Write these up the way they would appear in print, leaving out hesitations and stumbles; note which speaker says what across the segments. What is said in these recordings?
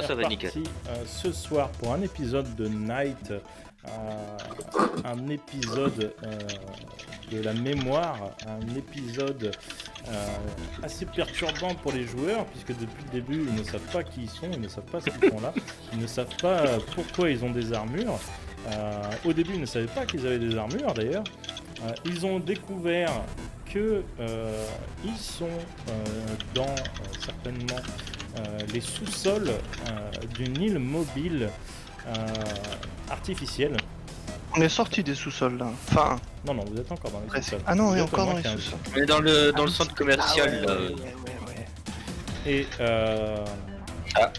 Speaker 1: ça va nickel.
Speaker 2: Parti ce soir pour un épisode de Night, un épisode de la mémoire, un épisode assez perturbant pour les joueurs, puisque depuis le début ils ne savent pas qui ils sont, ils ne savent pas ce qu'ils font là, ils ne savent pas pourquoi ils ont des armures. Au début ils ne savaient pas qu'ils avaient des armures d'ailleurs. Ils ont découvert que ils sont dans certainement les sous-sols d'une île mobile artificielle.
Speaker 3: On est sorti des sous-sols là. Enfin.
Speaker 2: Non, vous êtes encore dans les sous-sols.
Speaker 3: Ah non, on est
Speaker 2: Vous êtes
Speaker 3: encore
Speaker 2: au
Speaker 3: dans
Speaker 2: moins
Speaker 3: les
Speaker 2: 15.
Speaker 3: sous-sols.
Speaker 1: On est dans le centre commercial.
Speaker 3: Ah
Speaker 1: là.
Speaker 3: ouais.
Speaker 2: Et
Speaker 1: Ah.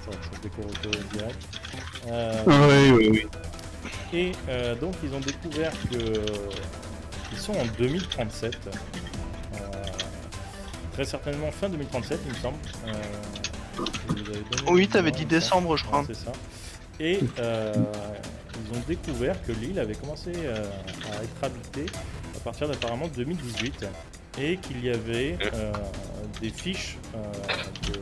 Speaker 2: Ça, je découvre auto direct.
Speaker 4: Oui.
Speaker 2: Et donc ils ont découvert que ils sont en 2037. Très certainement fin 2037 il me semble. Je vous avais donné
Speaker 3: Oui,
Speaker 2: le
Speaker 3: t'avais
Speaker 2: mois,
Speaker 3: dit
Speaker 2: il me
Speaker 3: décembre,
Speaker 2: semble.
Speaker 3: je crois.
Speaker 2: Ouais, c'est ça. Et ils ont découvert que l'île avait commencé à être habitée à partir d'apparemment 2018 et qu'il y avait des fiches de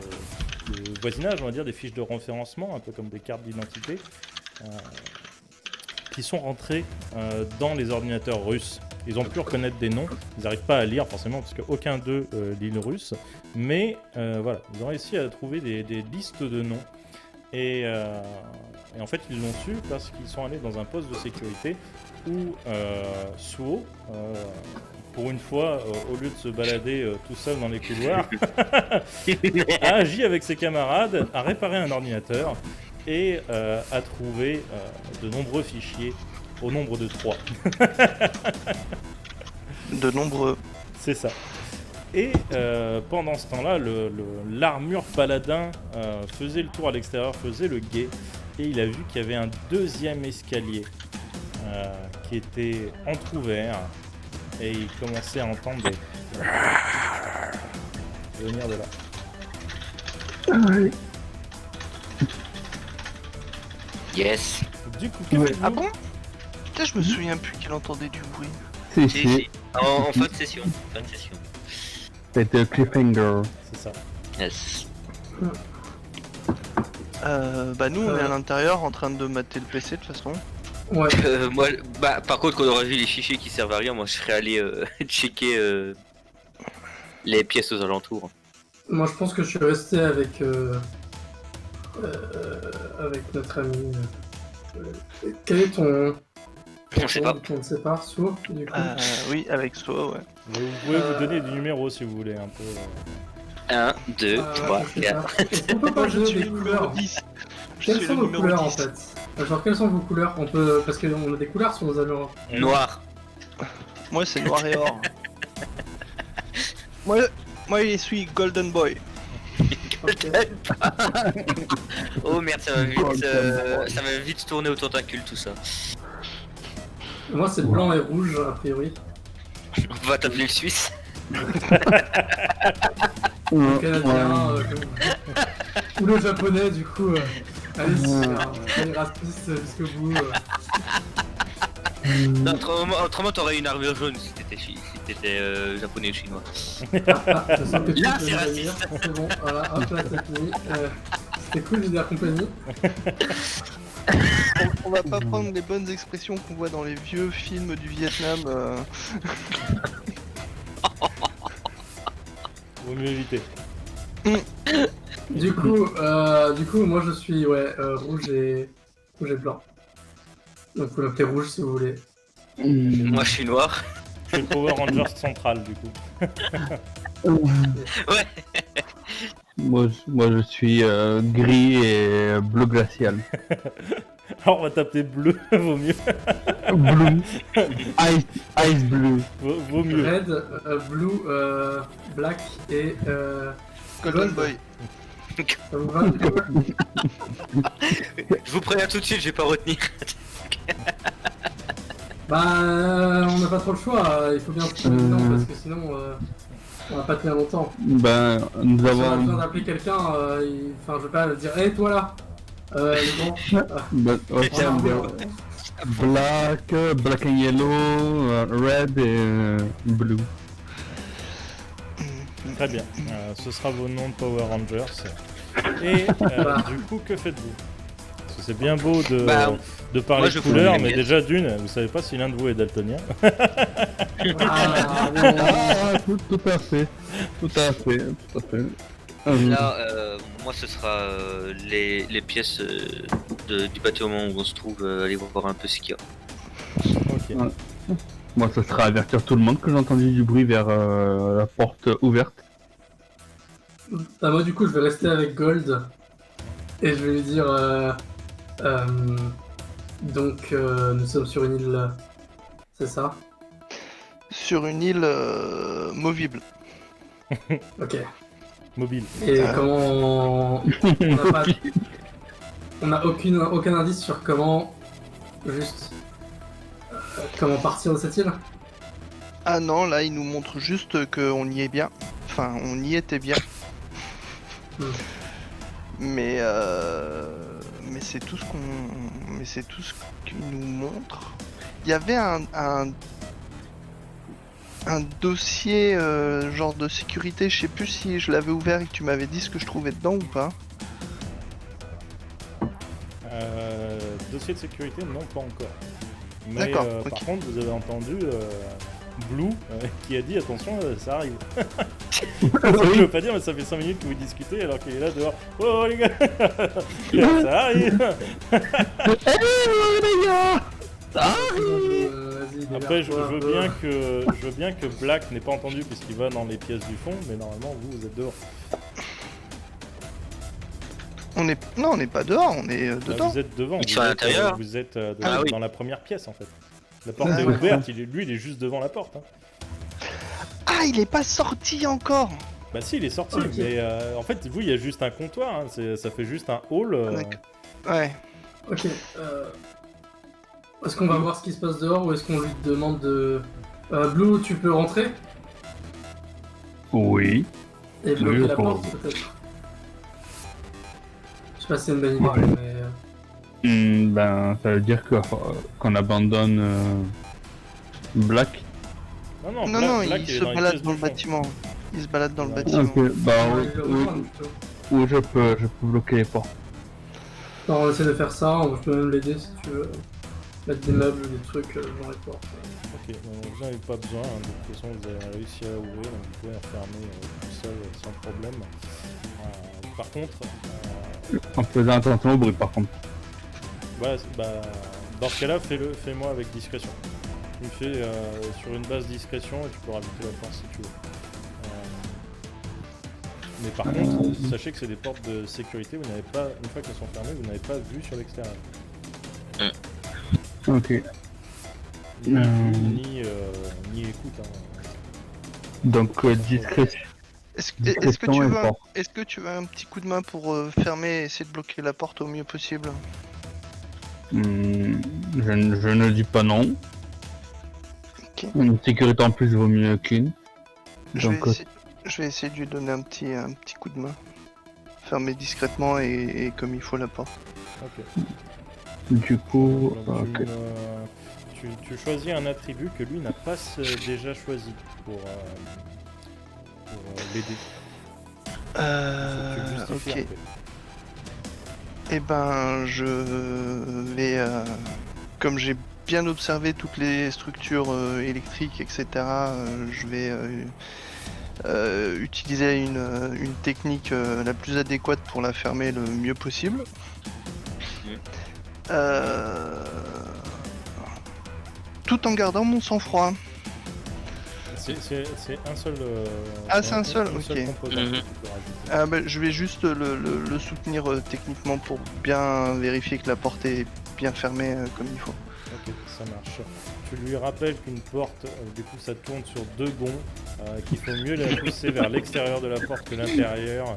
Speaker 2: voisinage, on va dire, des fiches de référencement, un peu comme des cartes d'identité, qui sont rentrées dans les ordinateurs russes. Ils ont pu reconnaître des noms, ils n'arrivent pas à lire forcément parce qu'aucun d'eux lit le russe, mais voilà, ils ont réussi à trouver des listes de noms. Et en fait, ils l'ont su parce qu'ils sont allés dans un poste de sécurité où Suo, pour une fois, au lieu de se balader tout seul dans les couloirs, a agi avec ses camarades, a réparé un ordinateur et a trouvé de nombreux fichiers au nombre de 3.
Speaker 3: De nombreux.
Speaker 2: C'est ça. Et pendant ce temps-là, l'armure paladin faisait le tour à l'extérieur, faisait le guet, et il a vu qu'il y avait un deuxième escalier qui était entrouvert, et il commençait à entendre des venir de là.
Speaker 1: Yes.
Speaker 2: Du coup, que faites-vous ?
Speaker 3: Ah bon? Putain, je me souviens plus qu'il entendait du bruit.
Speaker 1: Si. En fin de session.
Speaker 4: C'était un cliffhanger.
Speaker 2: C'est ça.
Speaker 1: Yes.
Speaker 3: Bah nous on est à l'intérieur en train de mater le PC de toute façon.
Speaker 5: Ouais.
Speaker 1: Moi, par contre, quand on aurait vu les fichiers qui servent à rien, moi je serais allé checker les pièces aux alentours.
Speaker 5: Moi je pense que je suis resté avec notre ami. Quel est ton.
Speaker 1: On sait pas.
Speaker 5: On ne sait pas, Sourd, du coup.
Speaker 3: Oui, avec Soa, ouais.
Speaker 2: Vous pouvez vous donner du numéro si vous voulez un peu.
Speaker 1: 1, 2, 3,
Speaker 5: je sais
Speaker 1: 4.
Speaker 5: pas. Est-ce qu'on peut pas donner des couleurs?
Speaker 3: 10.
Speaker 5: Quelles sont vos couleurs en fait? Genre quelles sont vos couleurs? On peut. Parce qu'on a des couleurs sur nos allures.
Speaker 1: Noir.
Speaker 3: Moi c'est noir et or. moi je suis Golden Boy.
Speaker 5: Ok.
Speaker 1: Oh merde, ça va vite tourner au tentacule tout ça.
Speaker 5: Moi c'est blanc et rouge a priori.
Speaker 1: On va t'appeler le Suisse.
Speaker 5: Le canadien ou le japonais du coup. Allez, raciste jusqu'au bout.
Speaker 1: Non, autrement t'aurais une armure jaune si t'étais japonais ou chinois.
Speaker 5: Je sens que tu
Speaker 1: Là,
Speaker 5: peux
Speaker 1: c'est
Speaker 5: le
Speaker 1: raciste.
Speaker 5: dire. C'est bon, voilà, hop là c'est fini. C'était cool de dire compagnie.
Speaker 3: On va pas prendre les bonnes expressions qu'on voit dans les vieux films du Vietnam.
Speaker 2: Vaut mieux éviter.
Speaker 5: Du coup, moi je suis rouge et blanc. Donc vous l'appelez rouge si vous voulez.
Speaker 1: Moi je suis noir.
Speaker 2: Je suis le Power Ranger central du coup.
Speaker 1: Ouais.
Speaker 4: Moi je suis gris et bleu glacial.
Speaker 2: Alors on va t'appeler bleu, vaut mieux.
Speaker 4: Blue. Ice blue.
Speaker 2: Vaut mieux.
Speaker 5: Red, blue, black et
Speaker 3: Golden
Speaker 5: gold.
Speaker 3: Boy.
Speaker 5: Ça vous va du coup?
Speaker 1: Je vous préviens tout de suite, je vais pas retenir.
Speaker 5: Bah on n'a pas trop le choix, il faut bien se trouver dedans parce que sinon on va pas tenir longtemps.
Speaker 4: Ben, nous
Speaker 5: Si on a besoin
Speaker 4: avons.
Speaker 5: d'appeler quelqu'un, enfin je vais pas dire hey toi là les grands.
Speaker 4: Ben, ok, black and yellow, red et blue.
Speaker 2: Très bien. Ce sera vos noms de Power Rangers. Et du coup, que faites-vous? Parce que c'est bien beau de,
Speaker 1: Bah,
Speaker 2: de parler
Speaker 1: moi,
Speaker 2: de
Speaker 1: je
Speaker 2: couleurs,
Speaker 1: fous
Speaker 2: mais
Speaker 1: les
Speaker 2: déjà d'une, vous savez pas si l'un de vous est daltonien.
Speaker 5: Ah, bon.
Speaker 4: Ah, tout à fait. Tout à fait. Tout à fait.
Speaker 1: Là, moi, ce sera les pièces du bâtiment où on se trouve, aller voir un peu ce qu'il y a.
Speaker 2: Ok.
Speaker 4: Ouais. Moi, ça sera avertir tout le monde que j'ai entendu du bruit vers la porte ouverte.
Speaker 5: Bah, moi, du coup, je vais rester avec Gold. Et je vais lui dire. Euh, donc, nous sommes sur une île. C'est ça?
Speaker 3: Sur une île movible.
Speaker 5: Ok.
Speaker 2: Mobile.
Speaker 5: Et
Speaker 3: Ah.
Speaker 5: comment. On n'a aucun indice sur comment. Juste. Comment partir de cette île?
Speaker 3: Ah non, là il nous montre juste qu'on y est bien. Enfin, on y était bien.
Speaker 5: Hmm.
Speaker 3: Mais c'est tout ce qu'on. Mais c'est tout ce qu'il nous montre. Il y avait un dossier genre de sécurité, je sais plus si je l'avais ouvert et que tu m'avais dit ce que je trouvais dedans ou pas.
Speaker 2: Dossier de sécurité, non, pas encore. Mais
Speaker 3: D'accord,
Speaker 2: par
Speaker 3: ok.
Speaker 2: contre, vous avez entendu Blue qui a dit attention, ça arrive. Ça, je veux pas dire, mais ça fait 5 minutes que vous discutez alors qu'il est là dehors. Oh les gars, ça arrive.
Speaker 5: Vas-y,
Speaker 2: Après, je
Speaker 5: démerde-toi un
Speaker 2: veux
Speaker 5: peu.
Speaker 2: bien que Black n'ait pas entendu puisqu'il va dans les pièces du fond, mais normalement vous êtes dehors.
Speaker 3: Non, on n'est pas dehors, on est
Speaker 2: Là,
Speaker 3: dedans.
Speaker 2: vous êtes devant.
Speaker 1: Ils
Speaker 2: Vous
Speaker 1: sont à
Speaker 2: êtes,
Speaker 1: l'intérieur.
Speaker 2: Vous êtes
Speaker 1: Ah oui.
Speaker 2: dans la première pièce en fait. La porte
Speaker 3: Ah
Speaker 2: est
Speaker 3: ouais.
Speaker 2: ouverte, lui il est juste devant la porte. Hein.
Speaker 3: Ah, il est pas sorti encore.
Speaker 2: Bah si, il est sorti,
Speaker 5: Ok.
Speaker 2: mais en fait, vous, il y a juste un comptoir, hein, ça fait juste un hall.
Speaker 3: D'accord. Ouais.
Speaker 5: Ok. Est-ce qu'on va voir ce qui se passe dehors ou est-ce qu'on lui demande de. Blue, tu peux rentrer
Speaker 4: Oui.
Speaker 5: et bloquer
Speaker 4: Oui,
Speaker 5: la
Speaker 4: pour-
Speaker 5: porte peut-être? Je sais pas si c'est une bonne idée, mais.
Speaker 4: Ben, ça veut dire qu'on abandonne Black.
Speaker 2: Non, non,
Speaker 3: Non,
Speaker 2: Black,
Speaker 3: non,
Speaker 2: Black,
Speaker 3: il
Speaker 2: est
Speaker 3: se
Speaker 2: dans les
Speaker 3: balade
Speaker 2: pièces
Speaker 3: dans
Speaker 2: du
Speaker 3: le
Speaker 2: fond.
Speaker 3: bâtiment. Il se balade dans le
Speaker 2: Ouais.
Speaker 3: bâtiment.
Speaker 4: Ok, bah
Speaker 5: on va
Speaker 4: oui,
Speaker 5: le
Speaker 4: oui,
Speaker 5: rejoindre, plutôt.
Speaker 4: oui, je peux bloquer les portes.
Speaker 5: Alors, on essaie de faire ça, je peux même l'aider si tu veux. Mettre des meubles, des trucs dans les portes.
Speaker 2: Ok, vous n'avez pas besoin, hein, de toute façon vous avez réussi à ouvrir, donc vous pouvez refermer tout seul sans problème. Par contre,
Speaker 4: En faisant attention au bruit, par contre.
Speaker 2: voilà, dans ce cas-là, fais-moi avec discrétion. Tu me fais sur une base discrétion et tu peux rajouter la force si tu veux. Mais par contre, sachez que c'est des portes de sécurité, vous n'avez pas, une fois qu'elles sont fermées, vous n'avez pas vue sur l'extérieur.
Speaker 4: Ok.
Speaker 2: Ni vue, ni écoute. Hein.
Speaker 4: Donc, discrétion.
Speaker 3: Est-ce que
Speaker 4: Discrétion
Speaker 3: tu
Speaker 4: et
Speaker 3: veux
Speaker 4: porte.
Speaker 3: est-ce que tu veux un petit coup de main pour fermer et essayer de bloquer la porte au mieux possible?
Speaker 4: Je ne dis pas non.
Speaker 3: Ok.
Speaker 4: Une sécurité en plus vaut mieux qu'une. Donc,
Speaker 3: Je vais essayer de lui donner un petit coup de main. Fermer discrètement et comme il faut la porte.
Speaker 2: Ok.
Speaker 4: du coup,
Speaker 2: Donc,
Speaker 4: ok.
Speaker 2: tu choisis un attribut que lui n'a pas déjà choisi pour l'aider. Faut que tu le justifies
Speaker 3: Ok.
Speaker 2: un peu.
Speaker 3: Eh ben, je vais, comme j'ai bien observé toutes les structures électriques, etc., je vais utiliser une technique la plus adéquate pour la fermer le mieux possible. Tout en gardant mon sang-froid.
Speaker 2: C'est un seul.
Speaker 3: Ah, c'est un seul,
Speaker 2: une
Speaker 3: ok.
Speaker 2: seule composante
Speaker 1: Mhm.
Speaker 2: que tu peux rajouter.
Speaker 3: Ah, bah, je vais juste le soutenir techniquement pour bien vérifier que la porte est bien fermée comme il faut.
Speaker 2: Ok, ça marche. Tu lui rappelles qu'une porte, du coup, ça tourne sur deux gonds, qu'il faut mieux la pousser vers l'extérieur de la porte que l'intérieur.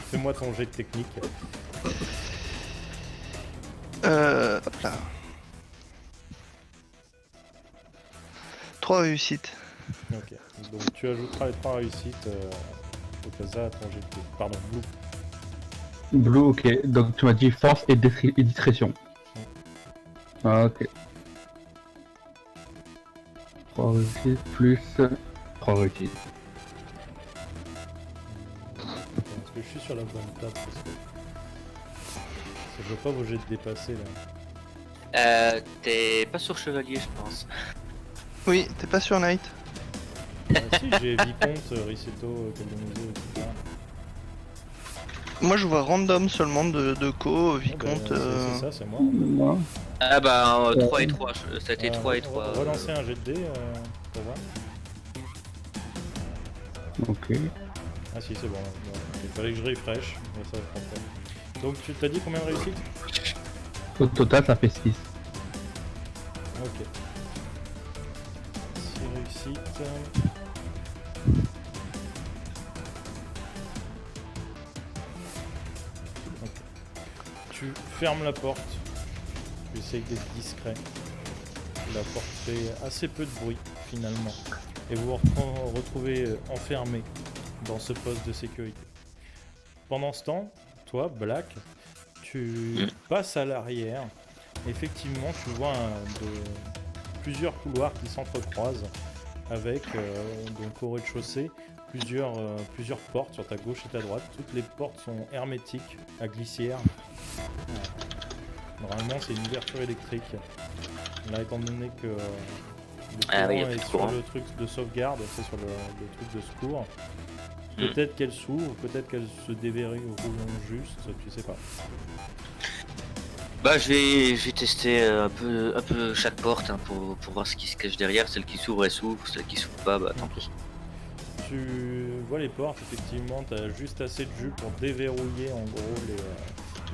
Speaker 2: Fais-moi ton jet de technique.
Speaker 3: Hop là. 3 réussites.
Speaker 2: Ok. Donc tu ajouteras les 3 réussites au cas à ton jet de technique. Pardon, Blue.
Speaker 4: Blue, ok. Donc, tu m'as dit force et discrétion. Ah, ok. 3 réussites plus 3 réussites.
Speaker 2: Parce que je suis sur la bonne table parce que je vois pas vos jets de dépassé là.
Speaker 1: T'es pas sur chevalier, je pense.
Speaker 3: Oui, t'es pas sur Knight.
Speaker 2: Si, j'ai Vicomte, Riceto, Caldonoso, etc.
Speaker 3: Moi je vois random seulement de Co,
Speaker 2: Ah bah,
Speaker 3: Vicomte.
Speaker 2: c'est ça, c'est moi.
Speaker 4: Moi.
Speaker 1: Ah bah 3 et 3, ça a été 3 et 3.
Speaker 2: Relancer un jet de dés pour voir.
Speaker 4: Ok.
Speaker 2: Ah si, c'est bon. Il fallait que je refresh, mais ça prend pas. Donc tu t'as dit combien de réussites?
Speaker 4: Au total, ça fait 6.
Speaker 2: Ok. 6 réussites. Ok. Tu fermes la porte. Tu essayes d'être discret. La porte fait assez peu de bruit finalement. Et vous vous retrouvez enfermé dans ce poste de sécurité. Pendant ce temps, toi, Black, tu passes à l'arrière. Effectivement, tu vois plusieurs couloirs qui s'entrecroisent avec, donc au rez-de-chaussée, plusieurs portes sur ta gauche et ta droite. Toutes les portes sont hermétiques, à glissière. Normalement, c'est une ouverture électrique. Là, étant donné que le courant
Speaker 1: oui, y a plus de
Speaker 2: est sur
Speaker 1: courant.
Speaker 2: le truc de sauvegarde, c'est sur le truc de secours. Peut-être qu'elle s'ouvre, peut-être qu'elle se déverrouille juste, tu sais pas.
Speaker 1: Bah je vais tester un peu chaque porte hein, pour voir ce qui se cache derrière. Celle qui s'ouvre elle s'ouvre, celle qui s'ouvre pas bah tant pis.
Speaker 2: Tu vois les portes, effectivement, tu as juste assez de jus pour déverrouiller en gros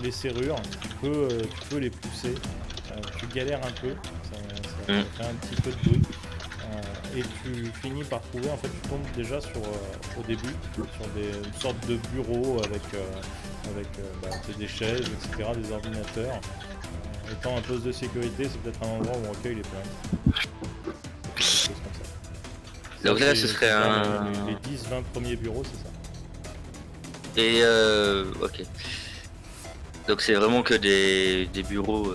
Speaker 2: les serrures. Tu peux les pousser. Tu galères un peu, ça fait un petit peu de bruit. Et tu finis par trouver, en fait, tu tombes déjà au début sur une sorte de bureau avec des chaises, etc., des ordinateurs. Étant un poste de sécurité, c'est peut-être un endroit où on recueille les plaintes. Quelque chose comme ça.
Speaker 1: Donc
Speaker 2: Ça,
Speaker 1: là
Speaker 2: c'est-
Speaker 1: ce serait
Speaker 2: c'est
Speaker 1: un...
Speaker 2: les 10-20 premiers bureaux, c'est ça.
Speaker 1: Et ok. Donc c'est vraiment que des bureaux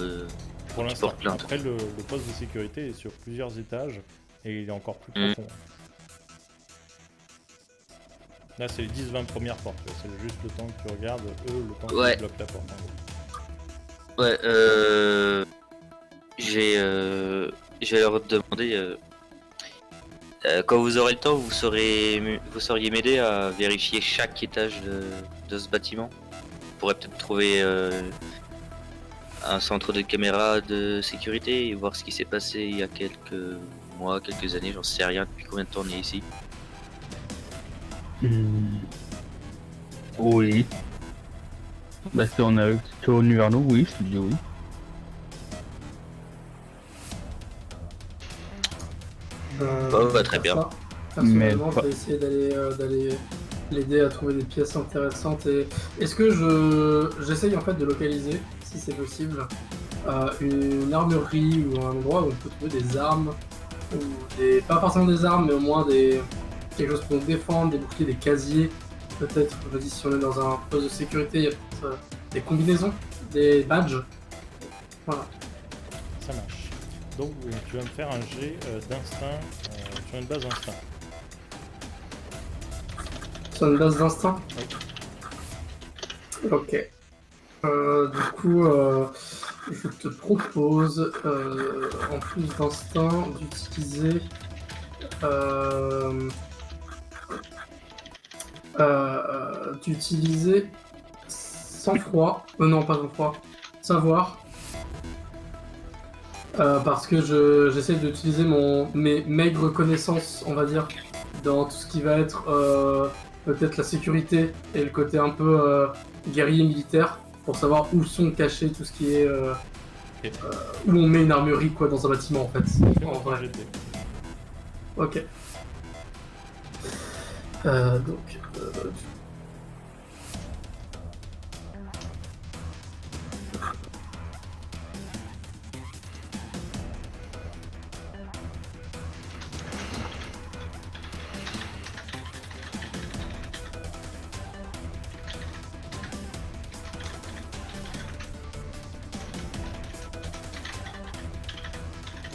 Speaker 2: Pour
Speaker 1: qui
Speaker 2: l'instant.
Speaker 1: portent plainte.
Speaker 2: Après, le poste de sécurité est sur plusieurs étages et il est encore plus profond. Là, c'est les 10-20 premières portes. C'est juste le temps que tu regardes, eux, le temps
Speaker 1: Ouais.
Speaker 2: qu'ils bloquent la porte. En gros.
Speaker 1: Ouais, je vais leur demander quand vous aurez le temps, vous sauriez m'aider à vérifier chaque étage de ce bâtiment. On pourrait peut-être trouver un centre de caméra de sécurité et voir ce qui s'est passé il y a quelques mois, quelques années, j'en sais rien depuis combien de temps on est ici.
Speaker 4: Oui. Bah, si on est revenu vers nous, oui, je te dis oui.
Speaker 1: Bah, très bien.
Speaker 5: Personnellement,
Speaker 4: Mais
Speaker 5: je vais essayer d'aller l'aider à trouver des pièces intéressantes. Et est-ce que j'essaye en fait de localiser, si c'est possible, une armurerie ou un endroit où on peut trouver des armes ou pas forcément des armes, mais au moins quelque chose pour nous défendre, des boucliers, des casiers. Peut-être, je dis si on est dans un poste de sécurité, il y a peut-être des combinaisons, des badges. Voilà.
Speaker 2: Ça marche. Donc, tu vas me faire un jet d'instinct sur une base instinct.
Speaker 5: Sur une base d'instinct. Ok. Du coup, je te propose, en plus d'instinct, d'utiliser sang-froid. Non, pas sang-froid. Savoir. Parce que j'essaie d'utiliser mes maigres connaissances, on va dire, dans tout ce qui va être peut-être la sécurité et le côté un peu guerrier militaire, pour savoir où sont cachés tout ce qui est où on met une armurerie quoi dans un bâtiment en fait.
Speaker 2: Fais-moi
Speaker 5: En
Speaker 2: ton
Speaker 5: vrai.
Speaker 2: jet de dés.
Speaker 5: Ok. Donc.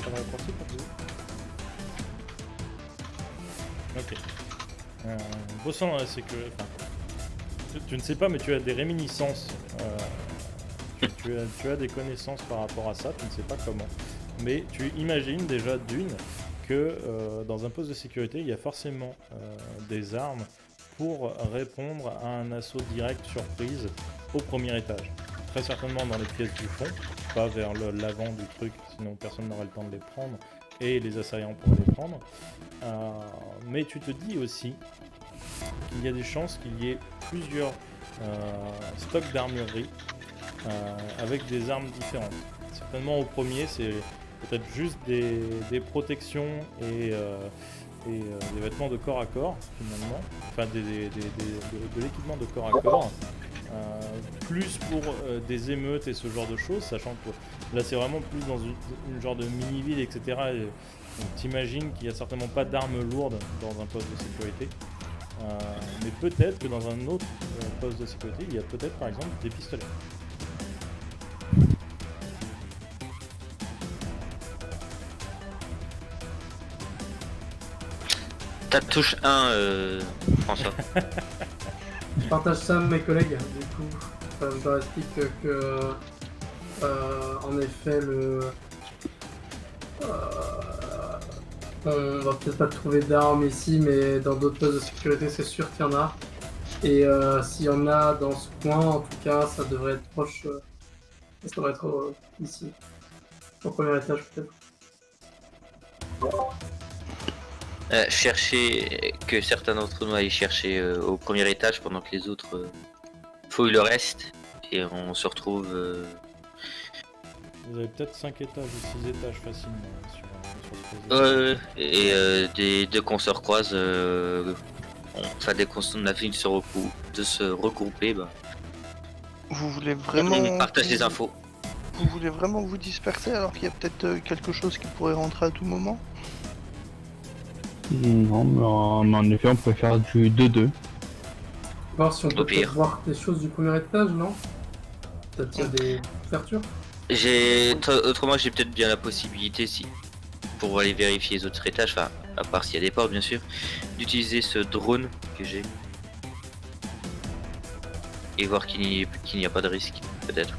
Speaker 2: Ça va raccourci pour vous. Ok. Bossant dans la sécurité. Enfin, tu ne sais pas, mais tu as des réminiscences. Tu as des connaissances par rapport à ça, tu ne sais pas comment. Mais tu imagines déjà que dans un poste de sécurité, il y a forcément des armes pour répondre à un assaut direct surprise au premier étage. Très certainement dans les pièces du fond, pas vers l'avant du truc, sinon personne n'aurait le temps de les prendre et les assaillants pourraient les prendre. Mais tu te dis aussi qu'il y a des chances qu'il y ait plusieurs stocks d'armurerie avec des armes différentes. Certainement au premier, c'est peut-être juste des protections et des vêtements de corps à corps, finalement. Enfin, de l'équipement de corps à corps. Plus pour des émeutes et ce genre de choses, sachant que là c'est vraiment plus dans une genre de mini-ville, etc. Et, donc t'imagines qu'il n'y a certainement pas d'armes lourdes dans un poste de sécurité. Mais peut-être que dans un autre poste de sécurité, il y a peut-être par exemple des pistolets.
Speaker 1: Ta touche 1, François.
Speaker 5: Je partage ça avec mes collègues, du coup. Ça me explique que, en effet, on va peut-être pas trouver d'armes ici, mais dans d'autres postes de sécurité, c'est sûr qu'il y en a. Et s'il y en a dans ce coin, en tout cas, ça devrait être proche. Ça devrait être ici. Au premier étage, peut-être.
Speaker 1: Chercher que certains d'entre nous aillent chercher au premier étage pendant que les autres fouillent le reste et on se retrouve.
Speaker 2: Vous avez peut-être 5 étages ou 6 étages facilement sur ce poste.
Speaker 1: Et dès qu'on se recroise, dès qu'on a fini de se regrouper, bah,
Speaker 3: Vous voulez vraiment...
Speaker 1: on partage les infos.
Speaker 3: Vous voulez vraiment vous disperser alors qu'il y a peut-être quelque chose qui pourrait rentrer à tout moment?
Speaker 4: Non, mais en effet, on pourrait faire du 2-2.
Speaker 5: Voir si on peut
Speaker 1: Au pire.
Speaker 5: peut-être voir des choses du premier étage, non? Peut-être qu'il y a des ouvertures.
Speaker 1: Autrement, j'ai peut-être bien la possibilité, si pour aller vérifier les autres étages, enfin, à part s'il y a des portes, bien sûr, d'utiliser ce drone que j'ai et voir qu'il n'y a pas de risque, peut-être.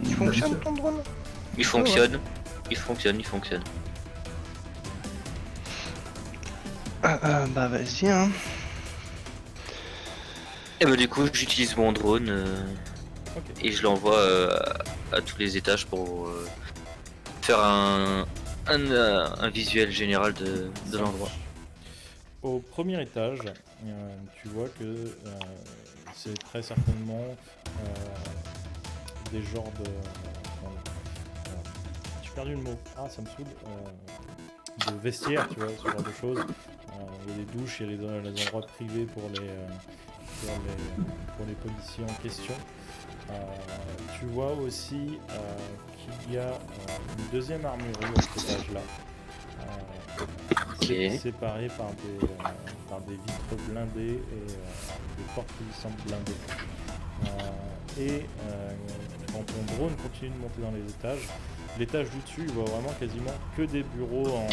Speaker 3: Il fonctionne ton drone?
Speaker 1: Il fonctionne, il fonctionne.
Speaker 3: Bah vas-y hein.
Speaker 1: Et bah du coup, j'utilise mon drone et je l'envoie à tous les étages pour faire un visuel général de l'endroit.
Speaker 2: Au premier étage, tu vois que c'est très certainement des genres de... J'ai perdu le mot. Ah, ça me saoule. De vestiaires, tu vois, ce genre de choses. Il y a des douches, il y a les endroits privés pour les policiers en question. Tu vois aussi qu'il y a une deuxième armurerie à cet étage-là. Séparée par des vitres blindées et des portes coulissantes blindées. Quand ton drone continue de monter dans les étages, l'étage du dessus, il voit vraiment quasiment que des bureaux en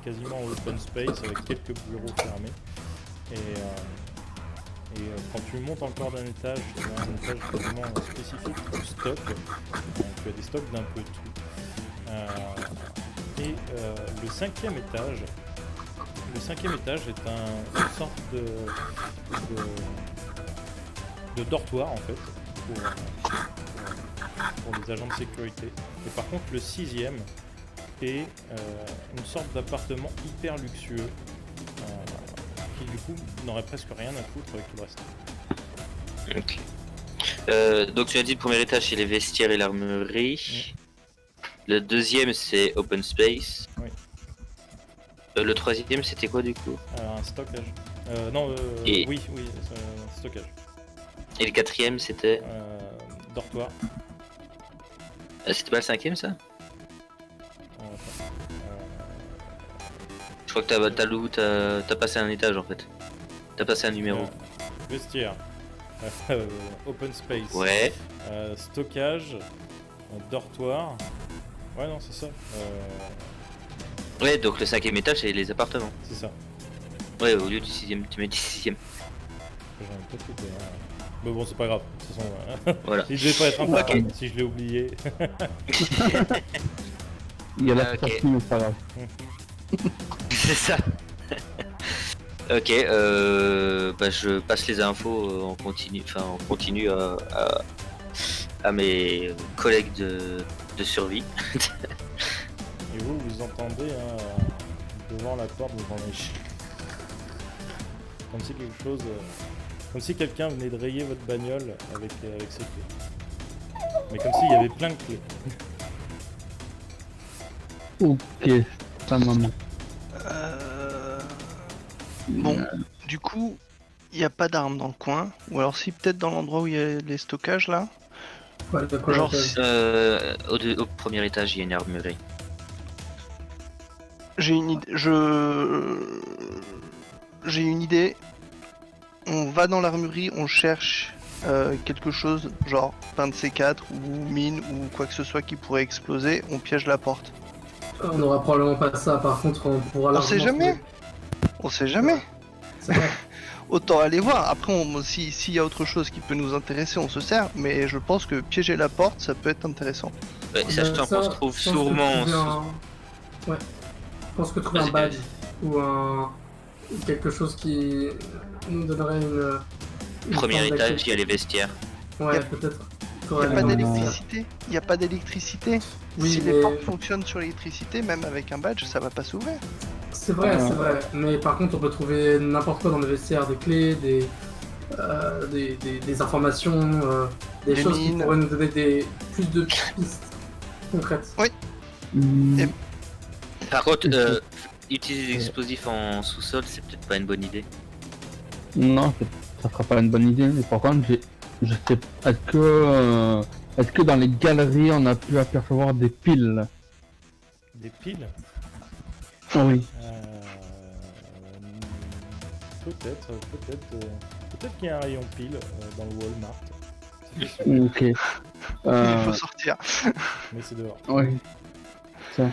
Speaker 2: quasiment open space avec quelques bureaux fermés. Et quand tu montes encore d'un étage, tu as un étage vraiment spécifique pour stock. Tu as des stocks d'un peu tout. Le cinquième étage est une sorte de dortoir en fait pour les agents de sécurité. Et par contre le sixième est une sorte d'appartement hyper luxueux qui du coup n'aurait presque rien à foutre avec tout le reste.
Speaker 1: Ok. Donc tu as dit le premier étage c'est les vestiaires et l'armurerie. Le deuxième c'est open space.
Speaker 2: Oui.
Speaker 1: Le troisième c'était quoi du coup?
Speaker 2: Un stockage. Oui, stockage.
Speaker 1: Et le quatrième c'était
Speaker 2: dortoir.
Speaker 1: C'était pas le cinquième ça? Je crois que t'as passé un étage en fait. T'as passé un numéro.
Speaker 2: Vestiaire. Open space.
Speaker 1: Ouais.
Speaker 2: Stockage. Dortoir. Ouais non c'est ça.
Speaker 1: Ouais donc le cinquième étage c'est les appartements.
Speaker 2: C'est ça.
Speaker 1: Ouais au lieu du sixième tu mets du sixième.
Speaker 2: j'en ai peut-être coupé. Hein. Mais bon, c'est pas grave. De toute façon,
Speaker 1: Voilà.
Speaker 2: il devait pas être important
Speaker 1: Ok.
Speaker 2: si je l'ai oublié.
Speaker 4: Il y a la
Speaker 1: Ok.
Speaker 4: sortie, mais c'est pas grave.
Speaker 1: C'est ça. Ok, bah je passe les infos en continu à mes collègues de survie.
Speaker 2: Et vous, vous entendez devant la porte, vous entendez comme si quelque chose, comme si quelqu'un venait de rayer votre bagnole avec ses clés. Mais comme s'il y avait plein de clés.
Speaker 4: Ok, ça maman.
Speaker 3: Bon, du coup, il n'y a pas d'armes dans le coin. Ou alors si, peut-être dans l'endroit où il y a les stockages là.
Speaker 5: Ouais, d'accord.
Speaker 3: Genre,
Speaker 1: Au premier étage, il y a une armurerie.
Speaker 3: J'ai une idée. J'ai une idée. On va dans l'armurerie, on cherche quelque chose, genre pain de C4 ou mine ou quoi que ce soit qui pourrait exploser. On piège la porte.
Speaker 5: On aura probablement pas ça, par contre, on pourra
Speaker 3: On sait
Speaker 5: largement
Speaker 3: jamais.
Speaker 5: trouver-
Speaker 3: On sait jamais.
Speaker 5: C'est vrai.
Speaker 3: Autant aller voir. Après, s'il y a autre chose qui peut nous intéresser, on se sert. Mais je pense que piéger la porte, ça peut être intéressant.
Speaker 1: Ouais, sachant qu'on se trouve
Speaker 5: je pense que
Speaker 1: sûrement.
Speaker 5: trouver Ouais. Je pense que trouver un
Speaker 1: Vas-y,
Speaker 5: badge ou quelque chose qui nous donnerait une
Speaker 1: Premier
Speaker 5: forme
Speaker 1: étage,
Speaker 5: d'accès.
Speaker 1: il y a les vestiaires.
Speaker 5: Ouais,
Speaker 3: Y a-
Speaker 5: peut-être.
Speaker 3: Il n'y a pas d'électricité. Il n'y a pas d'électricité.
Speaker 5: Oui,
Speaker 3: Si
Speaker 5: mais
Speaker 3: les portes fonctionnent sur l'électricité, même avec un badge, ça va pas s'ouvrir.
Speaker 5: c'est vrai. Mais par contre, on peut trouver n'importe quoi dans le vestiaire, des clés, des informations, des
Speaker 3: Des
Speaker 5: choses qui
Speaker 3: mines.
Speaker 5: pourraient nous donner plus de pistes concrètes.
Speaker 4: Hmm,
Speaker 1: Par contre, utiliser des explosifs en sous-sol, c'est peut-être pas une bonne idée.
Speaker 4: Non, ça sera pas une bonne idée. Mais par contre, je sais. Est-ce que dans les galeries, on a pu apercevoir des piles?
Speaker 2: Des piles.
Speaker 4: Oui.
Speaker 2: Peut-être qu'il y a un rayon pile dans le Walmart. C'est possible,
Speaker 4: Ok.
Speaker 3: Il faut sortir.
Speaker 2: mais c'est dehors.
Speaker 4: Oui. Ça.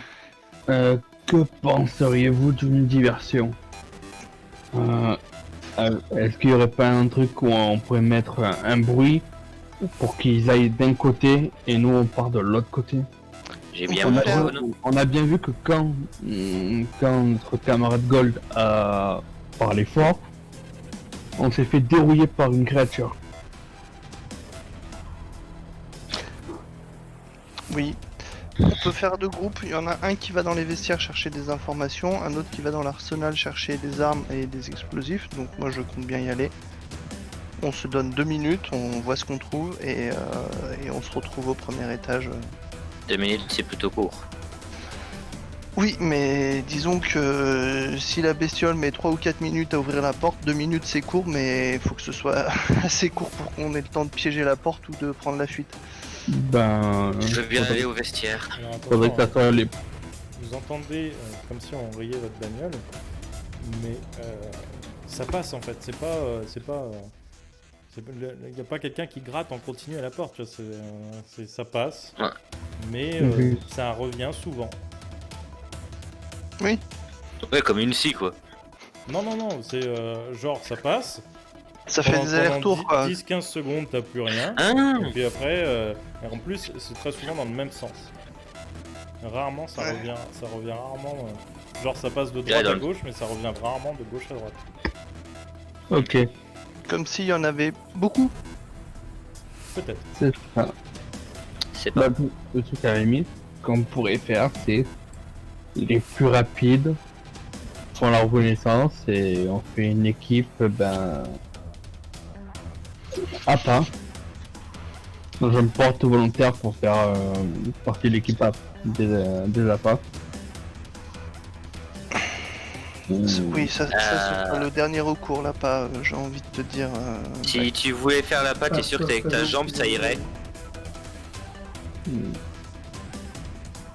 Speaker 4: Que penseriez-vous d'une diversion? Est-ce qu'il y aurait pas un truc où on pourrait mettre un bruit pour qu'ils aillent d'un côté et nous on part de l'autre côté?
Speaker 1: J'ai bien
Speaker 3: On
Speaker 1: mon
Speaker 3: a-
Speaker 1: téléphone.
Speaker 4: On a bien vu que quand notre camarade Gold a parlé fort, on s'est fait dérouiller par une créature.
Speaker 3: Oui. On peut faire deux groupes. Il y en a un qui va dans les vestiaires chercher des informations, un autre qui va dans l'arsenal chercher des armes et des explosifs. Donc moi je compte bien y aller. On se donne 2 minutes, on voit ce qu'on trouve et on se retrouve au premier étage.
Speaker 1: 2 minutes, c'est plutôt court.
Speaker 3: Oui, mais disons que si la bestiole met 3 ou 4 minutes à ouvrir la porte, 2 minutes c'est court, mais il faut que ce soit assez court pour qu'on ait le temps de piéger la porte ou de prendre la fuite.
Speaker 4: Ben,
Speaker 1: Je veux bien aller au vestiaire.
Speaker 2: Alors,
Speaker 4: faudrait que
Speaker 2: attention,
Speaker 4: ça soit les.
Speaker 2: vous entendez comme si on rayait votre bagnole, mais ça passe en fait. Il n'y a pas quelqu'un qui gratte en continu à la porte. Tu vois, ça passe,
Speaker 1: Ouais.
Speaker 2: mais
Speaker 4: Mhm.
Speaker 2: ça revient souvent.
Speaker 1: Ouais, comme une scie quoi.
Speaker 2: Non, c'est genre ça passe.
Speaker 3: Ça fait des allers-retours quoi.
Speaker 2: 10-15 secondes, t'as plus rien.
Speaker 1: Ah,
Speaker 2: Et puis après, en plus, c'est très souvent dans le même sens. Rarement ça
Speaker 3: Ouais.
Speaker 2: revient rarement. Genre ça passe de
Speaker 1: Ouais,
Speaker 2: droite
Speaker 1: dans
Speaker 2: à
Speaker 1: le-
Speaker 2: gauche, mais ça revient rarement de gauche à droite.
Speaker 4: Ok,
Speaker 3: Comme s'il y en avait beaucoup.
Speaker 2: Peut-être.
Speaker 4: c'est ça.
Speaker 1: c'est pas.
Speaker 4: Bah, le truc à la limite qu'on pourrait faire, c'est les plus rapides font la reconnaissance et on fait une équipe, ben, à part. Donc, je me porte volontaire pour faire partie de l'équipe des APA.
Speaker 3: Oui, ça c'est
Speaker 1: Euh.
Speaker 3: le dernier recours là, pas. J'ai envie de te dire.
Speaker 1: Si tu voulais faire la patte, t'es sûr que avec ta jambe ça irait.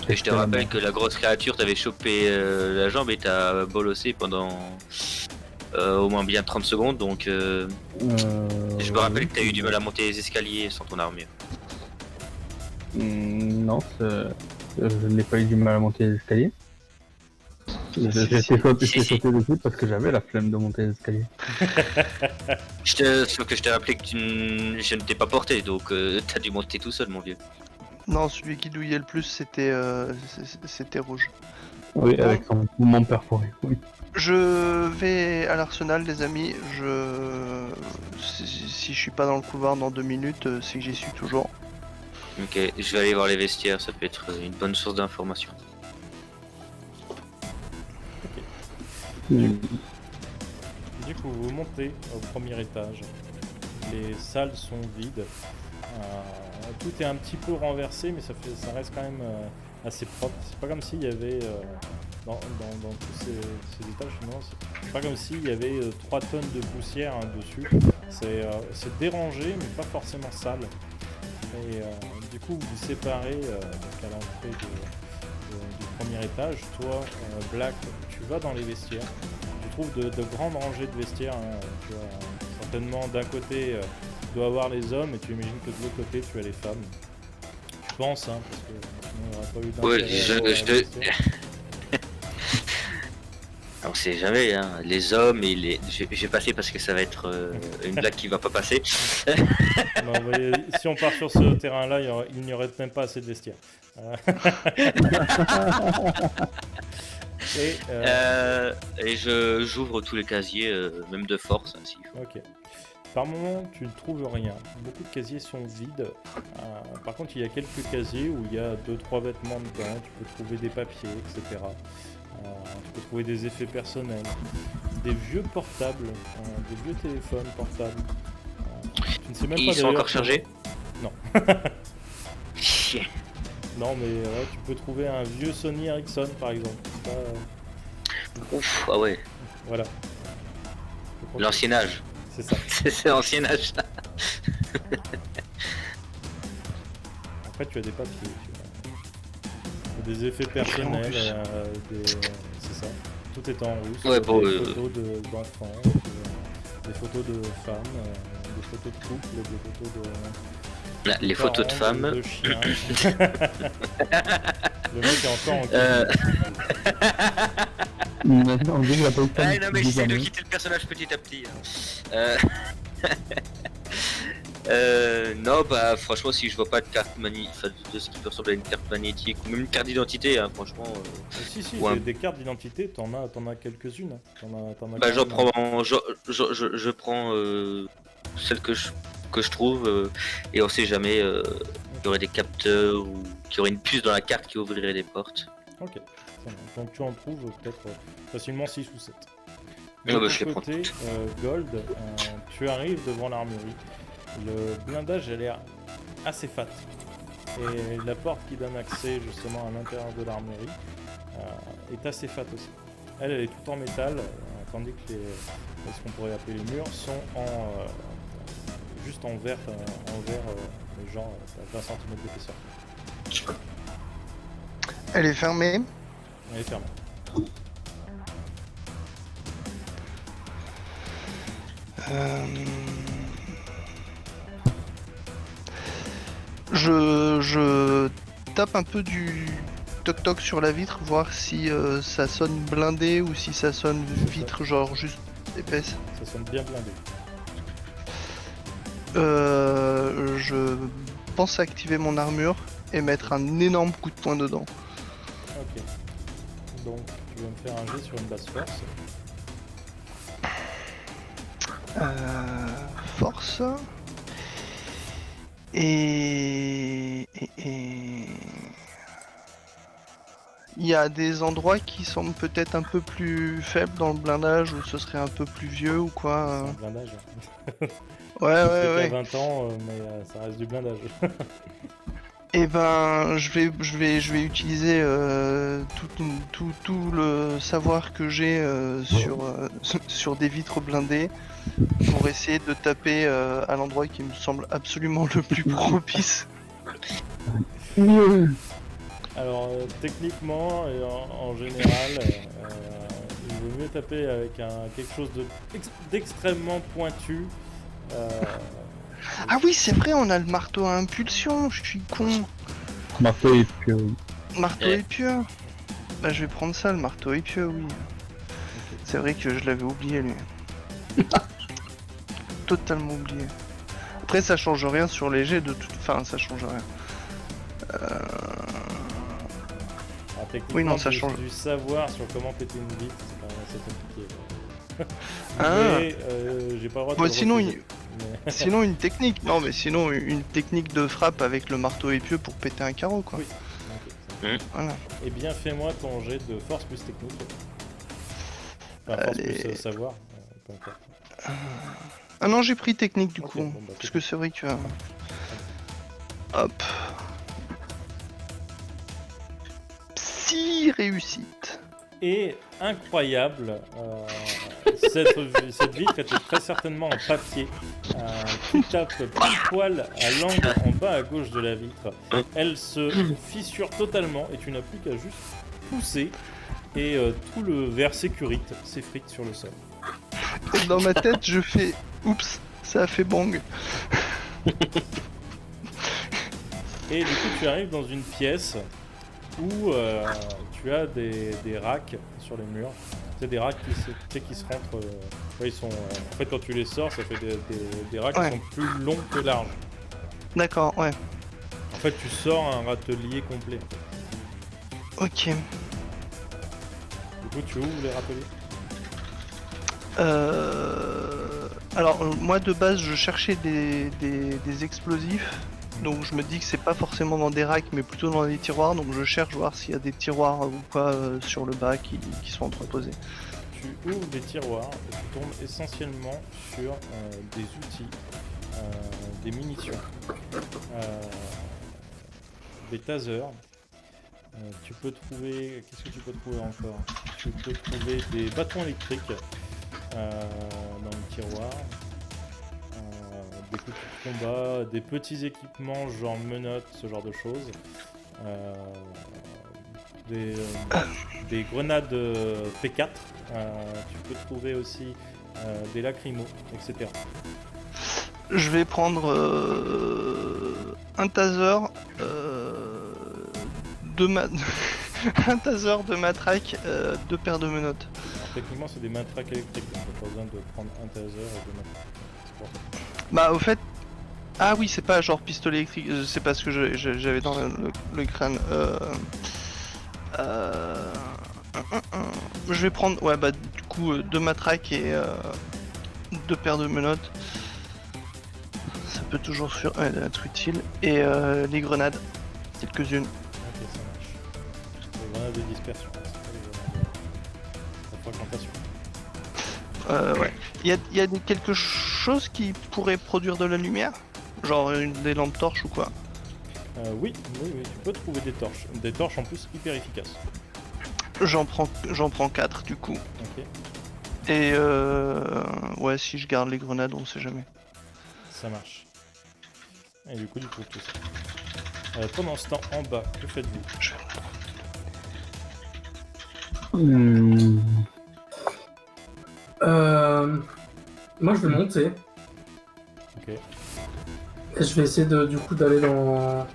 Speaker 1: Et je te rappelle que la grosse créature t'avait chopé la jambe et t'as bolossé pendant au moins bien 30 secondes, donc je me rappelle que t'as eu du mal à monter les escaliers sans ton armure.
Speaker 4: Non, je n'ai pas eu du mal à monter les escaliers. J'ai
Speaker 3: Si,
Speaker 4: sauté
Speaker 1: si.
Speaker 4: dessus parce que j'avais la flemme de monter les escaliers.
Speaker 1: Sauf que je t'ai rappelé que je ne t'ai pas porté, donc t'as dû monter tout seul, mon vieux.
Speaker 3: Non, celui qui douillait le plus, c'était rouge.
Speaker 4: Oui,
Speaker 3: Bon.
Speaker 4: avec son poumon perforé. Oui.
Speaker 3: Je vais à l'arsenal, les amis. Si je suis pas dans le couloir dans 2 minutes, c'est que j'y suis toujours.
Speaker 1: Ok, je vais aller voir les vestiaires, ça peut être une bonne source d'information.
Speaker 4: Mm.
Speaker 2: Du coup, vous montez au premier étage. Les salles sont vides. Tout est un petit peu renversé, mais ça reste quand même assez propre. C'est pas comme s'il y avait dans tous ces étages, non, c'est pas comme s'il y avait 3 tonnes de poussière dessus. C'est dérangé, mais pas forcément sale. Et du coup, vous vous séparez donc à l'entrée du premier étage. Toi, Black, tu vas dans les vestiaires. Tu trouves de grandes rangées de vestiaires. Tu as certainement d'un côté, tu dois avoir les hommes, et tu imagines que de l'autre côté, tu as les femmes. Je pense, parce que sinon, il n'y aurait pas eu d'intérêt.
Speaker 1: Ouais,
Speaker 2: à avoir les vestiaires.
Speaker 1: On sait jamais, hein. Les hommes et les. J'ai passé parce que ça va être une blague qui va pas passer.
Speaker 2: Non, vous voyez, si on part sur ce terrain-là, il n'y aurait même pas assez de vestiaires.
Speaker 1: Et j'ouvre tous les casiers, même de force, hein, s'il faut.
Speaker 2: Ok. Par moment, tu ne trouves rien. Beaucoup de casiers sont vides. Par contre, il y a quelques casiers où il y a 2-3 vêtements dedans. Tu peux trouver des papiers, etc. Tu peux trouver des effets personnels, des vieux portables, des vieux téléphones portables. Tu ne sais même
Speaker 1: Et
Speaker 2: pas
Speaker 1: ils sont
Speaker 2: d'ailleurs
Speaker 1: encore chargés?
Speaker 2: Non.
Speaker 1: Chier.
Speaker 2: Non, mais ouais, tu peux trouver un vieux Sony Ericsson par exemple. Ça,
Speaker 1: Ouf, ah ouais.
Speaker 2: voilà.
Speaker 1: L'ancien âge.
Speaker 2: C'est ça.
Speaker 1: C'est l'ancien âge.
Speaker 2: Après, tu as des papiers. Des effets personnels, c'est ça. Tout est en russe.
Speaker 1: Ouais, bon,
Speaker 2: des photos d'enfants, des photos de femmes, des photos de couple, des photos de.
Speaker 1: Là, les photos de
Speaker 2: parents,
Speaker 1: femmes.
Speaker 2: de chiens. Le mec est encore en
Speaker 4: On dit que la Pokémon,
Speaker 1: Ah non mais
Speaker 4: c'est
Speaker 1: j'essaie de
Speaker 4: jamais.
Speaker 1: quitter le personnage petit à petit. Non bah franchement si je vois pas de carte de ce qui peut ressembler à une carte magnétique ou même une carte d'identité, hein, franchement.
Speaker 2: Si,
Speaker 1: Ouais.
Speaker 2: des cartes d'identité, t'en as quelques-unes. Hein. T'en as
Speaker 1: Bah j'en
Speaker 2: quand même.
Speaker 1: prends, je prends celle que je trouve et on sait jamais qu'il y aurait des capteurs ou qu'il y aurait une puce dans la carte qui ouvrirait les portes.
Speaker 2: Ok. Ça va. Donc tu en trouves peut-être facilement 6 ou 7.
Speaker 1: Ah
Speaker 2: De
Speaker 1: bah,
Speaker 2: ton
Speaker 1: je les prends
Speaker 2: côté, Gold, tu arrives devant l'armurerie. Le blindage a l'air assez fat. Et la porte qui donne accès justement à l'intérieur de l'armurerie est assez fat aussi. Elle est toute en métal, tandis que ce qu'on pourrait appeler les murs sont juste en verre, genre 20 cm d'épaisseur.
Speaker 3: Elle est fermée.
Speaker 2: Elle est fermée.
Speaker 3: Je tape un peu du toc-toc sur la vitre, voir si ça sonne blindé ou si ça sonne vitre genre juste épaisse.
Speaker 2: Ça sonne bien blindé.
Speaker 3: Je pense activer mon armure et mettre un énorme coup de poing dedans.
Speaker 2: Ok. Donc tu vas me faire un jet sur une basse force.
Speaker 3: Force. Et il y a des endroits qui semblent peut-être un peu plus faibles dans le blindage ou ce serait un peu plus vieux ou quoi.
Speaker 2: C'est un blindage.
Speaker 3: Ouais,
Speaker 2: Peut-être
Speaker 3: ouais,
Speaker 2: qu'il y a
Speaker 3: ouais.
Speaker 2: 20 ans, mais ça reste du blindage.
Speaker 3: Et ben, je vais utiliser tout le savoir que j'ai sur des vitres blindées pour essayer de taper à l'endroit qui me semble absolument le plus propice.
Speaker 2: Alors techniquement et en général, il vaut mieux taper avec quelque chose d'extrêmement pointu.
Speaker 3: Ah oui, c'est vrai, on a le marteau à impulsion, je suis con.
Speaker 4: Marteau et puis
Speaker 3: Marteau
Speaker 1: Ouais.
Speaker 3: épieux. Bah je vais prendre ça, le marteau épieux, oui. C'est vrai que je l'avais oublié lui. totalement oublié. Après, ça change rien sur les jets de toute. Enfin, ça change rien.
Speaker 2: Alors, techniquement,
Speaker 3: Oui, non, ça change.
Speaker 2: du savoir sur comment péter une vitre, c'est quand même assez compliqué.
Speaker 3: Ah.
Speaker 2: Mais j'ai pas le droit de
Speaker 3: Bon,
Speaker 2: te le
Speaker 3: sinon,
Speaker 2: refuser. Mais-
Speaker 3: Sinon, une technique. Non, mais sinon, une technique de frappe avec le marteau épieu pour péter un carreau, quoi.
Speaker 2: Oui. Ok, ça.
Speaker 3: Voilà.
Speaker 2: Eh bien, fais-moi ton jet de force plus technique. Enfin, force
Speaker 3: Allez.
Speaker 2: plus savoir. Peu importe.
Speaker 3: Ah non, j'ai pris technique du
Speaker 2: Ok,
Speaker 3: coup.
Speaker 2: bon, bah,
Speaker 3: Parce que c'est vrai que. Hop. Psy réussite.
Speaker 2: Et incroyable, cette vitre était très certainement en papier. Tu tapes pile poil à l'angle en bas à gauche de la vitre. Elle se fissure totalement et tu n'as plus qu'à juste pousser. Et tout le verre sécurite s'effrite sur le sol.
Speaker 3: Et dans ma tête, je fais. Oups, ça a fait bang.
Speaker 2: Et du coup, tu arrives dans une pièce où tu as des racks sur les murs. C'est des racks qui se rentrent. Ouais, ils sont, en fait, quand tu les sors, ça fait des racks
Speaker 3: Ouais.
Speaker 2: qui sont plus longs que larges.
Speaker 3: D'accord, ouais.
Speaker 2: En fait, tu sors un râtelier complet.
Speaker 3: Ok.
Speaker 2: Du coup, tu ouvres les râteliers.
Speaker 3: Alors, moi de base, je cherchais des explosifs. Donc je me dis que c'est pas forcément dans des racks mais plutôt dans des tiroirs, donc je cherche voir s'il y a des tiroirs ou pas sur le bas qui sont entreposés.
Speaker 2: Tu ouvres des tiroirs et tu tombes essentiellement sur des outils, des munitions, des tasers. Tu peux trouver... Qu'est-ce que tu peux trouver encore? Tu peux trouver des bâtons électriques dans le tiroir. Des couteaux de combat, des petits équipements genre menottes, ce genre de choses. Des grenades P4. Tu peux trouver aussi des lacrymos, etc.
Speaker 3: Je vais prendre un taser, un taser de matraque, 2 paires de menottes.
Speaker 2: Alors, techniquement, c'est des matraques électriques, donc t'as pas besoin de prendre un taser et deux matraques. C'est pour ça.
Speaker 3: Bah au fait... Ah oui, c'est pas genre pistolet électrique, c'est pas ce que j'avais dans le crâne. Je vais prendre, ouais bah du coup 2 matraques et 2 paires de menottes. Ça peut toujours être utile. Et les grenades, quelques-unes.
Speaker 2: Ok, ça marche. Les grenades de dispersion, c'est pas les grenades de fragmentation.
Speaker 3: Ouais. Il y a quelque chose qui pourrait produire de la lumière? Genre des lampes torches ou quoi?
Speaker 2: Oui, tu peux trouver des torches. Des torches en plus hyper efficaces.
Speaker 3: J'en prends 4 du coup.
Speaker 2: Ok,
Speaker 3: Et ouais, si je garde les grenades, on sait jamais.
Speaker 2: ça marche. Et du coup, tu trouves tout ça. Pendant ce temps, en bas, que faites-vous?
Speaker 5: Moi je vais monter
Speaker 2: Ok.
Speaker 5: et je vais essayer du coup d'aller dans...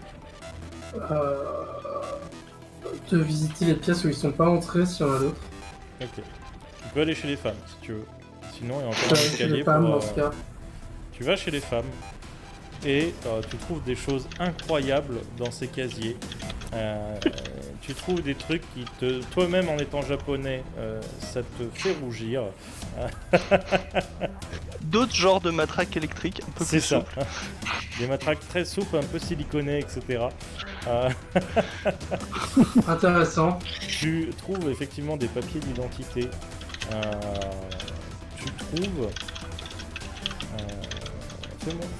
Speaker 5: de visiter les pièces où ils sont pas entrés s'il y en a d'autres.
Speaker 2: Ok. Tu peux aller chez les femmes si tu veux. Sinon, il y a
Speaker 5: Je
Speaker 2: encore
Speaker 5: vais
Speaker 2: un
Speaker 5: aller chez
Speaker 2: escalier
Speaker 5: les femmes
Speaker 2: pour.
Speaker 5: dans ce cas.
Speaker 2: Tu vas chez les femmes et tu trouves des choses incroyables dans ces casiers. Tu trouves des trucs qui te... Toi-même en étant japonais, ça te fait rougir.
Speaker 3: D'autres genres de matraques électriques, un peu
Speaker 2: C'est
Speaker 3: plus
Speaker 2: ça.
Speaker 3: souples.
Speaker 2: Des matraques très souples, un peu siliconées, etc. Euh,
Speaker 5: Intéressant.
Speaker 2: tu trouves effectivement des papiers d'identité. Tu trouves...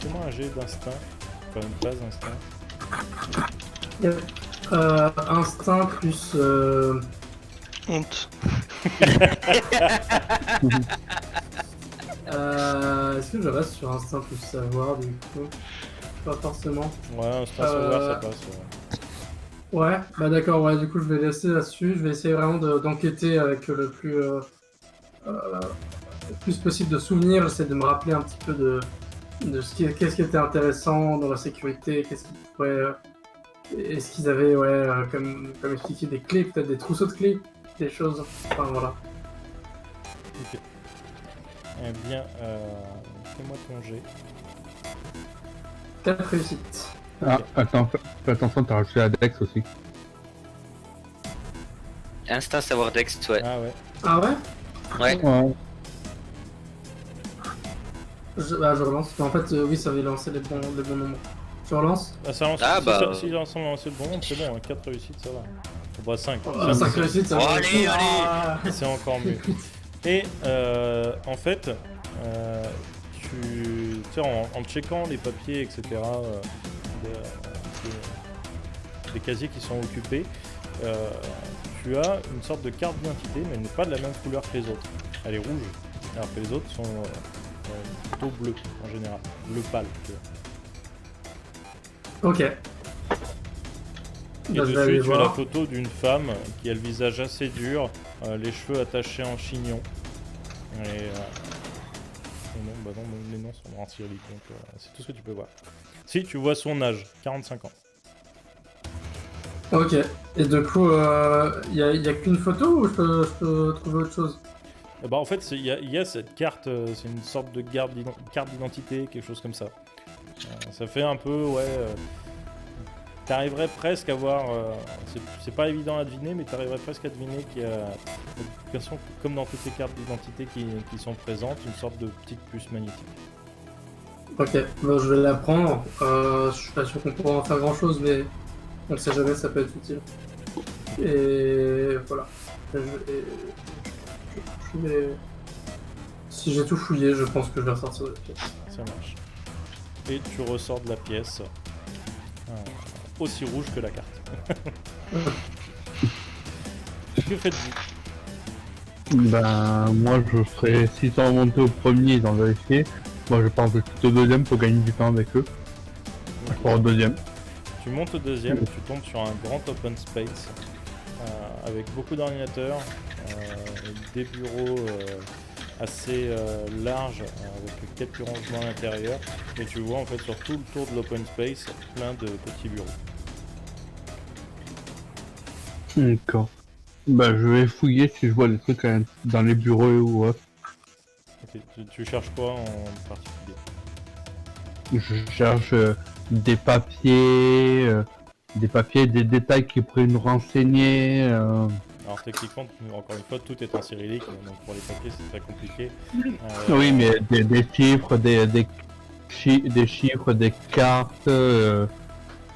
Speaker 2: Fais-moi un jet d'instinct. Enfin, une phase d'instinct.
Speaker 5: Instinct plus...
Speaker 3: Honte.
Speaker 5: Est-ce que je reste sur instinct plus savoir du coup? Pas forcément.
Speaker 2: Ouais, instinct savoir, ça passe. Ouais.
Speaker 5: Ouais, bah d'accord, ouais, du coup je vais laisser là-dessus. Je vais essayer vraiment d'enquêter avec le plus possible de souvenirs. J'essaie de me rappeler un petit peu de qu'est-ce qui était intéressant dans la sécurité, qu'est-ce qui pourrait... Est-ce qu'ils avaient, comme expliqué, des clés, peut-être des trousseaux de clés, des choses. Enfin voilà.
Speaker 2: Ok. Eh bien, fais-moi ton jet.
Speaker 5: 4 réussites.
Speaker 4: Ah, attends, fais attention, t'as rajouté la Dex aussi.
Speaker 1: Instinct savoir Dex, ouais.
Speaker 2: Ah ouais.
Speaker 5: Ah ouais?
Speaker 1: Ouais.
Speaker 4: Ouais.
Speaker 5: Je relance. En fait, oui, ça avait lancé les bons nombres. Tu relances?
Speaker 2: Ah, ça lance,
Speaker 1: Ah,
Speaker 2: si,
Speaker 1: bah,
Speaker 2: si l'ensemble lance le bon nombre, c'est bon, 4 réussites, ça va. Bon, bah 5.
Speaker 5: 5 réussites, ça
Speaker 1: Oh,
Speaker 5: va.
Speaker 1: allez,
Speaker 5: Ah.
Speaker 2: C'est encore mieux. Et en fait, tu sais, en checkant les papiers, etc., des casiers qui sont occupés, tu as une sorte de carte d'identité, mais elle n'est pas de la même couleur que les autres. Elle est rouge, alors que les autres sont plutôt bleus en général, bleu pâle. Tu vois.
Speaker 5: Ok.
Speaker 2: Et
Speaker 5: Bah, je vais aller
Speaker 2: dessus, tu as la
Speaker 5: voir.
Speaker 2: photo d'une femme qui a le visage assez dur, les cheveux attachés en chignon. Et non, bah non, les noms sont en cyrillique, donc c'est tout ce que tu peux voir. Si, tu vois son âge, 45 ans.
Speaker 5: Ok. Et du coup, y a qu'une photo ou je peux trouver autre chose?
Speaker 2: Bah en fait, il y a cette carte, c'est une sorte de carte d'identité, quelque chose comme ça. Ça fait un peu, ouais... T'arriverais presque à voir, c'est pas évident à deviner, mais t'arriverais presque à deviner qu'il y a, de toute façon, comme dans toutes les cartes d'identité qui sont présentes, une sorte de petite puce magnétique.
Speaker 5: Ok. Bon, je vais la prendre. Je suis pas sûr qu'on pourra en faire grand chose, mais on ne sait jamais, ça peut être utile. Et voilà. Si j'ai tout fouillé, je pense que je vais ressortir de la pièce.
Speaker 2: Ça marche. Et tu ressors de la pièce, aussi rouge que la carte. Que faites-vous?
Speaker 4: Ben, moi je ferais, s'ils sont remontés au premier, ils ont vérifié. Moi je pense que c'est au deuxième pour gagner du temps avec eux. Je pars au deuxième.
Speaker 2: Tu montes au deuxième, tu tombes sur un grand open space avec beaucoup d'ordinateurs, des bureaux assez larges avec quelques rangements à l'intérieur, et tu vois en fait sur tout le tour de l'open space plein de petits bureaux.
Speaker 4: D'accord. Bah je vais fouiller si je vois des trucs dans les bureaux ou autre.
Speaker 2: Ok, tu cherches quoi en particulier?
Speaker 4: Je cherche des papiers, des détails qui pourraient nous renseigner.
Speaker 2: Alors techniquement, encore une fois, tout est en cyrillique, donc pour les papiers c'est très compliqué.
Speaker 4: Oui, mais des chiffres, des chiffres, des cartes.
Speaker 2: Tu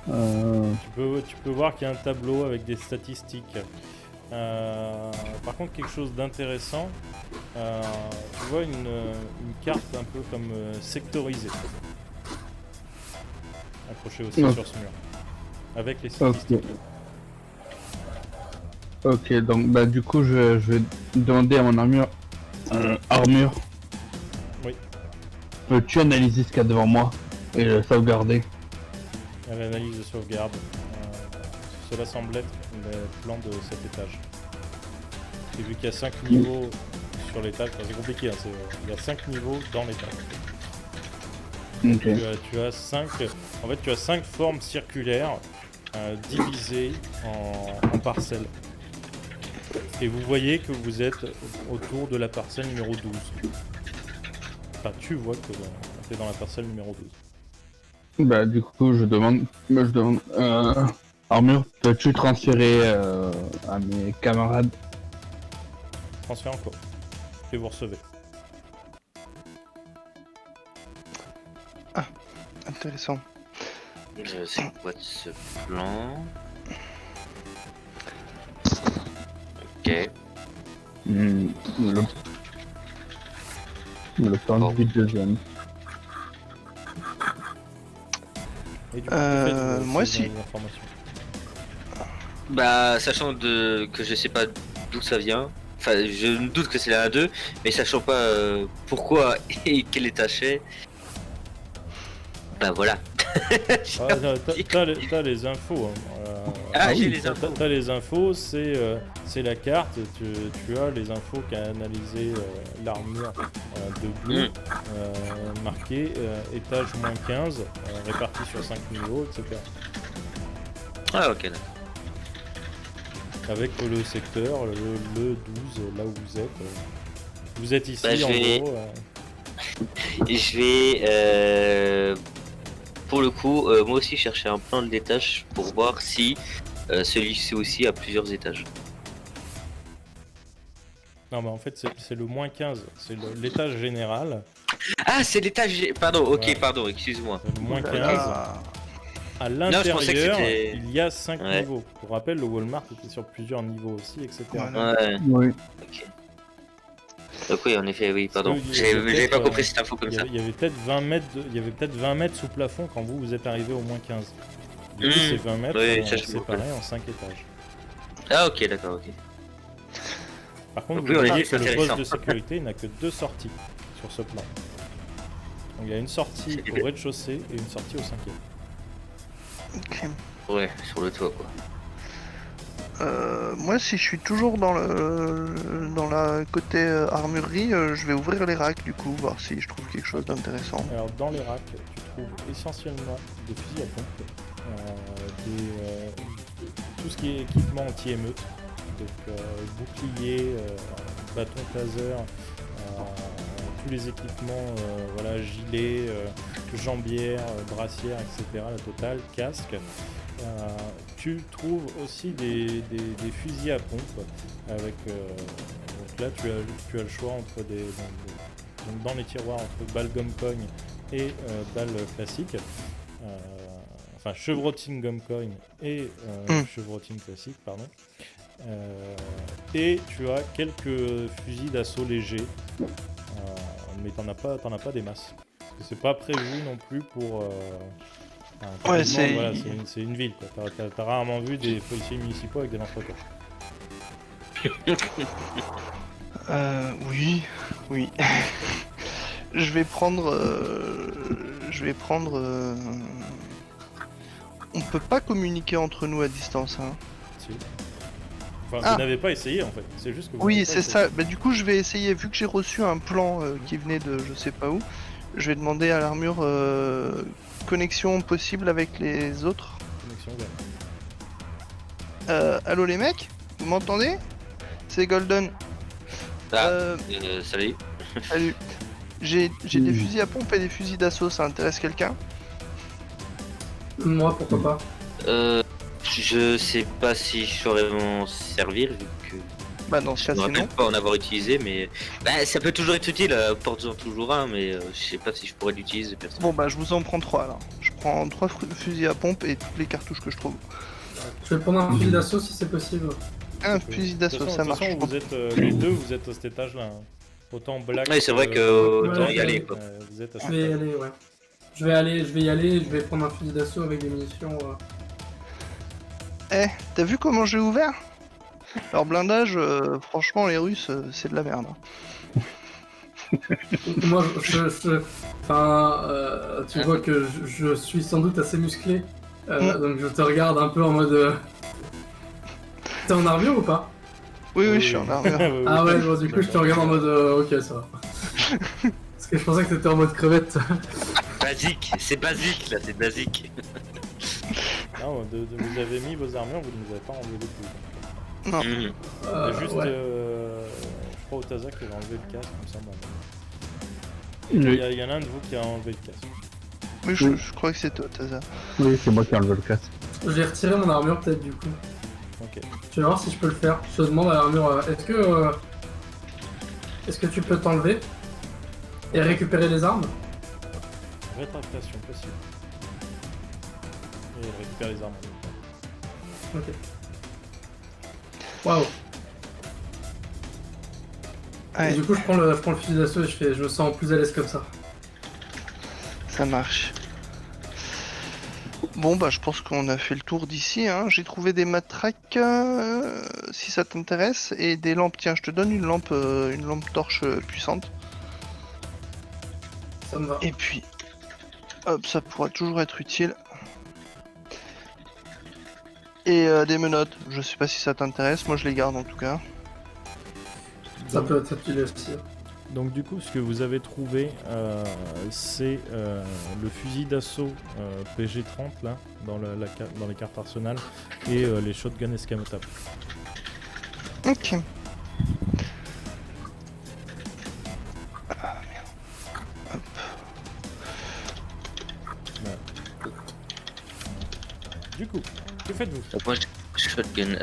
Speaker 2: peux voir qu'il y a un tableau avec des statistiques. Par contre, quelque chose d'intéressant, tu vois une carte un peu comme sectorisée, accrochée aussi
Speaker 4: Ok.
Speaker 2: sur ce mur, avec les statistiques.
Speaker 4: Ok, donc bah du coup je vais demander à mon armure.
Speaker 2: Oui.
Speaker 4: Peux-tu analyser ce qu'il y a devant moi et le sauvegarder?
Speaker 2: À l'analyse de sauvegarde, cela semble être le plan de cet étage. Et vu qu'il y a 5 niveaux sur l'étage, enfin, c'est compliqué, hein, il y a 5 niveaux dans l'étage.
Speaker 4: Ok.
Speaker 2: Tu as 5 formes circulaires divisées en parcelles. Et vous voyez que vous êtes autour de la parcelle numéro 12. Enfin, tu vois que tu es dans la parcelle numéro 12.
Speaker 4: Bah du coup je demande armure, peux-tu transférer à mes camarades?
Speaker 2: Transfert en quoi? Et vous recevez.
Speaker 3: Intéressant.
Speaker 1: C'est quoi de ce plan? Ok.
Speaker 4: Le plan
Speaker 1: Bon.
Speaker 4: du deuxième.
Speaker 2: Et du coup, que faites-vous
Speaker 3: moi,
Speaker 2: avec ces
Speaker 3: si.
Speaker 2: informations?
Speaker 1: Bah, sachant que je sais pas d'où ça vient, enfin, je me doute que c'est la 1-2, mais sachant pas pourquoi et quel étage c'est, bah voilà.
Speaker 2: Ah, t'as les infos. Hein.
Speaker 1: Ah, j'ai
Speaker 2: oui,
Speaker 1: les infos.
Speaker 2: T'as les infos, c'est la carte. Tu as les infos qu'a analysé l'armure de bleu, marqué étage moins 15, réparti sur 5 niveaux, etc.
Speaker 1: Ah, ok, d'accord.
Speaker 2: Avec le secteur, le 12, là où vous êtes. Vous êtes ici
Speaker 1: Bah, je
Speaker 2: en
Speaker 1: vais-
Speaker 2: gros.
Speaker 1: Je vais, pour le coup, moi aussi chercher un plan d'étage pour voir si celui-ci aussi a plusieurs étages.
Speaker 2: Non, mais en fait, c'est le moins 15. C'est l'étage général.
Speaker 1: Ah, c'est l'étage. Pardon, ok,
Speaker 2: Ouais.
Speaker 1: pardon, excuse-moi.
Speaker 2: C'est le moins 15.
Speaker 3: Là,
Speaker 2: À
Speaker 1: je pensais que
Speaker 2: l'intérieur,
Speaker 1: c'était-
Speaker 2: il y a 5
Speaker 1: Ouais.
Speaker 2: niveaux. Pour rappel, le Walmart était sur plusieurs niveaux aussi, etc.
Speaker 3: Voilà.
Speaker 1: Ouais,
Speaker 4: Oui.
Speaker 1: ok. Donc oui, en effet, oui, pardon.
Speaker 2: Parce que il y a
Speaker 1: J'avais pas
Speaker 2: peut-être,
Speaker 1: compris cette info comme ça.
Speaker 2: Il y avait peut-être 20 mètres, il y avait peut-être 20 mètres sous plafond quand vous êtes arrivé au moins 15. Du coup, ces 20 mètres
Speaker 1: Oui,
Speaker 2: sont
Speaker 1: ça, je me
Speaker 2: séparés en 5 étages.
Speaker 1: Ah, ok, d'accord, ok.
Speaker 2: Par contre,
Speaker 1: Donc
Speaker 2: vous
Speaker 1: oui, on a
Speaker 2: voyez
Speaker 1: dit
Speaker 2: que
Speaker 1: que
Speaker 2: le
Speaker 1: c'est
Speaker 2: poste
Speaker 1: intéressant.
Speaker 2: de sécurité n'a que 2 sorties sur ce plan. Donc il y a une sortie
Speaker 1: C'est
Speaker 2: au rez-de-chaussée et une sortie au 5e.
Speaker 3: ok.
Speaker 1: Ouais, sur le toit, quoi.
Speaker 3: Moi, si je suis toujours dans la côté armurerie, je vais ouvrir les racks du coup, voir si je trouve quelque chose d'intéressant.
Speaker 2: Alors dans les racks, tu trouves essentiellement des fusils à pompe, tout ce qui est équipement anti-émeute, donc bouclier, bâton taser, tous les équipements, voilà, gilets, jambières, brassières, etc. La totale, casque. Tu trouves aussi des fusils à pompe avec donc là tu as le choix entre donc dans les tiroirs entre balles gomme cogne et balles classiques, enfin chevroting gomme cogne et chevroting classique, pardon. Et tu as quelques fusils d'assaut légers, mais t'en as pas des masses. Parce que c'est pas prévu non plus pour.
Speaker 3: Ouais,
Speaker 2: voilà, c'est une ville, quoi. T'as rarement vu des policiers municipaux avec des lance-roquettes.
Speaker 3: Oui, oui. Je vais prendre. On peut pas communiquer entre nous à distance, hein.
Speaker 2: Si. Enfin,
Speaker 3: Ah.
Speaker 2: vous n'avez pas essayé en fait, c'est juste que vous
Speaker 3: Oui,
Speaker 2: n'avez pas
Speaker 3: c'est
Speaker 2: essayé.
Speaker 3: ça. Bah, du coup, je vais essayer, vu que j'ai reçu un plan qui venait de je sais pas où, je vais demander à l'armure connexion possible avec les autres.
Speaker 2: Connexion ouverte.
Speaker 3: Allô les mecs, vous m'entendez? C'est Golden.
Speaker 1: Ah,
Speaker 3: Euh,
Speaker 1: salut.
Speaker 3: salut. J'ai des fusils à pompe et des fusils d'assaut, ça intéresse quelqu'un?
Speaker 5: Moi, pourquoi pas.
Speaker 1: Je sais pas si je saurais m'en servir, vu que
Speaker 3: Bah dans ce
Speaker 1: je
Speaker 3: cas
Speaker 1: me
Speaker 3: c'est
Speaker 1: rappelle
Speaker 3: non.
Speaker 1: pas en avoir utilisé, mais ça peut toujours être utile, porte-en toujours un, mais je sais pas si je pourrais l'utiliser perso.
Speaker 3: Bon bah je vous en prends 3 alors. Je prends 3 fusils à pompe et toutes les cartouches que je trouve.
Speaker 5: Je vais prendre un fusil d'assaut si c'est possible.
Speaker 3: Un fusil
Speaker 2: De
Speaker 3: d'assaut,
Speaker 2: toute
Speaker 3: ça
Speaker 2: façon,
Speaker 3: marche.
Speaker 2: vous êtes les deux, vous êtes à cet étage-là. Hein. Autant Black.
Speaker 1: Ouais, c'est vrai que
Speaker 5: Ouais,
Speaker 1: autant y
Speaker 5: ouais,
Speaker 1: aller,
Speaker 5: ouais.
Speaker 1: quoi.
Speaker 2: Vous êtes à
Speaker 5: Je
Speaker 2: cet
Speaker 5: vais y
Speaker 2: étage.
Speaker 5: aller, ouais. Je vais y aller, je vais prendre un fusil d'assaut avec des munitions.
Speaker 3: Eh, t'as vu comment j'ai ouvert? Leur blindage, franchement les Russes, c'est de la merde.
Speaker 5: Moi, enfin, tu vois que je suis sans doute assez musclé, donc je te regarde un peu en mode. T'es en armure ou pas?
Speaker 3: Oui, oui, je suis en armure.
Speaker 2: Oui,
Speaker 5: Ah
Speaker 2: oui.
Speaker 5: ouais, bon, du coup, je te regarde en mode. Ok, ça va. Parce que je pensais que t'étais en mode crevette.
Speaker 1: Basique, c'est basique là, c'est basique.
Speaker 2: Non, vous avez mis vos armures, vous ne nous avez pas enlevé les coups.
Speaker 3: Non.
Speaker 1: Mhm.
Speaker 2: Il y a juste,
Speaker 5: Ouais.
Speaker 2: je crois, Otaza qui va enlever le casque, comme ça. Bah,
Speaker 4: Oui,
Speaker 2: il y en a un de vous qui a enlevé le casque.
Speaker 3: Oui, je crois que c'est toi, Taza.
Speaker 4: oui, c'est moi qui ai enlevé le casque.
Speaker 5: J'ai retiré mon armure, peut-être, du coup.
Speaker 2: Ok.
Speaker 5: Je vais voir si je peux le faire. Je te demande à l'armure. Est-ce que tu peux t'enlever et récupérer les armes?
Speaker 2: Rétractation possible. Et elle récupère les armes.
Speaker 5: Ok. Waouh. Et
Speaker 3: Ouais,
Speaker 5: du coup, je prends le fusil d'assaut et je me sens plus à l'aise comme ça.
Speaker 3: ça marche. Bon bah je pense qu'on a fait le tour d'ici, hein. J'ai trouvé des matraques, si ça t'intéresse, et des lampes. Tiens, je te donne une lampe torche puissante.
Speaker 5: Ça me va.
Speaker 3: Et puis, hop, ça pourra toujours être utile. Et des menottes, je sais pas si ça t'intéresse, moi je les garde en tout cas.
Speaker 5: Ça peut être utile aussi.
Speaker 2: Donc du coup, ce que vous avez trouvé, c'est le fusil d'assaut PG-30 là, dans les cartes arsenal, et les shotguns escamotables.
Speaker 3: Ok.
Speaker 2: Du coup, que faites-vous?
Speaker 1: Donc moi, je shotgun.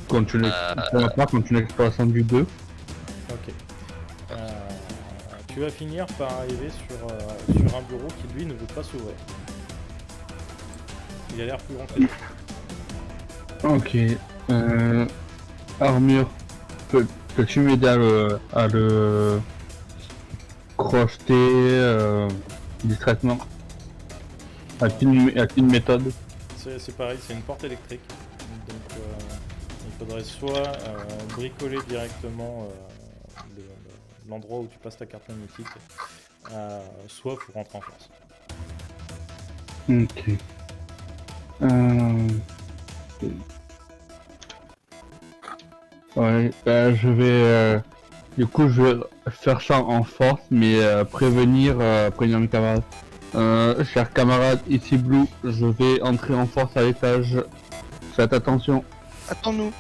Speaker 4: Continue. Pour ma part, continue l'exploration du 2.
Speaker 2: Ok. Tu vas finir par arriver sur un bureau qui lui ne veut pas s'ouvrir. Il a l'air plus grand que toi.
Speaker 4: Ok. Armure. Peux-tu m'aider à le crocheter discrètement? A-t-il une méthode?
Speaker 2: C'est pareil, c'est une porte électrique. Donc il faudrait soit bricoler directement l'endroit où tu passes ta carte magnétique, soit faut rentrer en force.
Speaker 4: Ok. Ouais, je vais... du coup, je vais faire ça en force, mais prévenir mes camarades. Chers camarades, ici Blue, je vais entrer en force à l'étage. Faites attention.
Speaker 3: Attends-nous.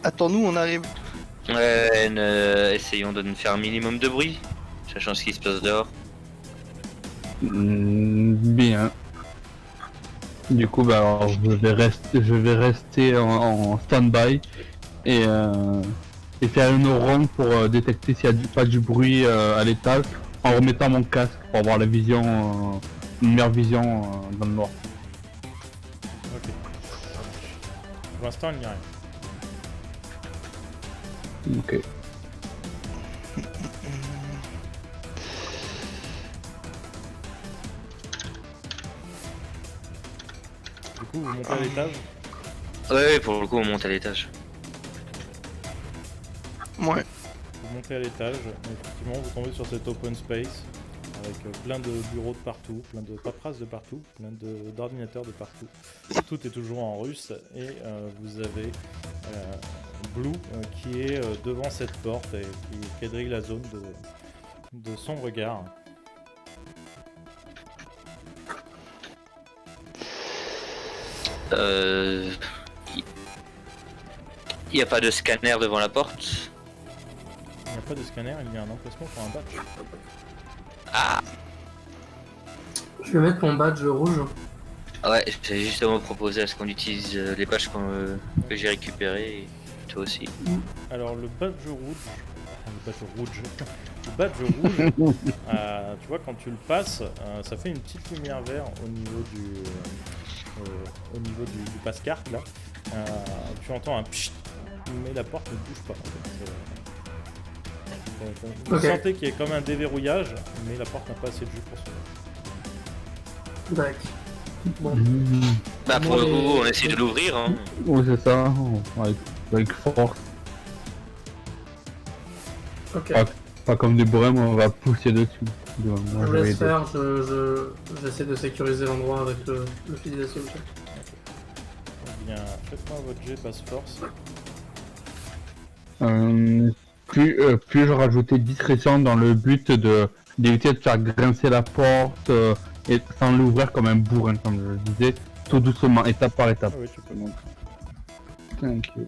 Speaker 3: Attends-nous, on arrive.
Speaker 1: Ouais, essayons de ne faire un minimum de bruit, sachant ce qui se passe dehors.
Speaker 4: Bien. Du coup, bah, alors, je vais rester en stand-by et faire une ronde pour détecter s'il n'y a pas du bruit à l'étage en remettant mon casque pour avoir la vision, une meilleure vision dans le noir.
Speaker 2: Ok. Pour l'instant, il n'y a rien.
Speaker 4: Ok.
Speaker 2: Du coup, vous montez à l'étage.
Speaker 1: Ouais, pour le coup, on monte à l'étage.
Speaker 3: Ouais.
Speaker 2: Vous montez à l'étage, effectivement, vous tombez sur cet open space avec plein de bureaux de partout, plein de paperasses de partout, plein d'ordinateurs de partout. Tout est toujours en russe et vous avez Blue qui est devant cette porte et qui quadrille la zone de son regard.
Speaker 1: Il n'y a pas de scanner devant la porte.
Speaker 2: Il n'y a pas de scanner, il y a un emplacement pour un badge.
Speaker 1: Ah
Speaker 5: Je vais mettre mon badge rouge.
Speaker 1: ouais, j'avais justement proposé à ce qu'on utilise les badges que j'ai récupérés, et toi aussi.
Speaker 2: Alors le badge rouge, le badge rouge, tu vois quand tu le passes, ça fait une petite lumière verte au niveau du passe-carte là. Tu entends un pchit, mais la porte ne bouge pas. En fait. Vous
Speaker 5: Ok.
Speaker 2: sentez qu'il y a comme un déverrouillage, mais la porte n'a pas assez de jus pour s'ouvrir.
Speaker 5: D'accord. Bon.
Speaker 1: Bah pour le
Speaker 5: Ouais.
Speaker 1: coup, on essaie de l'ouvrir. Hein.
Speaker 4: Oui, c'est ça, avec force.
Speaker 5: Ok.
Speaker 4: Pas comme des bourrins, on va pousser dessus. Moi,
Speaker 5: Je
Speaker 4: je vais
Speaker 5: laisse
Speaker 4: aider.
Speaker 5: faire, j'essaie de sécuriser l'endroit avec le fusil d'assaut.
Speaker 2: Eh bien, faites-moi votre jet basse force.
Speaker 4: Puis-je rajouter discrétion dans le but d'éviter de faire grincer la porte et sans l'ouvrir comme un bourrin, comme je le disais, tout doucement, étape par étape.
Speaker 2: Ah oui, tu peux.
Speaker 4: Donc, thank you.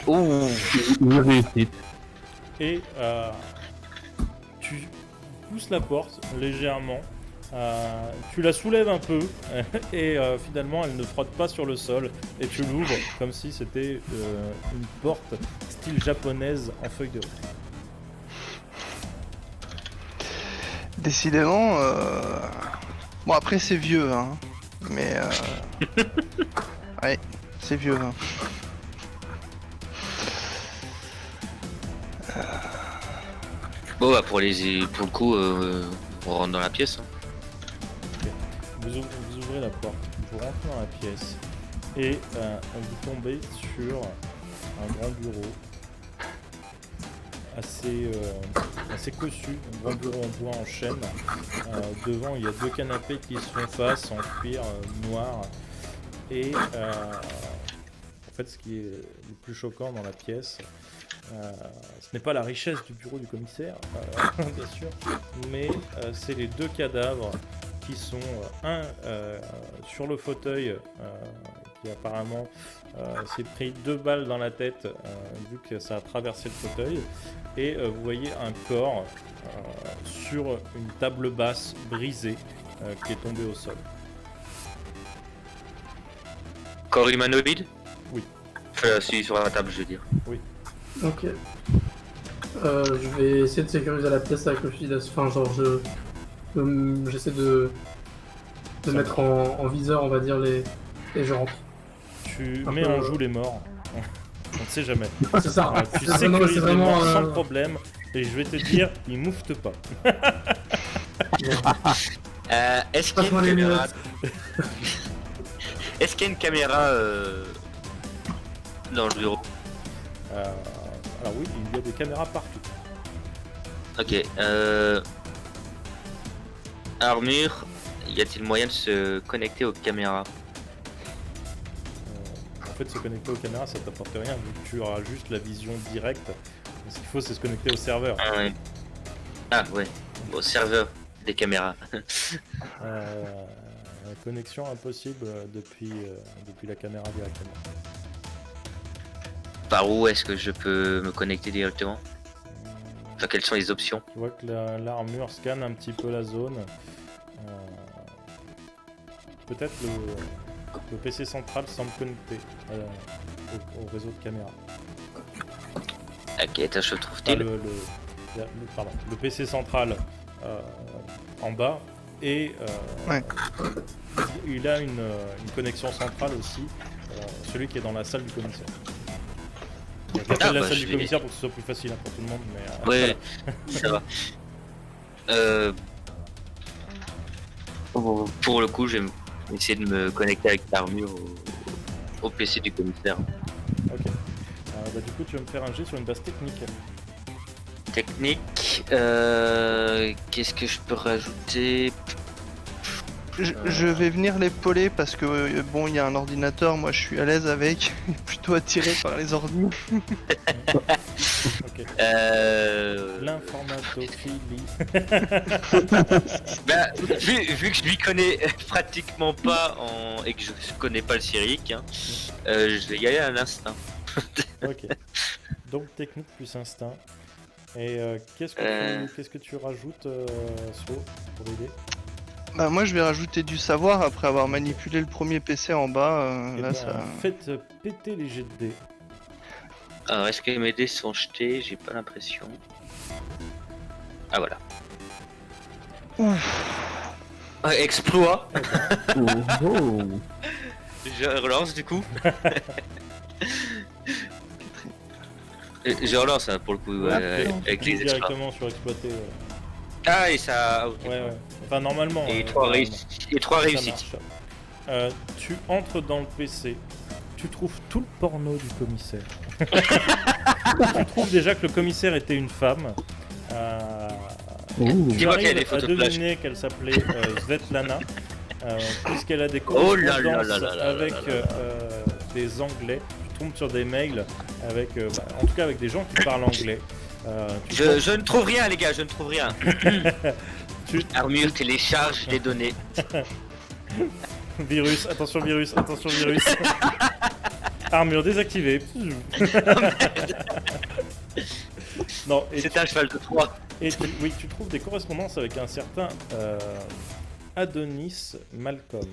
Speaker 1: Ouh.
Speaker 4: Une réussite.
Speaker 2: Et tu pousses la porte légèrement, tu la soulèves un peu et finalement elle ne frotte pas sur le sol et tu l'ouvres comme si c'était une porte style japonaise en feuille de route.
Speaker 3: Décidément, bon après c'est vieux, hein. Mais ouais, c'est vieux. Hein.
Speaker 1: Bon bah pour le coup, on rentre dans la pièce. Hein.
Speaker 2: Vous ouvrez la porte, vous rentrez dans la pièce et vous tombez sur un grand bureau assez cossu, un grand bureau en bois en chêne. Devant il y a deux canapés qui se font face en cuir noir et en fait ce qui est le plus choquant dans la pièce, ce n'est pas la richesse du bureau du commissaire, bien sûr, mais c'est les deux cadavres qui sont un sur le fauteuil qui apparemment s'est pris 2 balles dans la tête vu que ça a traversé le fauteuil, et vous voyez un corps sur une table basse brisée qui est tombée au sol.
Speaker 1: Corps humanoïde?
Speaker 2: Oui.
Speaker 1: Enfin, celui sur la table, je veux dire.
Speaker 5: Ok. Je vais essayer de sécuriser la pièce avec le fusil d'assaut. Enfin, genre, j'essaie de mettre en viseur, on va dire, les gens.
Speaker 2: Tu
Speaker 5: Un
Speaker 2: mets
Speaker 5: peu,
Speaker 2: en joue les morts. On ne sait jamais.
Speaker 5: C'est ça.
Speaker 2: Tu
Speaker 5: C'est vraiment-
Speaker 2: sécurises
Speaker 5: c'est
Speaker 2: les
Speaker 5: vraiment,
Speaker 2: morts sans problème. Et je vais te dire, ils mouftent pas.
Speaker 1: Est-ce qu'il y a
Speaker 5: Passe-moi
Speaker 1: une
Speaker 5: les
Speaker 1: caméra?
Speaker 5: lunettes.
Speaker 1: Est-ce qu'il y a une caméra dans le bureau?
Speaker 2: Alors oui, il y a des caméras partout.
Speaker 1: Ok. Armure, y a-t-il moyen de se connecter aux caméras?
Speaker 2: En fait, se connecter aux caméras, ça t'apporte rien, vu que tu auras juste la vision directe. Ce qu'il faut, c'est se connecter au serveur.
Speaker 1: Ah ouais. Ah ouais. Au serveur des caméras.
Speaker 2: Connexion impossible depuis la caméra directement.
Speaker 1: Par où est-ce que je peux me connecter directement? Enfin, quelles sont les options?
Speaker 2: Tu vois que l'armure scanne un petit peu la zone. Peut-être le PC central semble connecté au réseau de caméras.
Speaker 1: À quel étage se
Speaker 2: Enfin,
Speaker 1: trouve-t-il?
Speaker 2: le PC central en bas, et
Speaker 3: Ouais.
Speaker 2: il a une connexion centrale aussi, celui qui est dans la salle du commissaire. J'appelle la
Speaker 1: bah,
Speaker 2: salle
Speaker 1: je
Speaker 2: du
Speaker 1: vais-
Speaker 2: commissaire pour que ce soit plus facile pour tout le monde, mais
Speaker 1: Ouais, ça va. Pour le coup, je vais essayer de me connecter avec l'armure au PC du commissaire.
Speaker 2: ok. Du coup, tu vas me faire un jet sur une base technique.
Speaker 1: Technique, qu'est-ce que je peux rajouter?
Speaker 3: Je vais venir l'épauler parce que bon, il y a un ordinateur, moi je suis à l'aise avec, plutôt attiré par les ordi.
Speaker 2: Ok. L'informatophilie.
Speaker 1: Bah, vu que je lui connais pratiquement pas et que je connais pas le Cyrique, hein, je vais y aller à l'instinct.
Speaker 2: Ok. Donc technique plus instinct. Et qu'est-ce que tu rajoutes, So, pour aider?
Speaker 3: Bah moi je vais rajouter du savoir après avoir manipulé le premier PC en bas.
Speaker 2: Eh
Speaker 3: Là
Speaker 2: ben,
Speaker 3: ça.
Speaker 2: faites péter les jets de dés.
Speaker 1: Alors, est-ce que mes dés sont jetés? J'ai pas l'impression. Ah voilà. Exploit.
Speaker 4: Oh, oh.
Speaker 1: Je relance du coup. Je relance hein, pour le coup avec
Speaker 2: Clique
Speaker 1: les exploits.
Speaker 2: directement sur exploiter.
Speaker 1: Ah et ça. Ah, ok.
Speaker 2: Ouais. Enfin normalement.
Speaker 1: Et
Speaker 2: hein,
Speaker 1: 3
Speaker 2: normalement.
Speaker 1: réussites. Et 3
Speaker 2: Ça
Speaker 1: réussites.
Speaker 2: marche. Tu entres dans le PC, tu trouves tout le porno du commissaire. Tu trouves déjà que le commissaire était une femme.
Speaker 4: Oh.
Speaker 2: Tu
Speaker 1: Dis-moi qu'il y a
Speaker 2: arrives
Speaker 1: des
Speaker 2: à
Speaker 1: photos de plage.
Speaker 2: deviner qu'elle s'appelait Svetlana, puisqu'elle a des
Speaker 1: Oh là
Speaker 2: correspondances
Speaker 1: là là là là
Speaker 2: avec
Speaker 1: là là.
Speaker 2: des Anglais. Tu tombes sur des mails avec, en tout cas avec des gens qui parlent anglais.
Speaker 1: Je ne trouve rien les gars, je ne trouve rien.
Speaker 2: Tu-
Speaker 1: Armure télécharge les données.
Speaker 2: Virus, attention virus, attention virus. Armure désactivée. Non, et
Speaker 1: C'est un cheval de 3.
Speaker 2: oui, tu trouves des correspondances avec un certain Adonis Malcolm.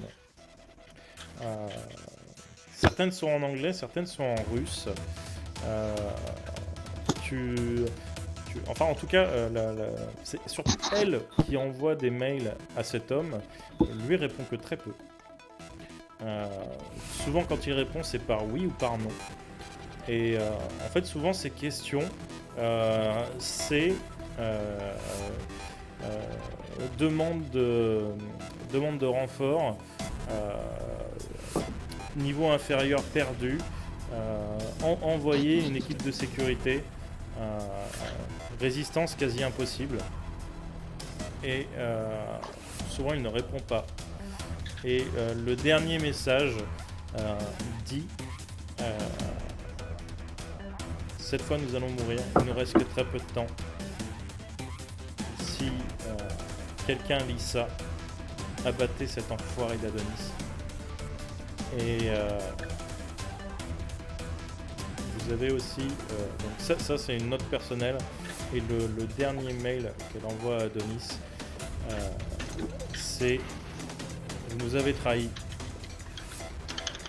Speaker 2: Certaines sont en anglais, certaines sont en russe. Enfin, en tout cas, c'est surtout elle qui envoie des mails à cet homme. Lui répond que très peu. Souvent, quand il répond, c'est par oui ou par non. Et en fait, souvent, ces questions, c'est demande de renfort, niveau inférieur perdu, envoyer une équipe de sécurité, résistance quasi impossible. Et souvent, il ne répond pas. Et le dernier message dit cette fois nous allons mourir, il nous reste que très peu de temps. Si quelqu'un lit ça, abattez cet enfoiré d'Adonis. Et vous avez aussi, donc ça c'est une note personnelle, et le dernier mail qu'elle envoie à Adonis, c'est « Vous nous avez trahis,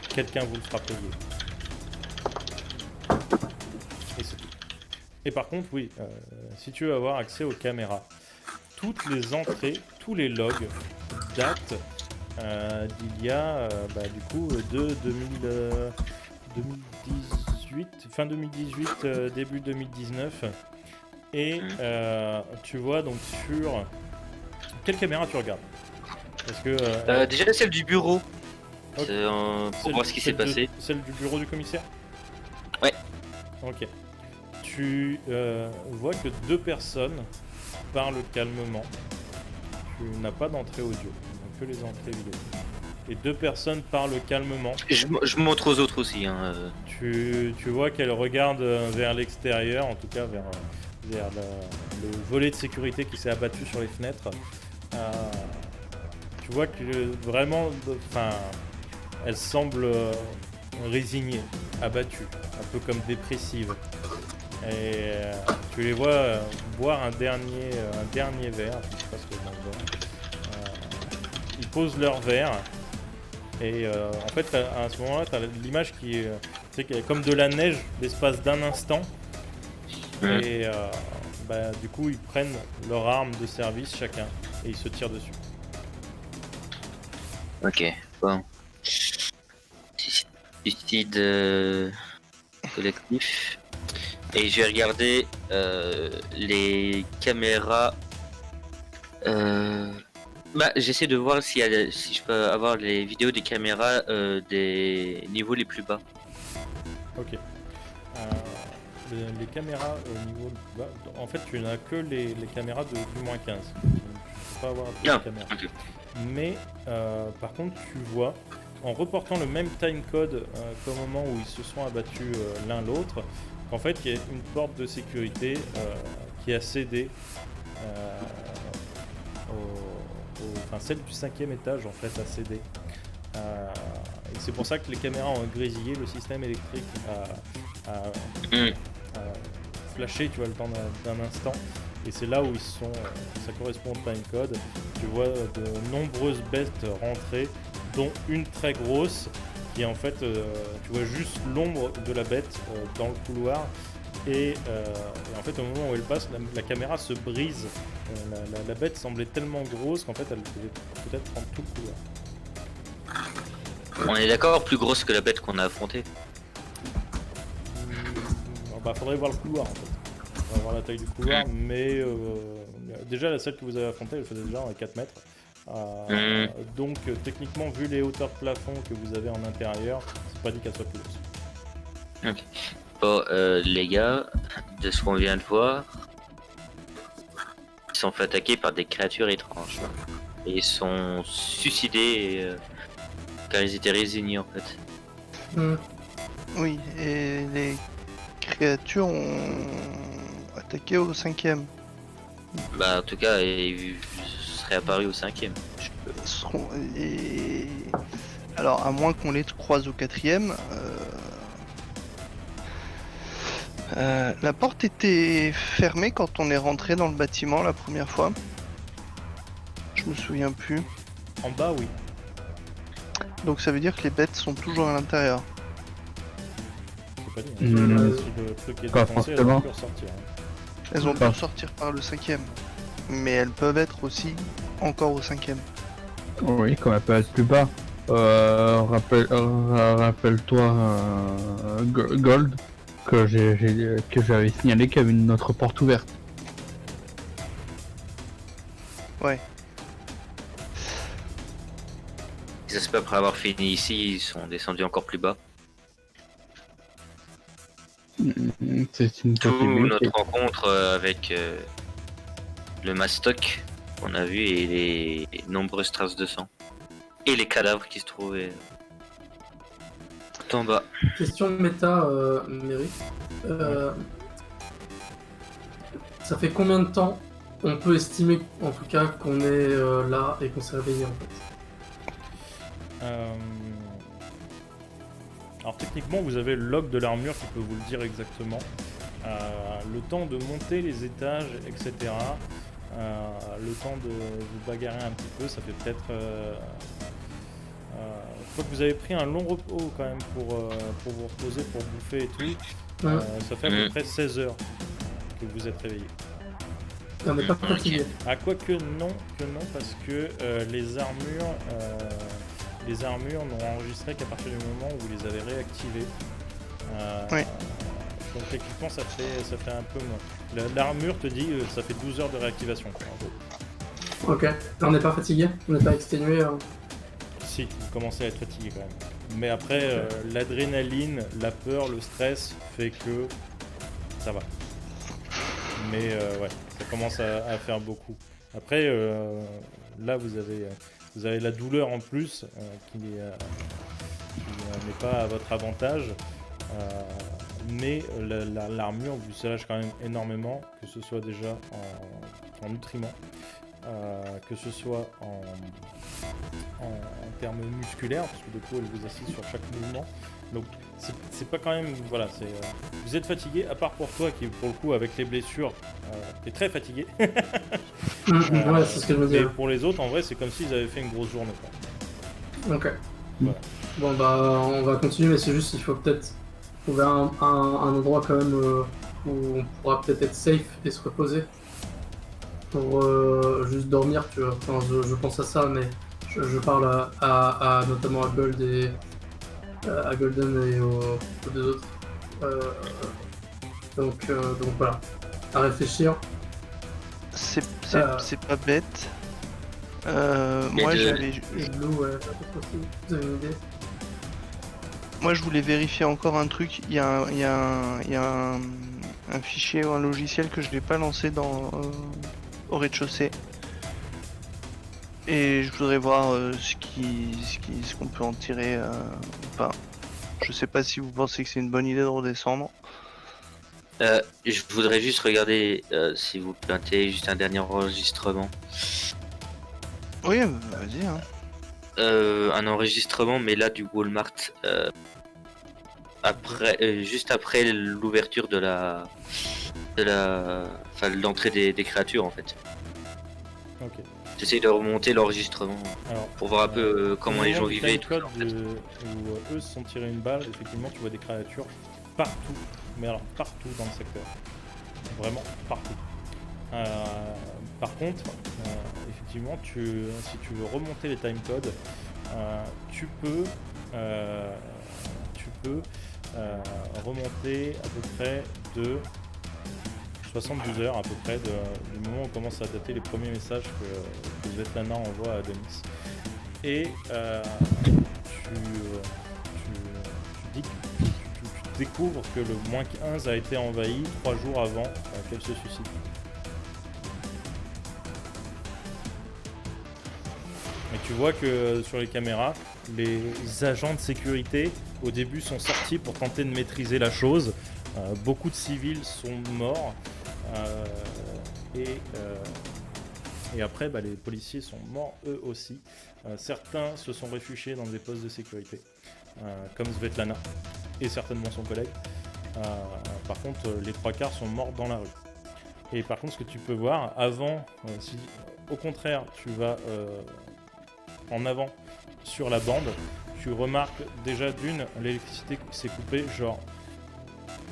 Speaker 2: quelqu'un vous le fera payer ». Et c'est tout. Et par contre, oui, si tu veux avoir accès aux caméras, toutes les entrées, tous les logs datent d'il y a, du coup, de 2018, fin 2018, début 2019. Et tu vois donc sur... Quelle caméra tu regardes? Parce que...
Speaker 1: Déjà celle du bureau.
Speaker 2: Ok.
Speaker 1: Pour voir ce qui s'est passé.
Speaker 2: Celle du bureau du commissaire?
Speaker 1: Ouais.
Speaker 2: Ok. Tu vois que 2 personnes parlent calmement. Tu n'as pas d'entrée audio, donc que les entrées vidéo. Et 2 personnes parlent calmement.
Speaker 1: Je montre aux autres aussi. Hein.
Speaker 2: Tu vois qu'elles regardent vers l'extérieur, en tout cas vers le volet de sécurité qui s'est abattu sur les fenêtres. Tu vois que vraiment, elles semblent résignées, abattues, un peu comme dépressives. Et tu les vois boire un dernier verre, je sais pas ce qu'il y a dans le verre. Ils posent leur verre et en fait à ce moment-là tu as l'image qui est qu'il y a comme de la neige l'espace d'un instant. Et du coup ils prennent leur arme de service chacun et ils se tirent dessus.
Speaker 1: Ok, bon. Suicide collectif. Et je vais regarder les caméras. J'essaie de voir si je peux avoir les vidéos des caméras des niveaux les plus bas.
Speaker 2: Ok. Les caméras au niveau le plus bas, en fait tu n'as que les caméras de plus moins 15. Donc, tu ne peux pas avoir de caméras.
Speaker 1: Okay.
Speaker 2: Mais par contre tu vois, en reportant le même timecode qu'au moment où ils se sont abattus l'un l'autre, qu'en fait il y a une porte de sécurité qui a cédé, celle du 5e étage en fait a cédé. Et c'est pour ça que les caméras ont grésillé, le système électrique a flashé, tu vois, le temps d'un instant. Et c'est là où ils sont, ça correspond au timecode. Tu vois de nombreuses bêtes rentrer, dont une très grosse, qui en fait, tu vois juste l'ombre de la bête dans le couloir. Et en fait, au moment où elle passe, la caméra se brise. La bête semblait tellement grosse qu'en fait, elle pouvait peut-être prendre tout le couloir.
Speaker 1: On est d'accord, plus grosse que la bête qu'on a affrontée.
Speaker 2: Faudrait voir le couloir en fait. Faudrait voir la taille du couloir, mais déjà celle que vous avez affrontée, elle faisait déjà 4 mètres. Donc techniquement, vu les hauteurs de plafond que vous avez en intérieur, c'est pas dit qu'elle soit plus grosse.
Speaker 1: Ok. Bon, les gars, de ce qu'on vient de voir, ils sont fait attaquer par des créatures étranges. Et ils sont suicidés car ils étaient résignés en fait.
Speaker 3: Oui, et les créatures ont attaqué au 5e.
Speaker 1: En tout cas, ils seraient apparus au 5e.
Speaker 3: Alors, à moins qu'on les croise au 4e. La porte était fermée quand on est rentré dans le bâtiment la première fois. Je me souviens plus.
Speaker 2: En bas, oui.
Speaker 3: Donc ça veut dire que les bêtes sont toujours à l'intérieur.
Speaker 2: C'est pas dit. Si le truc est
Speaker 4: Pas
Speaker 2: défoncé, elles
Speaker 4: forcément.
Speaker 2: ont pu ressortir.
Speaker 3: Elles ont pu ressortir par le 5e. Mais elles peuvent être aussi encore au 5e.
Speaker 4: Oui, comme elle peut être plus bas. Rappelle-toi Gold que j'avais signalé qu'il y avait une autre porte ouverte.
Speaker 3: Ouais.
Speaker 1: Ils espèrent après avoir fini ici, ils sont descendus encore plus bas.
Speaker 4: C'est une
Speaker 1: D'où
Speaker 4: possibilité.
Speaker 1: notre rencontre avec le mastoc qu'on a vu et les nombreuses traces de sang. Et les cadavres qui se trouvaient tout en bas.
Speaker 5: Question méta, Mary. Ça fait combien de temps on peut estimer, en tout cas, qu'on est là et qu'on s'est réveillé en fait?
Speaker 2: Alors techniquement, vous avez le log de l'armure qui peut vous le dire exactement. Le temps de monter les étages, etc. Le temps de vous bagarrer un petit peu, ça fait peut-être... je crois que vous avez pris un long repos quand même pour vous reposer, pour bouffer et tout. Ça fait à peu près 16 heures que vous êtes réveillé.
Speaker 5: On n'est pas fatigué.
Speaker 2: Ah, quoique non, parce que les armures n'ont enregistré qu'à partir du moment où vous les avez réactivées.
Speaker 3: Ouais.
Speaker 2: Donc techniquement ça fait un peu moins. L'armure te dit ça fait 12 heures de réactivation. Quoi, en gros.
Speaker 5: Ok. On n'est pas fatigué? On n'est pas exténué
Speaker 2: Si, vous commencez à être fatigué quand même. Mais après, l'adrénaline, la peur, le stress fait que ça va. Mais ouais, ça commence à faire beaucoup. Après, là vous avez la douleur en plus qui n'est pas à votre avantage. Mais l'armure vous soulage quand même énormément, que ce soit déjà en nutriments, que ce soit en termes musculaires, parce que du coup elle vous assiste sur chaque mouvement. Donc c'est pas quand même... Voilà, vous êtes fatigué, à part pour toi qui pour le coup avec les blessures t'es très fatigué.
Speaker 5: Ouais, c'est ce que je me dis.
Speaker 2: Mais pour les autres en vrai c'est comme s'ils avaient fait une grosse journée, quoi.
Speaker 5: Ok.
Speaker 2: Voilà.
Speaker 5: Bon bah on va continuer, mais c'est juste il faut peut-être trouver un endroit quand même où on pourra peut-être être safe et se reposer. Pour juste dormir, tu vois. Enfin, je pense à ça, mais je parle notamment à Gold et à Golden et aux deux autres. Donc voilà, à réfléchir.
Speaker 3: C'est pas bête.
Speaker 1: Mais
Speaker 3: Moi,
Speaker 1: de-
Speaker 3: j'allais.
Speaker 5: Et Blue, ouais, peut-être aussi. Vous avez une idée?
Speaker 3: Moi, je voulais vérifier encore un truc. Il y a un fichier ou un logiciel que je n'ai pas lancé au rez-de-chaussée. Et je voudrais voir ce qu'on peut en tirer ou pas. Je sais pas si vous pensez que c'est une bonne idée de redescendre.
Speaker 1: Je voudrais juste regarder si vous plantez juste un dernier enregistrement.
Speaker 3: Oui, vas-y. Hein.
Speaker 1: Un enregistrement, mais là du Walmart, juste après l'ouverture de l'entrée des créatures en fait.
Speaker 2: Ok.
Speaker 1: J'essaie de remonter l'enregistrement
Speaker 2: Alors,
Speaker 1: pour voir un peu comment les gens vivaient et tout.
Speaker 2: code où eux se sont tirés une balle, effectivement tu vois des créatures partout, mais alors partout dans le secteur. Vraiment partout. Par contre, effectivement, si tu veux remonter les timecodes, tu peux remonter à peu près de 72 heures à peu près du moment où on commence à dater les premiers messages que Svetlana envoie à Denis. Et tu découvres que le -15 a été envahi 3 jours avant qu'elle se suicide. Et tu vois que sur les caméras, les agents de sécurité au début sont sortis pour tenter de maîtriser la chose. Beaucoup de civils sont morts. Et après, les policiers sont morts eux aussi. Certains se sont réfugiés dans des postes de sécurité, comme Svetlana et certainement son collègue. Par contre, les 3/4 sont morts dans la rue. Et par contre, ce que tu peux voir, avant, si au contraire tu vas en avant sur la bande, tu remarques déjà l'électricité s'est coupée, genre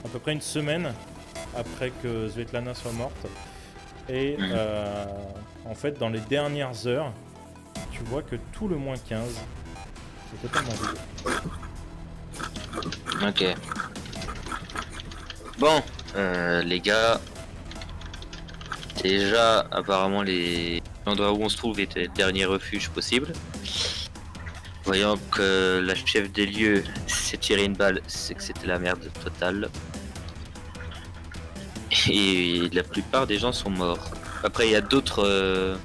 Speaker 2: à peu près une semaine après que Svetlana soit morte. Et en fait, dans les dernières heures, tu vois que tout le -15 est totalement vide.
Speaker 1: Ok. Bon, les gars, déjà apparemment l'endroit où on se trouve était le dernier refuge possible. Voyant que la chef des lieux s'est tiré une balle, c'est que c'était la merde totale. Et la plupart des gens sont morts. Après, il y a d'autres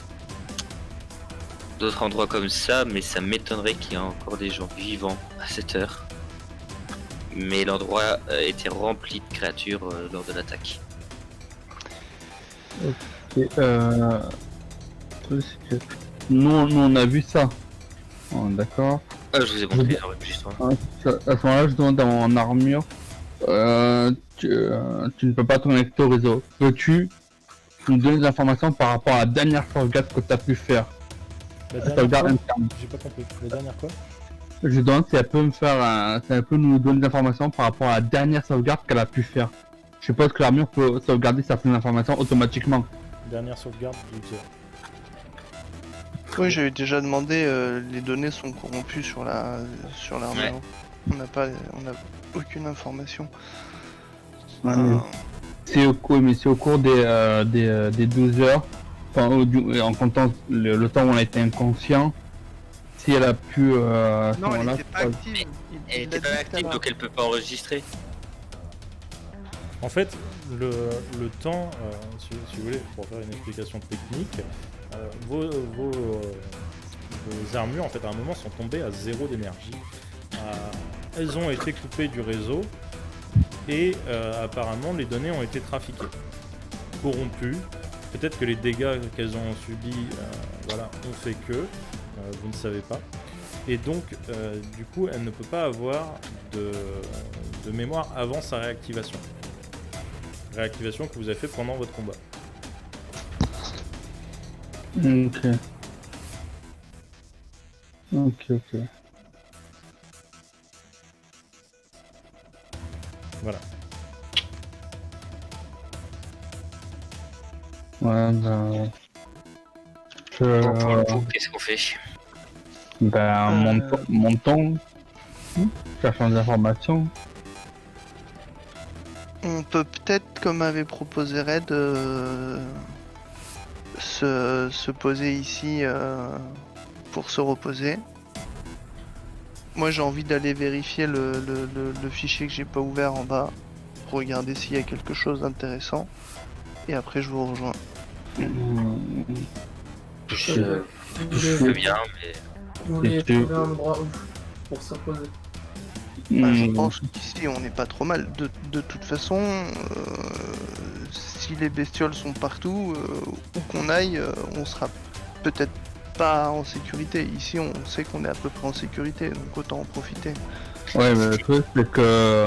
Speaker 1: endroits comme ça, mais ça m'étonnerait qu'il y ait encore des gens vivants à cette heure. Mais l'endroit était rempli de créatures lors de l'attaque.
Speaker 4: Et, nous on a vu ça. D'accord.
Speaker 1: Ah, je vous ai montré l'enregistrement.
Speaker 4: À ce moment-là, je demande dans mon armure, tu ne peux pas te connecter au réseau. Peux-tu nous donner des informations par rapport à la dernière sauvegarde que tu as pu faire?
Speaker 2: La
Speaker 4: La
Speaker 2: dernière
Speaker 4: sauvegarde
Speaker 2: quoi
Speaker 4: interne.
Speaker 2: J'ai pas compris. La dernière quoi?
Speaker 4: Je demande si elle peut si elle peut nous donner des informations par rapport à la dernière sauvegarde qu'elle a pu faire. Je suppose que l'armure peut sauvegarder certaines informations automatiquement.
Speaker 2: Dernière sauvegarde d'user.
Speaker 3: Oui, j'avais déjà demandé, les données sont corrompues sur l'armure.
Speaker 1: Ouais.
Speaker 3: On a aucune information.
Speaker 4: Ouais, mais c'est au cours des 12 heures, enfin, en comptant le temps où on a été inconscient, si elle a pu. À ce
Speaker 3: Non, elle
Speaker 4: moment-là,
Speaker 3: était pas active.
Speaker 1: Elle était pas active, donc elle peut pas enregistrer.
Speaker 2: En fait, le temps, si vous voulez, pour faire une explication technique, vos armures, en fait, à un moment, sont tombées à 0 d'énergie. Elles ont été coupées du réseau et apparemment, les données ont été trafiquées, corrompues. Peut-être que les dégâts qu'elles ont subis ont fait que, vous ne savez pas. Et donc, du coup, elle ne peut pas avoir de mémoire avant sa réactivation. Réactivation que vous avez fait pendant votre combat.
Speaker 4: Ok.
Speaker 2: Voilà.
Speaker 4: Ouais, ben.
Speaker 1: Bon, pour le coup, qu'est-ce qu'on fait?
Speaker 4: Montons. Cherchons des informations.
Speaker 3: On peut peut-être, comme avait proposé Red, se poser ici pour se reposer. Moi j'ai envie d'aller vérifier le fichier que j'ai pas ouvert en bas pour regarder s'il y a quelque chose d'intéressant. Et après je vous rejoins.
Speaker 1: Je veux bien, mais
Speaker 5: Vous voulez
Speaker 4: Et tu-
Speaker 5: trouver un endroit où pour se reposer.
Speaker 3: Je pense qu'ici on n'est pas trop mal. De toute façon, si les bestioles sont partout, où qu'on aille, on sera peut-être pas en sécurité. Ici on sait qu'on est à peu près en sécurité, donc autant en profiter.
Speaker 4: Ouais, mais le truc c'est que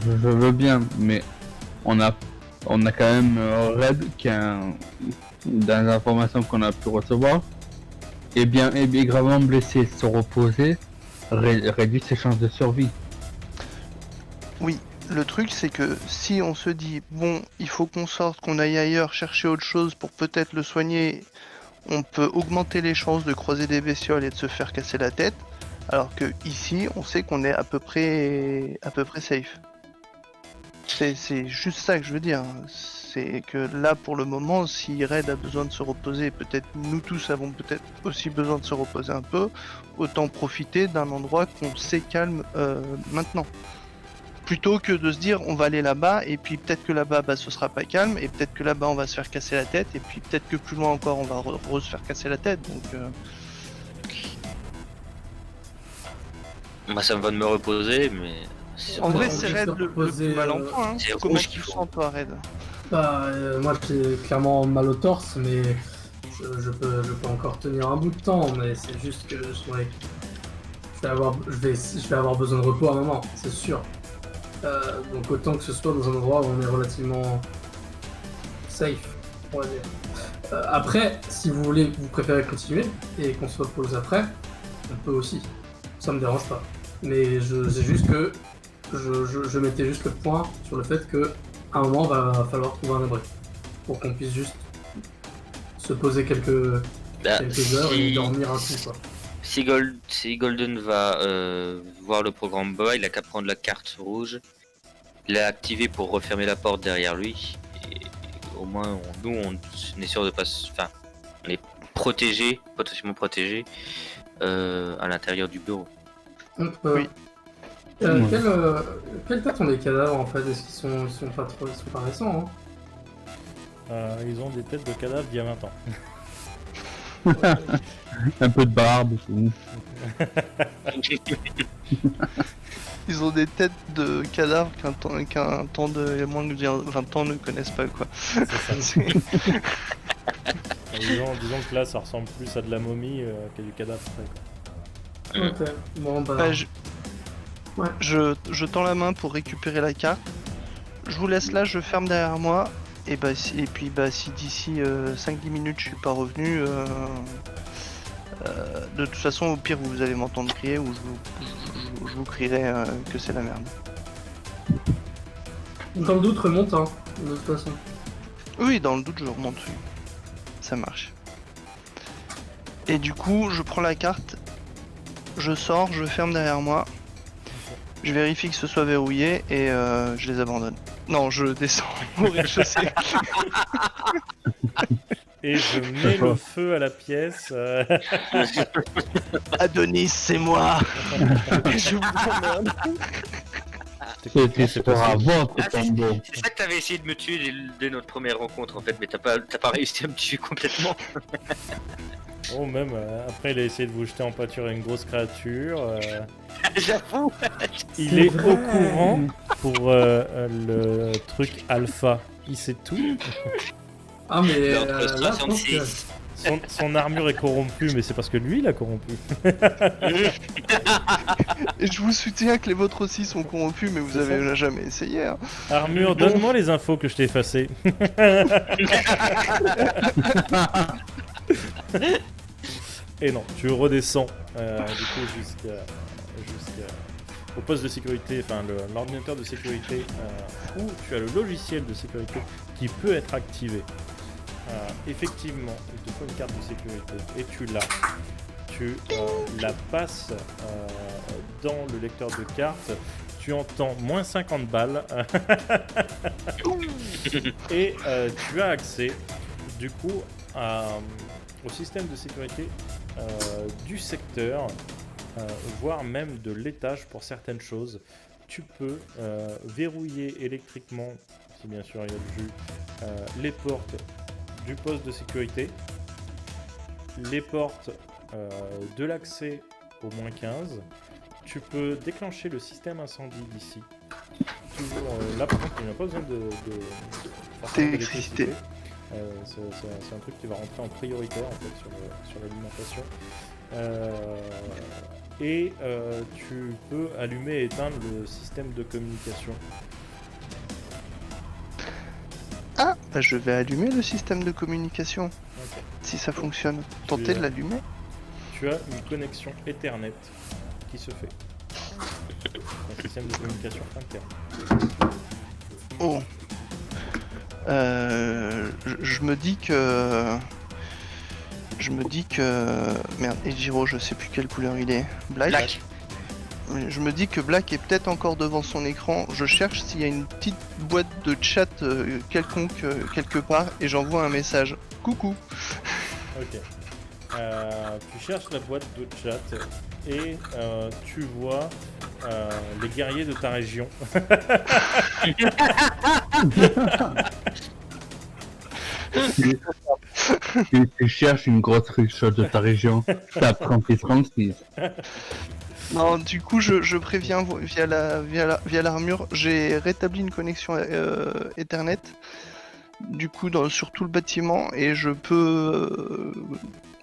Speaker 4: je veux bien, mais on a quand même Red qui a dans les informations qu'on a pu recevoir et bien gravement blessé. Se reposer réduit ses chances de survie.
Speaker 3: Oui, le truc c'est que si on se dit bon, il faut qu'on sorte, qu'on aille ailleurs chercher autre chose pour peut-être le soigner, on peut augmenter les chances de croiser des bestioles et de se faire casser la tête, alors que ici on sait qu'on est à peu près safe. C'est juste ça que je veux dire. C'est que là pour le moment, si Red a besoin de se reposer, peut-être nous tous avons peut-être aussi besoin de se reposer un peu, autant profiter d'un endroit qu'on sait calme maintenant. Plutôt que de se dire on va aller là-bas et puis peut-être que là-bas ce sera pas calme et peut-être que là-bas on va se faire casser la tête et puis peut-être que plus loin encore on va se faire casser la tête, donc
Speaker 1: moi ça me va de me reposer, mais
Speaker 3: en vrai
Speaker 5: on
Speaker 3: c'est
Speaker 5: peut
Speaker 3: Red
Speaker 5: se
Speaker 3: le
Speaker 5: reposer,
Speaker 3: plus mal en point, hein.
Speaker 1: c'est
Speaker 3: Comment
Speaker 1: rouge
Speaker 3: tu
Speaker 1: qu'il
Speaker 3: le
Speaker 1: faut.
Speaker 3: sens toi Red?
Speaker 5: Bah, moi j'ai clairement mal au torse, mais je peux encore tenir un bout de temps, mais c'est juste que je vais avoir besoin de repos à un moment, c'est sûr. Donc autant que ce soit dans un endroit où on est relativement safe, on va dire. Après, si vous voulez, vous préférez continuer et qu'on se repose après, on peut aussi. Ça me dérange pas. Mais c'est juste que je mettais juste le point sur le fait que à un moment va falloir trouver un abri pour qu'on puisse juste se poser quelques heures et dormir un coup quoi.
Speaker 1: Si Golden va voir le programme BOA, il a qu'à prendre la carte rouge, l'a activer pour refermer la porte derrière lui. Et au moins, on est sûr de pas. Enfin, on est protégé, potentiellement protégé à l'intérieur du bureau.
Speaker 3: Oui.
Speaker 5: Quelle date ont les cadavres en fait? Est-ce qu'ils sont pas trop, ils sont pas récents hein?
Speaker 2: Ils ont des têtes de cadavres d'il y a 20 ans.
Speaker 4: Un peu de barbe et tout.
Speaker 3: Ils ont des têtes de cadavres qu'un temps de moins de 20 ans ne connaissent pas quoi.
Speaker 2: C'est ça. disons que là ça ressemble plus à de la momie qu'à du cadavre frais, quoi.
Speaker 5: Ok. Bon, bah.
Speaker 3: Bah,
Speaker 5: Ouais.
Speaker 3: je tends la main pour récupérer la carte. Je vous laisse là, je ferme derrière moi. Et puis si d'ici 5-10 minutes je suis pas revenu, de toute façon au pire vous allez m'entendre crier ou je vous crierai que c'est la merde.
Speaker 5: Dans le doute, remonte, hein, de toute façon.
Speaker 3: Oui, dans le doute je remonte, oui. Ça marche. Et du coup je prends la carte, je sors, je ferme derrière moi. Je vérifie que ce soit verrouillé et je les abandonne. Non, je descends au rez-de-chaussée.
Speaker 2: Et je mets le feu à la pièce.
Speaker 3: Adonis, c'est moi. Je vous emmerde.
Speaker 4: C'était
Speaker 2: c'est
Speaker 4: sur un
Speaker 2: possible.
Speaker 4: ventre,
Speaker 1: Ah,
Speaker 4: tombeau.
Speaker 1: C'est ça que t'avais essayé de me tuer dès notre première rencontre en fait, mais t'as pas réussi à me tuer complètement.
Speaker 2: Oh, même après, il a essayé de vous jeter en pâture à une grosse créature.
Speaker 1: J'avoue.
Speaker 2: Il est au courant pour le truc alpha. Il sait tout.
Speaker 5: Ah, mais
Speaker 1: Entre
Speaker 5: là, je pense que...
Speaker 1: 66.
Speaker 2: Son armure est corrompue, mais c'est parce que lui, il a corrompu.
Speaker 3: Et je vous soutiens que les vôtres aussi sont corrompus, mais vous
Speaker 2: C'est
Speaker 3: avez jamais essayé. Hein.
Speaker 2: Armure, donne-moi les infos que je t'ai effacées. Et non, tu redescends du coup au poste de sécurité, enfin l'ordinateur de sécurité, où tu as le logiciel de sécurité qui peut être activé. Effectivement, il te faut une carte de sécurité et tu l'as. Tu la passes dans le lecteur de cartes. Tu entends moins 50 balles et tu as accès du coup au système de sécurité du secteur, voire même de l'étage pour certaines choses. Tu peux verrouiller électriquement, si bien sûr il y a le jus, les portes du poste de sécurité, les portes de l'accès au moins 15. Tu peux déclencher le système incendie d'ici. Toujours là par contre il n'y a pas besoin de forcément
Speaker 3: D'électricité.
Speaker 2: c'est un truc qui va rentrer en prioritaire en fait sur l'alimentation. Et tu peux allumer et éteindre le système de communication.
Speaker 3: Ah, bah je vais allumer le système de communication.
Speaker 2: Ok.
Speaker 3: Si ça fonctionne. Tentez de l'allumer.
Speaker 2: Tu as une connexion Ethernet qui se fait. Un système de communication interne.
Speaker 3: Oh. Je me dis que... Merde, Ejiro, je sais plus quelle couleur il est. Black. Je me dis que Black est peut-être encore devant son écran. Je cherche s'il y a une petite boîte de chat quelconque quelque part et j'envoie un message. Coucou.
Speaker 2: Ok. Tu cherches la boîte de chat et tu vois les guerriers de ta région.
Speaker 4: Tu cherches une grosse riche de ta région, t'as 36.
Speaker 3: Non, du coup, je préviens via l'armure, j'ai rétabli une connexion Ethernet. Du coup, sur tout le bâtiment et je peux.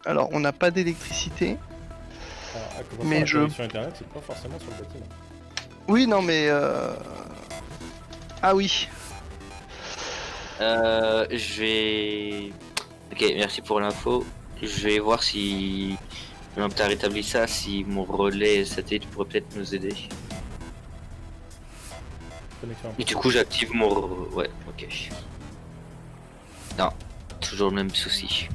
Speaker 3: Alors, on n'a pas d'électricité.
Speaker 2: À commencer
Speaker 3: Mais
Speaker 2: la connexion internet, c'est pas forcément sur le bâtiment.
Speaker 3: Oui, non, mais. Ah oui.
Speaker 1: Je vais. Ok, merci pour l'info. Je vais voir si. Maintenant que t'as rétabli ça, si mon relais satellite pourrait peut-être nous aider.
Speaker 2: Connexion
Speaker 1: Et du coup, j'active mon. Ouais, ok. Non, toujours le même souci.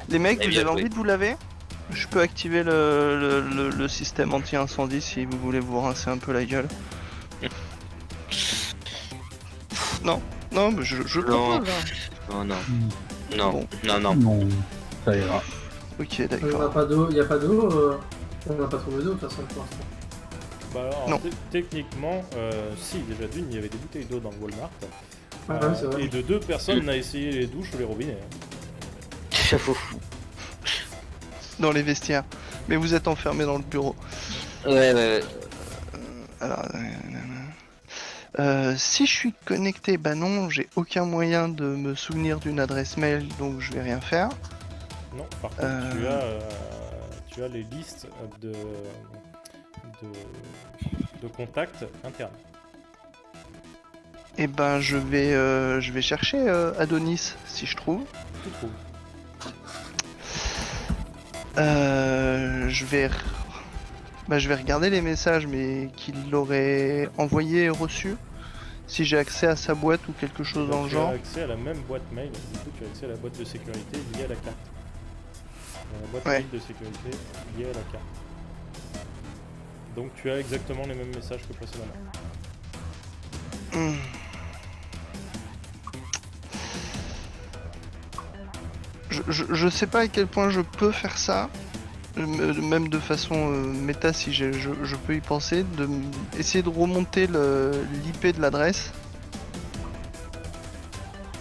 Speaker 3: Les mecs,
Speaker 1: Eh
Speaker 3: vous
Speaker 1: bien,
Speaker 3: avez
Speaker 1: oui.
Speaker 3: envie de vous laver? Je peux activer le système anti-incendie si vous voulez vous rincer un peu la gueule. Non, mais je
Speaker 1: Non.
Speaker 3: propose, hein.
Speaker 1: Non, non. Non,
Speaker 3: Bon.
Speaker 1: non.
Speaker 4: Non, ça ira.
Speaker 3: Ok,
Speaker 5: Il n'y a
Speaker 3: d'accord.
Speaker 5: pas d'eau, on n'a pas trouvé d'eau de toute façon pour l'instant.
Speaker 2: Bah alors,
Speaker 3: Non.
Speaker 2: techniquement, si, déjà d'une, il y avait des bouteilles d'eau dans le Walmart.
Speaker 5: Ouais, c'est vrai.
Speaker 2: Et de deux, personne n'a essayé les douches ou les robinets.
Speaker 1: J'avoue.
Speaker 3: Dans les vestiaires. Mais vous êtes enfermé dans le bureau.
Speaker 1: Ouais.
Speaker 3: Alors. Si je suis connecté, bah non, j'ai aucun moyen de me souvenir d'une adresse mail, donc je vais rien faire.
Speaker 2: Non, par contre, tu as les listes de, de contacts internes.
Speaker 3: Et ben je vais chercher Adonis si je trouve.
Speaker 2: Tu trouves.
Speaker 3: Je vais regarder les messages mais qu'il aurait envoyé et reçu. Si j'ai accès à sa boîte ou quelque chose dans le
Speaker 2: Tu
Speaker 3: genre.
Speaker 2: as accès à la même boîte mail, du coup tu as accès à la boîte de sécurité liée à la carte. La boîte
Speaker 3: Ouais.
Speaker 2: mail de sécurité liée à la carte. Donc tu as exactement les mêmes messages que précédemment.
Speaker 3: Hmm. Je sais pas à quel point je peux faire ça, même de façon méta si je peux y penser, essayer de remonter l'IP de l'adresse.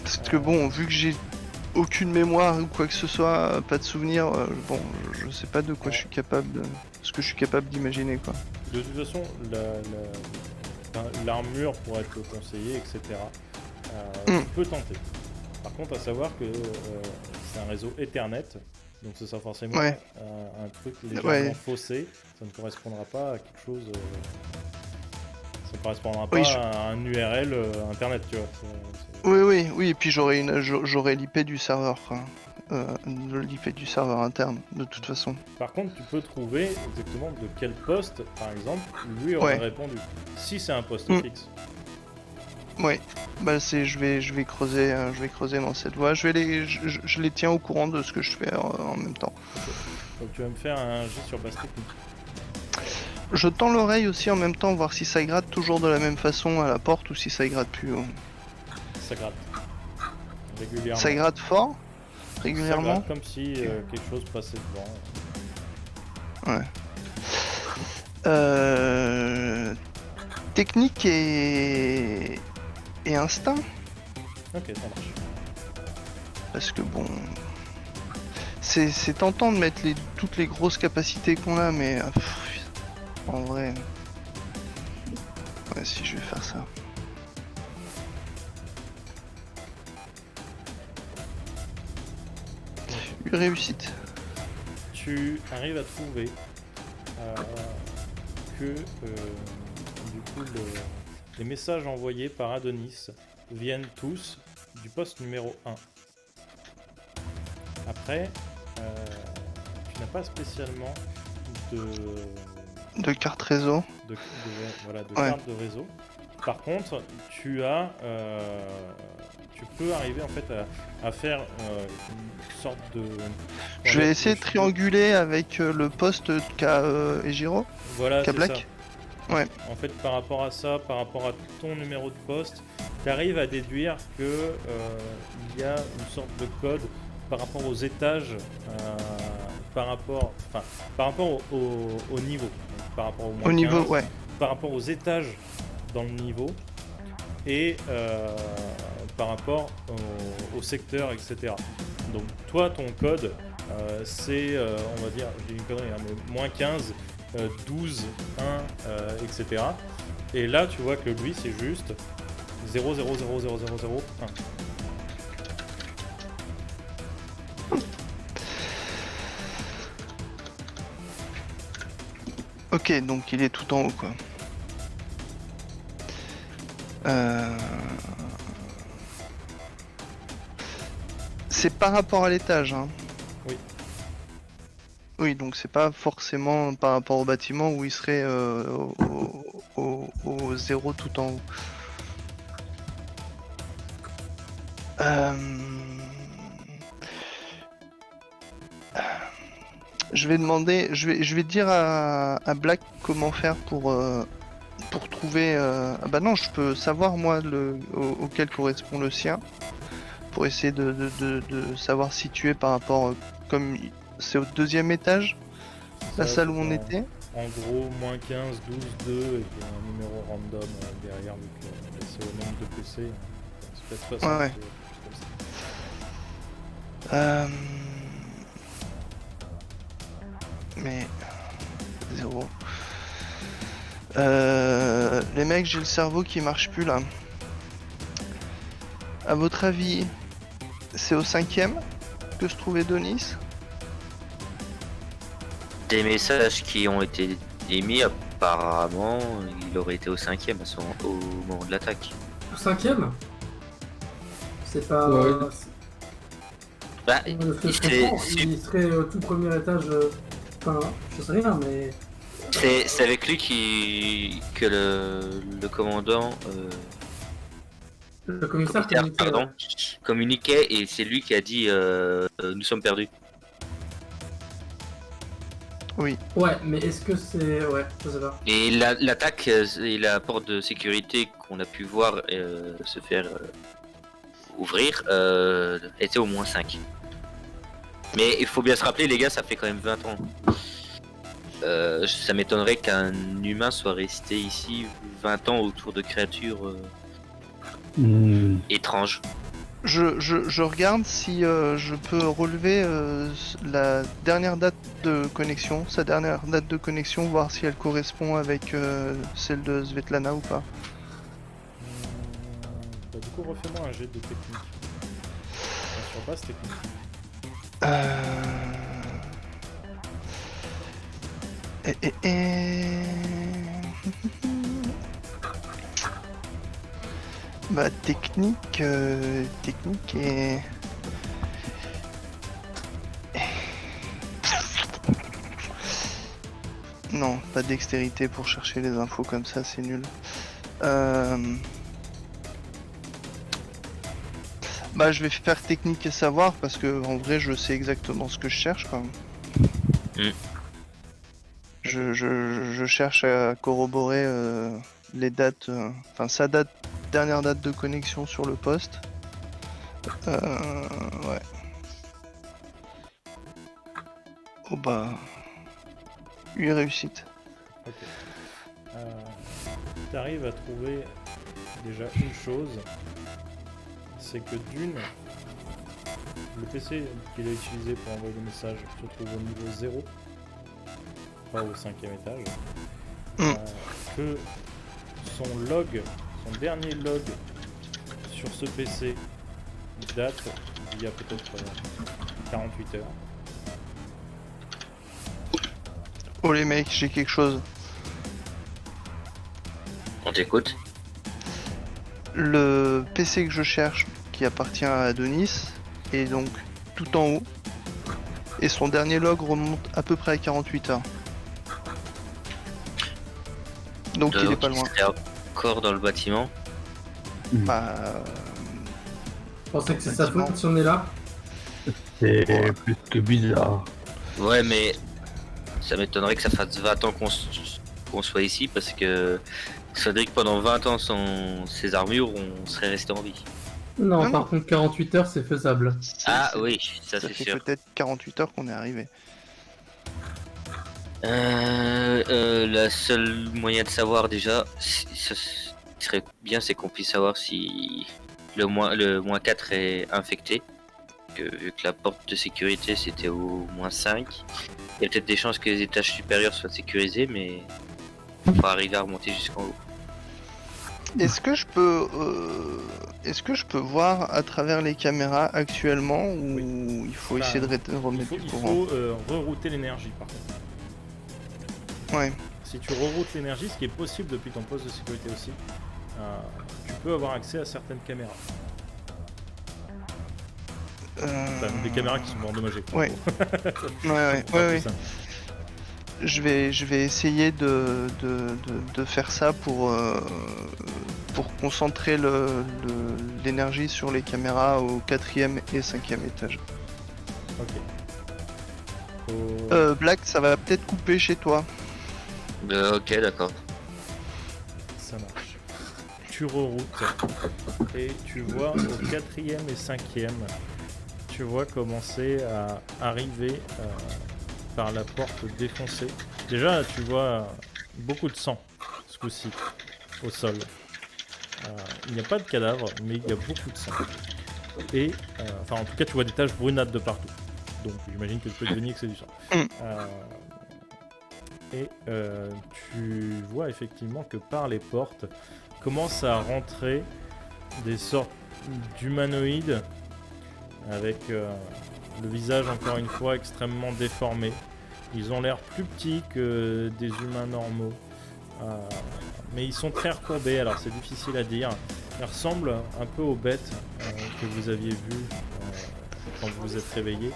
Speaker 3: Parce que bon, vu que j'ai aucune mémoire ou quoi que ce soit, pas de souvenir, bon, je sais pas de quoi je suis capable, ce que je suis capable d'imaginer quoi.
Speaker 2: De toute façon, l'armure pourrait être conseillée, etc. Tu peux tenter. Par contre, à savoir que c'est un réseau Ethernet, donc ce sera forcément
Speaker 3: Ouais.
Speaker 2: un truc légèrement
Speaker 3: Ouais.
Speaker 2: faussé. Ça ne correspondra pas à quelque chose. Ça ne correspondra pas
Speaker 3: Oui,
Speaker 2: à un URL Internet, tu vois.
Speaker 3: Oui, et puis j'aurai l'IP du serveur, quoi. L'IP du serveur interne, de toute façon.
Speaker 2: Par contre, tu peux trouver exactement de quel poste, par exemple, lui aurait
Speaker 3: Ouais.
Speaker 2: répondu. Si c'est un poste
Speaker 3: Mm.
Speaker 2: fixe.
Speaker 3: Ouais, bah je vais creuser dans cette voie. Je les tiens au courant de ce que je fais en même temps.
Speaker 2: Donc tu vas me faire un jet sur base technique.
Speaker 3: Je tends l'oreille aussi en même temps, voir si ça gratte toujours de la même façon à la porte ou si ça gratte plus.
Speaker 2: Ça gratte. Régulièrement.
Speaker 3: Ça gratte fort,
Speaker 2: Ça
Speaker 3: régulièrement.
Speaker 2: gratte comme si quelque chose passait devant.
Speaker 3: Ouais. Technique et instinct,
Speaker 2: Ok, ça marche.
Speaker 3: parce que bon, c'est tentant de mettre toutes les grosses capacités qu'on a, mais en vrai, ouais, si je vais faire ça. Une réussite.
Speaker 2: Tu arrives à trouver que du coup les messages envoyés par Adonis viennent tous du poste numéro 1. Après, tu n'as pas spécialement
Speaker 3: De carte réseau.
Speaker 2: voilà, de
Speaker 3: Ouais.
Speaker 2: carte de réseau. Par contre, tu peux arriver en fait à faire une sorte de...
Speaker 3: Je vais essayer de trianguler avec le poste qu'a Ejiro,
Speaker 2: Voilà,
Speaker 3: qu'a
Speaker 2: c'est
Speaker 3: Black.
Speaker 2: ça.
Speaker 3: Ouais.
Speaker 2: En fait, par rapport à ça, par rapport à ton numéro de poste, tu arrives à déduire que il y a une sorte de code par rapport aux étages, par rapport au niveau, donc par rapport au moins
Speaker 3: Au niveau,
Speaker 2: 15,
Speaker 3: ouais.
Speaker 2: par rapport aux étages dans le niveau et par rapport au secteur, etc. Donc toi, ton code, c'est, on va dire, j'ai une connerie, hein, mais moins 15, 12, 1, etc. Et là, tu vois que lui, c'est juste 0, 0, 0, 0, 0, 0, 1.
Speaker 3: Ok, donc il est tout en haut, quoi. C'est par rapport à l'étage, hein.
Speaker 2: Oui.
Speaker 3: Oui, donc c'est pas forcément par rapport au bâtiment où il serait au 0 tout en haut. Je vais demander, je vais dire à Black comment faire pour trouver. Ah bah non, je peux savoir moi auquel correspond le sien, pour essayer de savoir situer par rapport, comme c'est au deuxième étage, la
Speaker 2: Ça,
Speaker 3: salle où
Speaker 2: c'est
Speaker 3: on était.
Speaker 2: En gros, moins 15, 12, 2, et puis un numéro random derrière, vu que c'est au nombre de PC. C'est peut-être 60,
Speaker 3: Ouais.
Speaker 2: quelque chose comme ça.
Speaker 3: Mais 0. Les mecs, j'ai le cerveau qui marche plus là. À votre avis, c'est au 5ème que se trouvait Donis?
Speaker 1: des messages qui ont été émis, apparemment, il aurait été au 5e au moment de l'attaque.
Speaker 5: Au 5e? C'est pas.
Speaker 4: Ouais.
Speaker 1: Bah,
Speaker 5: Ce que je
Speaker 1: c'est-
Speaker 5: comprends, il serait au tout premier étage. Enfin, je sais rien, mais.
Speaker 1: c'est avec lui que le commandant
Speaker 5: Le commissaire
Speaker 1: militaire,
Speaker 5: communiquait,
Speaker 1: pardon, communiquait et c'est lui qui a dit nous sommes perdus.
Speaker 3: Oui.
Speaker 5: Ouais, mais est-ce que c'est. Ouais, je sais pas.
Speaker 1: Et l'attaque et la porte de sécurité qu'on a pu voir se faire ouvrir était au moins 5. Mais il faut bien se rappeler, les gars, ça fait quand même 20 ans. Ça m'étonnerait qu'un humain soit resté ici 20 ans autour de créatures étranges.
Speaker 3: Je regarde si je peux relever la dernière date de connexion, sa dernière date de connexion, voir si elle correspond avec celle de Svetlana ou pas.
Speaker 2: Bah, du coup, refais-moi un jet de technique. Enfin, sur base technique. Bah technique et... Non, pas dextérité pour chercher les infos comme ça, c'est nul. Bah je vais faire technique et savoir parce que en vrai je sais exactement ce que je cherche quand même. Je cherche à corroborer les dates, enfin sa dernière date de connexion sur le poste. Ouais. Oh bah... 8 réussites. Ok. Tu arrives à trouver déjà une chose, c'est que d'une, le PC qu'il a utilisé pour envoyer le message se trouve au niveau 0, pas au 5e étage, que son log, son dernier log sur ce PC date d'il y a peut-être 48 heures.
Speaker 3: Oh les mecs, j'ai quelque chose.
Speaker 1: On t'écoute.
Speaker 3: Le PC que je cherche, qui appartient à Adonis, est donc tout en haut. Et son dernier log remonte à peu près à 48 heures. Donc il est pas loin.
Speaker 1: Il encore dans le bâtiment.
Speaker 3: Bah,
Speaker 5: Je pensais que c'est sa faute si on est là.
Speaker 4: C'est plus que bizarre.
Speaker 1: Ouais, mais ça m'étonnerait que ça fasse 20 ans qu'on soit ici parce que ça veut dire que pendant 20 ans sans ces armures, on serait resté en vie.
Speaker 5: Non,
Speaker 3: Non,
Speaker 5: par
Speaker 3: non.
Speaker 5: contre, 48 heures, c'est faisable.
Speaker 1: Ah oui, ça
Speaker 3: ça
Speaker 1: c'est
Speaker 3: fait
Speaker 1: sûr.
Speaker 3: peut-être 48 heures qu'on est arrivé.
Speaker 1: La seule moyen de savoir déjà, ce serait bien, c'est qu'on puisse savoir si le moins 4 est infecté. Vu que la porte de sécurité c'était au moins 5, il y a peut-être des chances que les étages supérieurs soient sécurisés, mais il faut arriver à remonter jusqu'en haut.
Speaker 3: Est-ce que je peux voir à travers les caméras actuellement ou il faut
Speaker 2: Bah,
Speaker 3: essayer de
Speaker 2: Il
Speaker 3: remettre
Speaker 2: faut,
Speaker 3: du
Speaker 2: il
Speaker 3: courant?
Speaker 2: faut rerouter l'énergie par contre.
Speaker 3: Ouais.
Speaker 2: Si tu reroutes l'énergie, ce qui est possible depuis ton poste de sécurité aussi, tu peux avoir accès à certaines caméras. Enfin, des caméras qui sont endommagées.
Speaker 3: Ouais. Ouais. Je vais essayer de faire ça pour concentrer l'énergie sur les caméras au 4e et 5e étage.
Speaker 2: Ok.
Speaker 3: Black, ça va peut-être couper chez toi.
Speaker 1: Ok, d'accord.
Speaker 2: Ça marche. Tu reroutes et tu vois au 4e et 5e, tu vois commencer à arriver par la porte défoncée. Déjà, tu vois beaucoup de sang ce coup-ci au sol. Il n'y a pas de cadavre, mais il y a beaucoup de sang. Et, enfin, en tout cas, tu vois des taches brunâtres de partout. Donc, j'imagine que tu peux deviner que c'est du sang. Et tu vois effectivement que par les portes commencent à rentrer des sortes d'humanoïdes avec le visage encore une fois extrêmement déformé, Ils ont l'air plus petits que des humains normaux. Mais ils sont très recourbés, alors c'est difficile à dire. Ils ressemblent un peu aux bêtes que vous aviez vues quand vous vous êtes réveillés.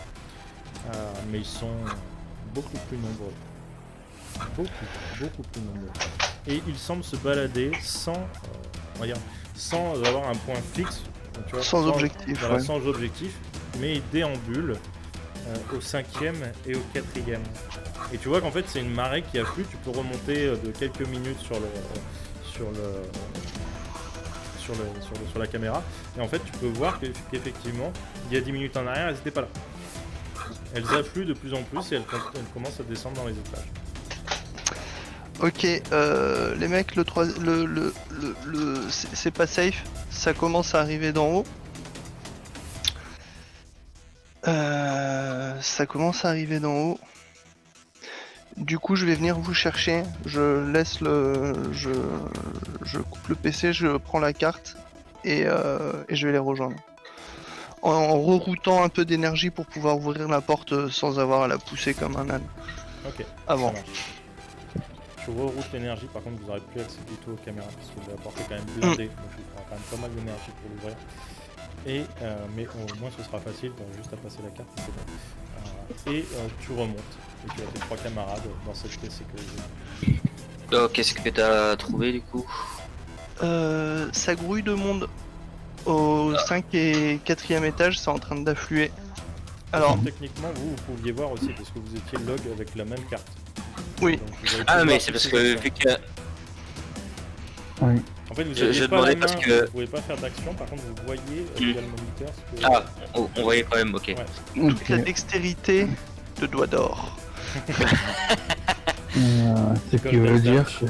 Speaker 2: Mais ils sont beaucoup plus nombreux. Beaucoup plus nombreux. Et ils semblent se balader sans avoir un point fixe. Tu vois,
Speaker 3: Sans objectif,
Speaker 2: voilà,
Speaker 3: ouais.
Speaker 2: sans objectif, mais ils déambulent au 5e et au 4e. Et tu vois qu'en fait c'est une marée qui afflue, tu peux remonter de quelques minutes sur la caméra, et en fait tu peux voir qu'effectivement il y a 10 minutes en arrière elles n'étaient pas là. Elles affluent de plus en plus et elles commencent à descendre dans les étages.
Speaker 3: Ok, les mecs, c'est pas safe, ça commence à arriver d'en haut. Ça commence à arriver d'en haut. Du coup, je vais venir vous chercher. Je coupe le PC, je prends la carte et je vais les rejoindre. En reroutant un peu d'énergie pour pouvoir ouvrir la porte sans avoir à la pousser comme un âne.
Speaker 2: Ok.
Speaker 3: Avant.
Speaker 2: Ça marche. Je reroute l'énergie, par contre vous n'aurez plus accès du tout aux caméras parce que vous avez apporté quand même blindé, donc il faudra quand même pas mal d'énergie pour l'ouvrir. Mais au moins ce sera facile, juste à passer la carte, c'est bon. Tu remontes et tu as tes 3 camarades dans cette pièce sécurisée.
Speaker 1: Oh, qu'est-ce que t'as trouvé du coup?
Speaker 3: Ça grouille de monde au 5 et 4e étage, c'est en train d'affluer. Alors,
Speaker 2: techniquement vous pouviez voir aussi parce que vous étiez log avec la même carte.
Speaker 3: oui.
Speaker 2: Donc, vous avez pu
Speaker 1: Ah
Speaker 2: voir
Speaker 1: mais c'est
Speaker 2: toutes
Speaker 1: parce
Speaker 2: ces
Speaker 1: que
Speaker 2: actions.
Speaker 1: vu que
Speaker 4: Oui.
Speaker 2: En fait, vous
Speaker 1: Je
Speaker 2: n'aviez pas
Speaker 1: demandais
Speaker 2: la
Speaker 1: parce
Speaker 2: main,
Speaker 1: que-
Speaker 2: vous pouvez pas faire d'action, par contre vous voyez via le moniteur ce que...
Speaker 1: ah on voyait quand même, ok.
Speaker 2: Ouais.
Speaker 3: Toute
Speaker 4: Ok.
Speaker 3: la dextérité de doigt d'or.
Speaker 4: Ce qui veut dire que...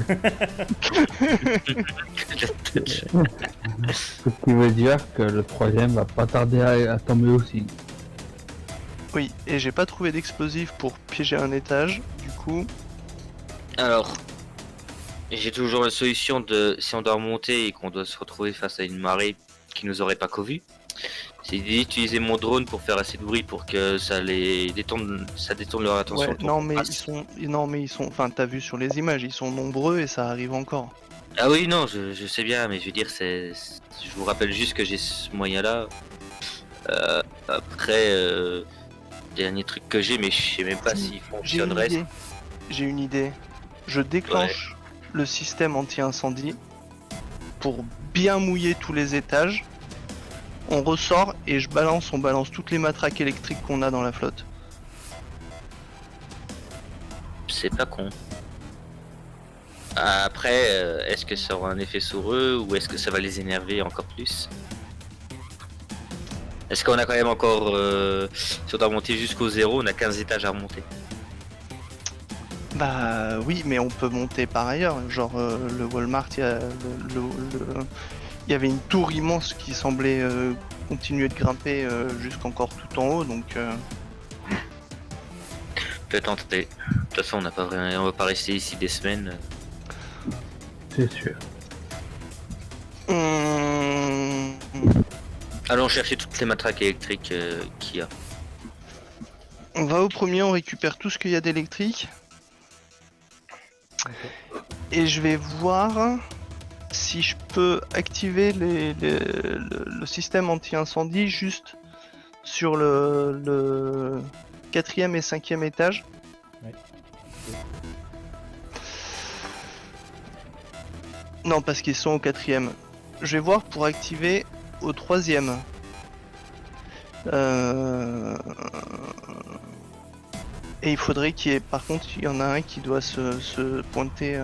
Speaker 4: Ce qui veut dire que le 3e va pas tarder à tomber aussi.
Speaker 3: Oui, et j'ai pas trouvé d'explosif pour piéger un étage, du coup.
Speaker 1: Alors, j'ai toujours la solution de si on doit remonter et qu'on doit se retrouver face à une marée qui nous aurait pas convus, c'est d'utiliser mon drone pour faire assez de bruit pour que ça détourne leur attention.
Speaker 3: Ouais,
Speaker 1: le temps
Speaker 3: non
Speaker 1: qu'on
Speaker 3: mais
Speaker 1: passe.
Speaker 3: ils sont, enfin t'as vu sur les images, ils sont nombreux et ça arrive encore.
Speaker 1: Ah oui, non, je sais bien, mais je veux dire, je vous rappelle juste que j'ai ce moyen-là. Après, dernier truc que j'ai, mais je sais même pas s'il
Speaker 3: J'ai une
Speaker 1: fonctionnerait.
Speaker 3: idée. J'ai une idée. Je déclenche le système anti-incendie pour bien mouiller tous les étages. On ressort et on balance toutes les matraques électriques qu'on a dans la flotte.
Speaker 1: C'est pas con. Après, est-ce que ça aura un effet sur eux ou est-ce que ça va les énerver encore plus? Est-ce qu'on a quand même encore... si on doit monter jusqu'au 0, on a 15 étages à remonter.
Speaker 3: Bah oui, mais on peut monter par ailleurs. Genre le Walmart, il y avait une tour immense qui semblait continuer de grimper jusqu'encore tout en haut, donc...
Speaker 1: Peut tenter. De toute façon, on va pas rester ici des semaines.
Speaker 4: C'est sûr.
Speaker 1: Allons chercher toutes les matraques électriques qu'il y a.
Speaker 3: On va au premier, on récupère tout ce qu'il y a d'électrique. Et je vais voir si je peux activer le système anti-incendie juste sur le 4e et 5e étage.
Speaker 2: Ouais.
Speaker 3: Non, parce qu'ils sont au 4e. Je vais voir pour activer au 3e. Et il faudrait qu'il y ait... Par contre, il y en a un qui doit se pointer...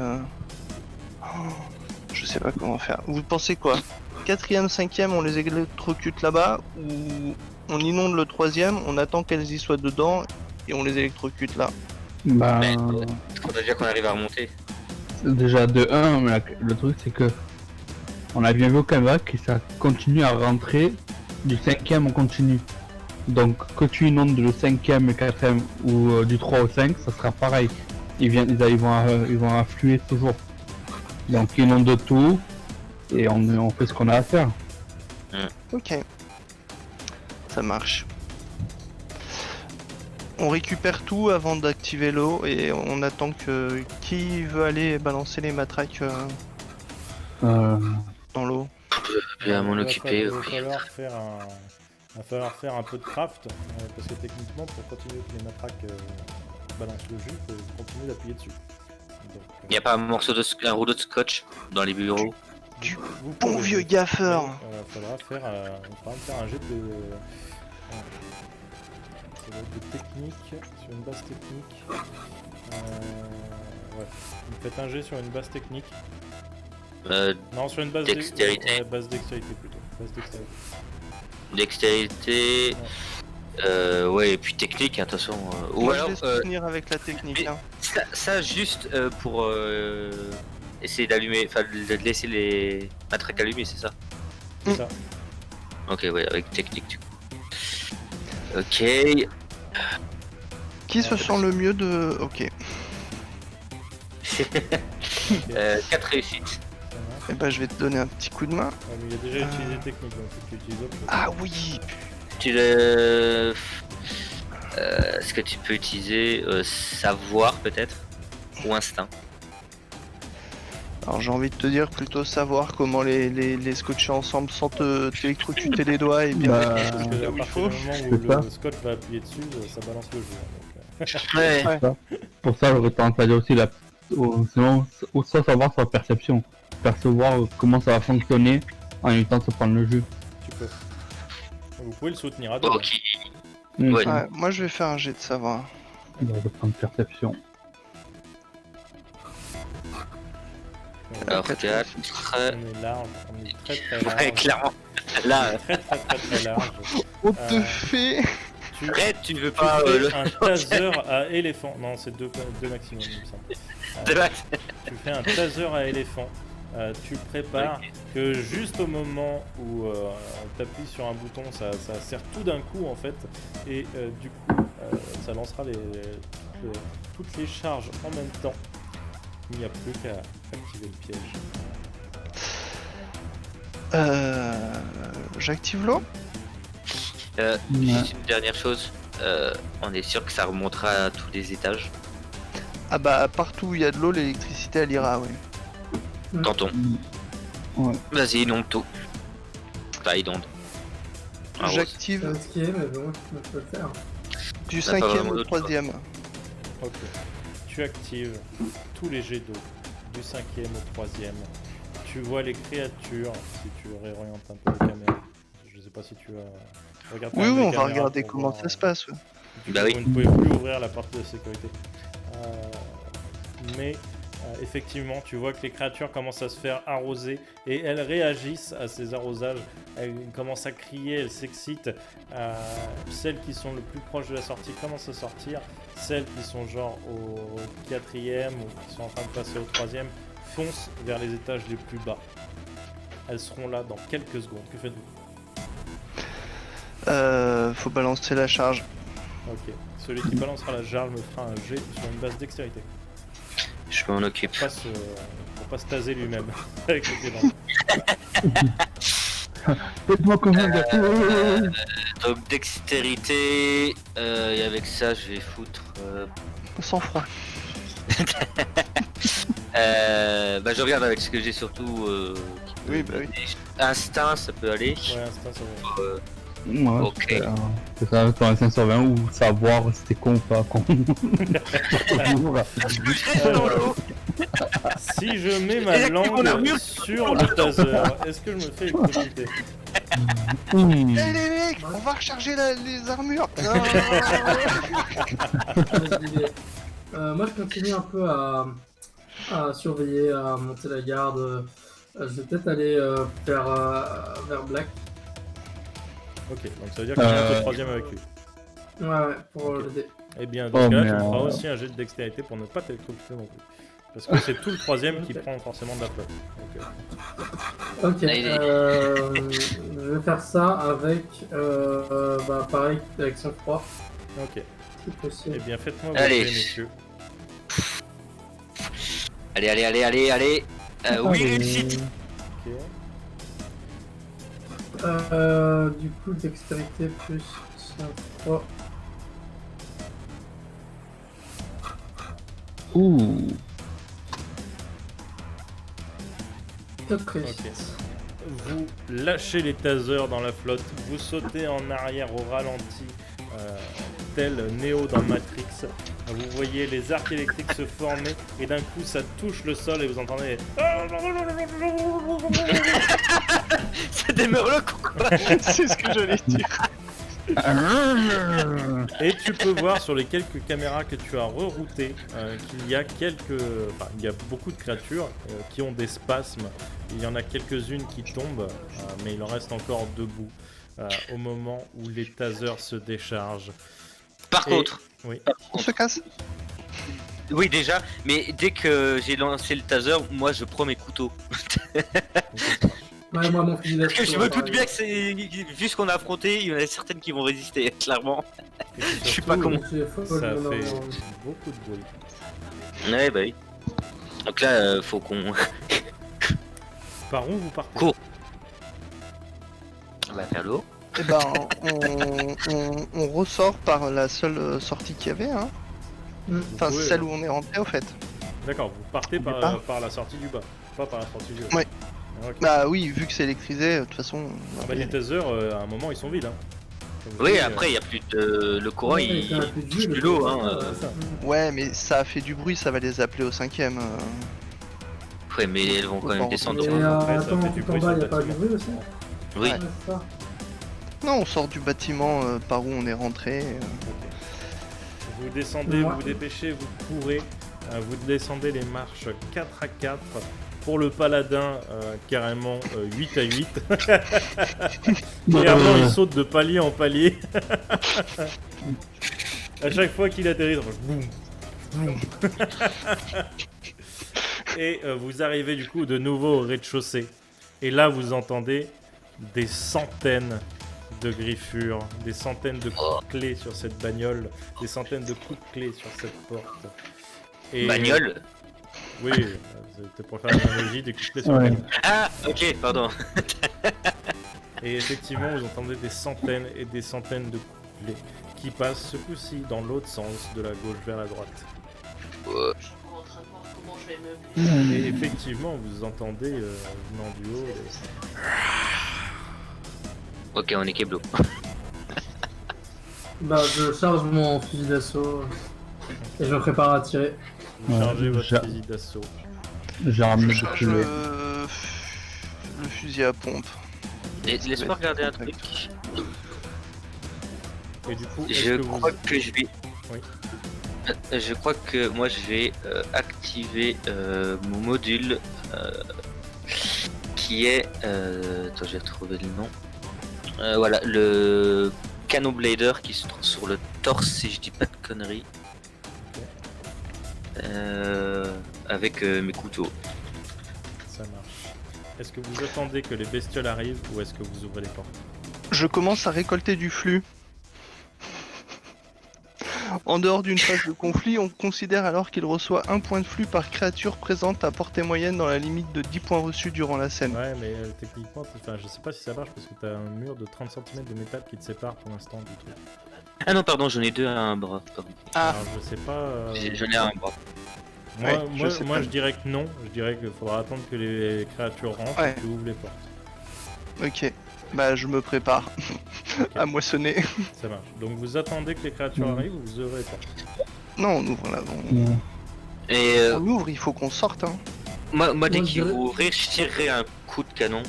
Speaker 3: je sais pas comment faire. Vous pensez quoi? 4e, 5e, on les électrocute là-bas, ou on inonde le 3e, on attend qu'elles y soient dedans, et on les électrocute là?
Speaker 4: Bah,
Speaker 1: Mais il faudrait déjà qu'on arrive à remonter.
Speaker 4: déjà de 1, mais le truc c'est que on a bien vu au Canada que ça continue à rentrer du 5e on continue. Donc que tu inondes le 5e, le 4e ou du 3 au 5, ça sera pareil. Ils vont affluer toujours. Donc ils inondent de tout et on fait ce qu'on a à faire.
Speaker 3: Ok. Ça marche. On récupère tout avant d'activer l'eau et on attend que qui veut aller balancer les matraques dans l'eau.
Speaker 1: Je vais m'en
Speaker 2: Il va
Speaker 1: occuper.
Speaker 2: va falloir faire un peu de craft, parce que techniquement, pour continuer que les matraques balancent le jus, il faut continuer d'appuyer dessus. Donc,
Speaker 1: Il n'y a pas un rouleau de scotch dans les bureaux?
Speaker 2: vous
Speaker 3: Bon
Speaker 2: pouvez-
Speaker 3: vieux gaffeur.
Speaker 2: Il faudra faire un jet de... ça va être de technique, sur une base technique. Ouais. Vous faites un jet sur une base technique. Non, sur une base
Speaker 1: Dextérité.
Speaker 2: Ouais, base dextérité plutôt. Base dextérité.
Speaker 1: Dextérité. Ouais, et puis technique, hein, de toute façon. Ou
Speaker 3: Moi
Speaker 1: alors,
Speaker 3: je laisse finir avec la technique.
Speaker 1: mais-
Speaker 3: Hein.
Speaker 1: ça juste pour essayer d'allumer, enfin de laisser les matraques allumées, c'est ça?
Speaker 2: C'est ça.
Speaker 1: Ok, ouais, avec technique du coup. Ok.
Speaker 3: Qui se sent le mieux de... Ok.
Speaker 1: 4 réussites.
Speaker 2: Ça marche.
Speaker 3: Eh ben je vais te donner un petit coup de main.
Speaker 2: Ouais, mais il a déjà utilisé technique, donc faut que tu utilises autre chose.
Speaker 3: Ah oui.
Speaker 1: Tu le... Est-ce que tu peux utiliser savoir peut-être? Ou instinct?
Speaker 3: Alors j'ai envie de te dire plutôt savoir comment les scotcher ensemble sans t'électrocuter les doigts et bien
Speaker 4: Bah,
Speaker 3: mettre les
Speaker 2: Parce
Speaker 3: choses
Speaker 2: que
Speaker 3: là
Speaker 2: à
Speaker 3: où il
Speaker 2: partir
Speaker 3: faut.
Speaker 2: du moment
Speaker 4: C'est
Speaker 2: où
Speaker 4: ça.
Speaker 2: le scotch va appuyer dessus, ça balance le jeu.
Speaker 1: Ouais.
Speaker 4: Pour ça, j'aurais tendance à dire aussi sinon, soit savoir soit perception. Percevoir comment ça va fonctionner en évitant de se prendre le jus.
Speaker 2: Tu peux. Vous pouvez le soutenir à deux.
Speaker 1: Ok.
Speaker 4: Mmh.
Speaker 1: Ouais.
Speaker 3: Ouais, moi je vais faire un jet de savoir.
Speaker 4: Je vais prendre perception.
Speaker 1: Alors
Speaker 3: Quatre
Speaker 1: 4.
Speaker 2: On est large, on est très très large.
Speaker 1: Ouais, clairement. Là,
Speaker 2: Très large.
Speaker 3: On te fait...
Speaker 2: Tu,
Speaker 1: Red, tu veux
Speaker 2: tu
Speaker 1: pas
Speaker 2: fais
Speaker 1: le...
Speaker 2: un taser à éléphant. Non, c'est deux maximum, il me semble.
Speaker 1: de max.
Speaker 2: Tu fais un taser à éléphant. Tu prépares que juste au moment où on t'appuie sur un bouton, ça serre tout d'un coup en fait, et du coup ça lancera toutes les charges en même temps. Il n'y a plus qu'à activer le piège.
Speaker 3: J'active l'eau.
Speaker 1: Juste une dernière chose. On est sûr que ça remontera à tous les étages.
Speaker 3: Ah bah partout où il y a de l'eau, l'électricité elle ira, oui.
Speaker 1: Tonton.
Speaker 4: Ouais.
Speaker 1: Vas-y, inonde tout. Enfin, inonde. Ah, ouais.
Speaker 3: J'active
Speaker 5: C'est risqué, mais bon, on peut le faire.
Speaker 3: du
Speaker 1: Ça, pas
Speaker 3: 5e
Speaker 1: vraiment
Speaker 3: au
Speaker 1: d'autre choix.
Speaker 3: 3e.
Speaker 2: Ok. Tu actives tous les jets d'eau du 5e au 3e. Tu vois les créatures, si tu réorientes un peu la caméra. Je sais pas si tu as... Regarde
Speaker 3: Oui,
Speaker 2: quand même
Speaker 3: oui,
Speaker 2: les
Speaker 3: on va
Speaker 2: caméras
Speaker 3: regarder
Speaker 2: pour
Speaker 3: comment
Speaker 2: voir,
Speaker 3: ça se passe. Ouais.
Speaker 2: Du
Speaker 1: Bah
Speaker 2: coup,
Speaker 1: oui.
Speaker 2: vous ne pouvez plus ouvrir la porte de sécurité. Mais effectivement, tu vois que les créatures commencent à se faire arroser et elles réagissent à ces arrosages. Elles commencent à crier, elles s'excitent. Celles qui sont le plus proches de la sortie commencent à sortir. Celles qui sont genre au 4e ou qui sont en train de passer au 3e foncent vers les étages les plus bas. Elles seront là dans quelques secondes. Que faites-vous?
Speaker 3: Faut balancer la charge.
Speaker 2: Ok. Celui qui balancera la jarre me fera un jet sur une base dextérité.
Speaker 1: Je m'en occupe.
Speaker 2: Pour pas se taser lui-même avec les dents.
Speaker 4: Faites-moi comme un gâteau.
Speaker 1: Donc dextérité. Et avec ça, je vais foutre.
Speaker 3: Sans froid.
Speaker 1: Bah, je regarde avec ce que j'ai surtout.
Speaker 3: Oui, bah oui.
Speaker 1: Instinct, ça peut aller.
Speaker 2: Ouais, instinct, ça va.
Speaker 4: Ouais,
Speaker 1: Ok.
Speaker 4: c'est ça, ton 520 ou savoir si c'était con ou pas con.
Speaker 2: Si je mets ma
Speaker 1: Désactive mon
Speaker 2: langue
Speaker 1: armure.
Speaker 2: sur le taser, est-ce que je me fais électrocuter?
Speaker 3: Eh les mecs, on va recharger les armures.
Speaker 5: Moi, je continue un peu à surveiller, à monter la garde. Je vais peut-être aller vers Black.
Speaker 2: Ok, donc ça veut dire que tu es au 3e avec lui.
Speaker 5: Ouais, pour
Speaker 2: Ok.
Speaker 5: l'aider.
Speaker 2: Eh bien, dans ce cas-là,
Speaker 4: mais,
Speaker 2: tu me feras aussi un jet de dextérité pour ne pas t'électrocuter non plus. Parce que c'est tout le 3e qui prend forcément de la peur. Donc,
Speaker 5: Ok,
Speaker 1: Allez.
Speaker 5: je vais faire ça avec, pareil, avec son froid,
Speaker 2: ok.
Speaker 5: si possible.
Speaker 2: Eh bien, faites-moi vos
Speaker 1: Allez.
Speaker 2: jets, messieurs.
Speaker 1: Allez. Oui, réussite.
Speaker 2: Ok.
Speaker 5: Du coup, dextérité plus son froid.
Speaker 4: Ouh.
Speaker 5: Top
Speaker 2: Ok. Vous lâchez les tasers dans la flotte, vous sautez en arrière au ralenti, tel Neo dans Matrix. Vous voyez les arcs électriques se former et d'un coup ça touche le sol et vous entendez.
Speaker 1: C'est des murlocs ou quoi?
Speaker 3: C'est ce que j'allais dire.
Speaker 2: Et tu peux voir sur les quelques caméras que tu as reroutées qu'il y a il y a beaucoup de créatures qui ont des spasmes. Il y en a quelques-unes qui tombent, mais il en reste encore debout au moment où les tasers se déchargent.
Speaker 1: Par
Speaker 2: Et-
Speaker 1: contre,
Speaker 2: Oui.
Speaker 3: On se casse.
Speaker 1: oui déjà, mais dès que j'ai lancé le taser, moi je prends mes couteaux.
Speaker 5: Ouais, moi, mon fusil
Speaker 1: Parce que
Speaker 5: d'assaut,
Speaker 1: je me doute
Speaker 5: pareil.
Speaker 1: bien que c'est. Vu ce qu'on a affronté, il y en a certaines qui vont résister, clairement.
Speaker 2: Et puis
Speaker 1: Je sais
Speaker 2: surtout,
Speaker 1: pas comment.
Speaker 5: Tu es folle,
Speaker 2: Ça
Speaker 5: non,
Speaker 2: fait
Speaker 5: non.
Speaker 2: beaucoup de bruit.
Speaker 1: Ouais, bah oui. Donc là, faut qu'on.
Speaker 2: Par où vous partez?
Speaker 1: Cours. On va faire le haut.
Speaker 3: Eh ben, on ressort par la seule sortie qu'il y avait, hein.
Speaker 2: Vous
Speaker 3: Enfin,
Speaker 2: pouvez,
Speaker 3: celle où on est rentré, au fait.
Speaker 2: D'accord, vous partez
Speaker 3: On est pas.
Speaker 2: par la sortie du bas, pas par la sortie du haut.
Speaker 3: Ouais.
Speaker 2: Ok.
Speaker 3: Bah oui, vu que c'est électrisé, de toute façon.
Speaker 2: Ah bah, les tasers, à un moment, ils sont vides. Hein. Comme je
Speaker 1: Oui,
Speaker 2: dis,
Speaker 1: après, il y a plus de. Le courant,
Speaker 5: Ouais,
Speaker 1: il
Speaker 5: ça a plus de
Speaker 1: touche
Speaker 5: jus,
Speaker 1: plus
Speaker 5: le
Speaker 1: l'eau,
Speaker 5: courant,
Speaker 1: hein.
Speaker 2: c'est ça.
Speaker 3: Ouais, mais ça a fait du bruit, ça va les appeler au 5ème.
Speaker 1: Ouais, mais elles vont quand même
Speaker 3: Bon,
Speaker 1: descendre.
Speaker 5: Et
Speaker 2: Après, ça
Speaker 5: attends,
Speaker 2: fait du
Speaker 5: tout en
Speaker 2: bruit
Speaker 5: bas,
Speaker 2: sur
Speaker 5: il
Speaker 2: le
Speaker 5: a pas du
Speaker 2: bâtiment.
Speaker 5: bruit aussi?
Speaker 1: Oui.
Speaker 3: Ouais.
Speaker 5: C'est ça.
Speaker 3: Non, on sort du bâtiment par où on est rentré.
Speaker 2: Vous descendez,
Speaker 5: Ouais.
Speaker 2: vous vous dépêchez, vous courez, vous descendez les marches 4 à 4. Pour le paladin, carrément 8 à 8. Clairement, il saute de palier en palier. À chaque fois qu'il atterrit, ça fait boum, boum. Et vous arrivez du coup de nouveau au rez-de-chaussée. Et là, vous entendez des centaines de griffures, des centaines de coups de clés sur cette bagnole, des centaines de coups de clés sur cette porte. Et...
Speaker 1: Bagnole.
Speaker 2: Oui, c'était pour faire l'analogie des coups de clés sur la
Speaker 4: Ouais.
Speaker 2: bagnole.
Speaker 1: Ah, ok, pardon.
Speaker 2: Et effectivement, vous entendez des centaines et des centaines de coups de clés qui passent ce coup-ci dans l'autre sens, de la gauche vers la droite.
Speaker 1: Ouais.
Speaker 6: Je suis encore en train de voir comment je vais me.
Speaker 2: Et effectivement, vous entendez venant du haut.
Speaker 1: Ok, on est Keblo.
Speaker 5: Bah, je charge mon fusil d'assaut et je me prépare à tirer.
Speaker 2: Vous
Speaker 4: Ouais,
Speaker 2: chargez votre
Speaker 4: j'ai-
Speaker 2: fusil d'assaut.
Speaker 4: J'ai ramené
Speaker 3: Charge
Speaker 4: beaucoup
Speaker 3: le fusil à pompe.
Speaker 1: Et laisse-moi regarder un truc.
Speaker 2: Et du coup, est-ce
Speaker 1: Je
Speaker 2: que
Speaker 1: crois
Speaker 2: vous...
Speaker 1: que je vais.
Speaker 2: Oui.
Speaker 1: Je crois que moi je vais activer mon module qui est. Attends, j'ai retrouvé le nom. Voilà, le canon blader qui se trouve sur le torse, si je dis pas de conneries. Avec mes couteaux.
Speaker 2: Ça marche. Est-ce que vous attendez que les bestioles arrivent ou est-ce que vous ouvrez les portes?
Speaker 3: Je commence à récolter du flux. En dehors d'une phase de conflit, on considère alors qu'il reçoit un point de flux par créature présente à portée moyenne dans la limite de 10 points reçus durant la scène.
Speaker 2: Ouais, mais techniquement, enfin, je sais pas si ça marche parce que t'as un mur de 30 cm de métal qui te sépare pour l'instant du truc.
Speaker 1: Ah non, pardon, j'en ai deux à un bras. Pardon.
Speaker 3: Ah.
Speaker 2: Alors, je sais pas.
Speaker 1: J'en ai un bras.
Speaker 2: Moi,
Speaker 3: Ouais, je sais
Speaker 2: moi,
Speaker 3: pas.
Speaker 2: je dirais que non. Je dirais qu'il faudra attendre que les créatures rentrent
Speaker 3: Ouais.
Speaker 2: et que tu ouvres les portes.
Speaker 3: Ok, bah je me prépare à moissonner.
Speaker 2: Ça marche. Donc vous attendez que les créatures
Speaker 4: Mhm.
Speaker 2: arrivent ou vous ouvrez les portes?
Speaker 3: Non, on ouvre là.
Speaker 1: Et
Speaker 3: On ouvre, il faut qu'on sorte. Hein.
Speaker 1: moi, dès
Speaker 5: Moi, je
Speaker 1: qu'ils
Speaker 5: dirais-
Speaker 1: vont ouvrir, je tirerai un coup de canon.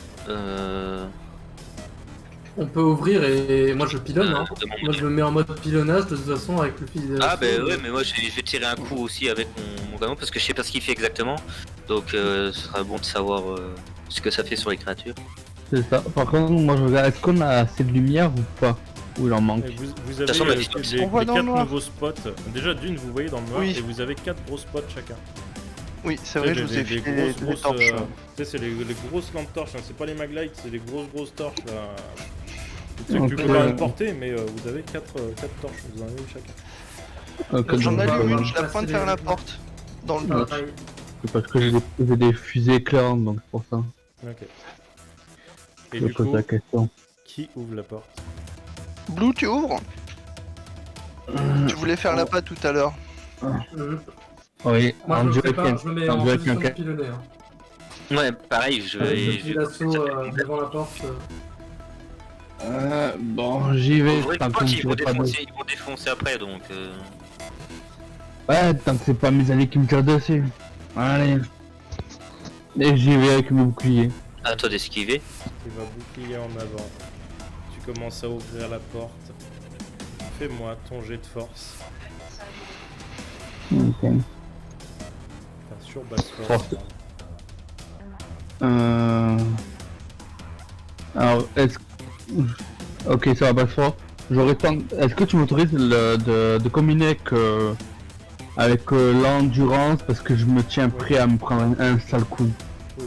Speaker 5: On peut ouvrir et moi je pilonne. Hein.
Speaker 1: De mon
Speaker 5: Moi
Speaker 1: module.
Speaker 5: je me mets en mode pilonnage de toute façon avec le fusil d'assaut.
Speaker 1: Ah bah ouais, mais moi je vais tirer un coup aussi avec mon canon parce que je sais pas ce qu'il fait exactement. Donc ce sera bon de savoir ce que ça fait sur les créatures.
Speaker 4: C'est ça. Par contre, moi je regarde, est-ce qu'on a assez de lumière ou pas? Ou il en manque?
Speaker 2: Et vous avez
Speaker 1: façon, ma
Speaker 2: les,
Speaker 1: distance,
Speaker 3: on voit
Speaker 2: les
Speaker 3: dans le
Speaker 2: 4
Speaker 3: noir.
Speaker 2: nouveaux spots. Déjà d'une, vous voyez dans le noir
Speaker 3: Oui.
Speaker 2: et vous avez 4 gros spots chacun.
Speaker 3: Oui, c'est vrai, je vous ai
Speaker 2: des
Speaker 3: filé les
Speaker 2: grosses,
Speaker 3: torches.
Speaker 2: tu sais, c'est les grosses lampes torches, hein, c'est pas les maglights, c'est les grosses torches là. Tu sais que tu
Speaker 4: Ok.
Speaker 2: peux pas les porter, mais vous avez 4 torches, vous en avez chacun.
Speaker 4: Ok,
Speaker 3: J'en
Speaker 4: donc,
Speaker 3: allume
Speaker 5: va
Speaker 3: une, je la
Speaker 5: passer
Speaker 3: pointe
Speaker 5: les-
Speaker 3: vers la porte. Dans le doute.
Speaker 5: Pareil.
Speaker 4: c'est parce que j'ai des fusées éclairantes, donc c'est pour ça.
Speaker 2: Ok. Et
Speaker 4: Je
Speaker 2: du
Speaker 4: pose
Speaker 2: coup,
Speaker 4: la question.
Speaker 2: qui ouvre la porte?
Speaker 3: Blue, tu ouvres Tu voulais faire l'appât tout à l'heure.
Speaker 5: Mhm.
Speaker 4: Oui,
Speaker 5: Moi,
Speaker 4: en
Speaker 5: je me
Speaker 4: duo
Speaker 5: prépare,
Speaker 4: avec
Speaker 5: je me mets
Speaker 4: un
Speaker 5: en
Speaker 4: duo avec
Speaker 5: position de
Speaker 4: un
Speaker 5: pilonner. Hein.
Speaker 1: Ouais, pareil, je
Speaker 5: Avec
Speaker 1: vais.
Speaker 5: le petit lasso devant la porte.
Speaker 4: Bon, j'y vais,
Speaker 1: Ouvrez
Speaker 4: tant
Speaker 1: les
Speaker 4: qu'on
Speaker 1: portes,
Speaker 4: me tire pas dessus.
Speaker 1: ils vont défoncer après donc.
Speaker 4: Ouais, tant que c'est pas mes alliés qui me tirent dessus. Allez. Et j'y vais avec mon bouclier.
Speaker 1: À toi d'esquiver.
Speaker 2: Tu vas bouclier en avant. Tu commences à ouvrir la porte. Fais-moi ton jet de force.
Speaker 4: Ok.
Speaker 2: Enfin, sur basse force.
Speaker 4: Force. Alors, est-ce que... Ok, ça va pas fort. J'aurais tant... Est-ce que tu m'autorises de combiner avec l'endurance parce que je me tiens prêt à me prendre un sale coup.
Speaker 2: Oui.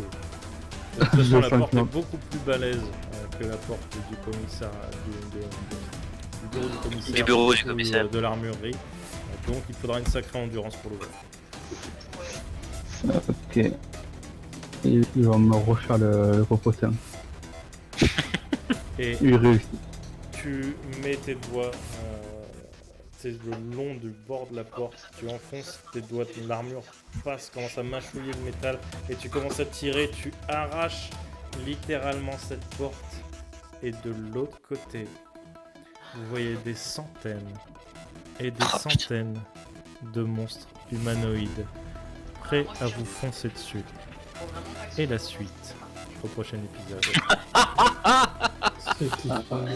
Speaker 2: De toute façon, la
Speaker 4: Je
Speaker 2: porte est
Speaker 4: sens
Speaker 2: beaucoup plus balèze que la porte du commissariat, du bureau du commissaire,
Speaker 1: Du bureau du
Speaker 2: ou,
Speaker 1: commissaire.
Speaker 2: de l'armurerie. Donc il faudra une sacrée endurance pour l'ouvrir.
Speaker 4: Ok. Et il va me refaire le repotin.
Speaker 2: Et
Speaker 4: Il réussit.
Speaker 2: tu mets tes doigts le long du bord de la porte, tu enfonces tes doigts, l'armure passe, commence à mâchouiller le métal et tu commences à tirer, tu arraches littéralement cette porte et de l'autre côté vous voyez des centaines et des centaines de monstres humanoïdes prêts à vous foncer dessus. Et la suite au prochain épisode.
Speaker 5: C'est cliffhanger.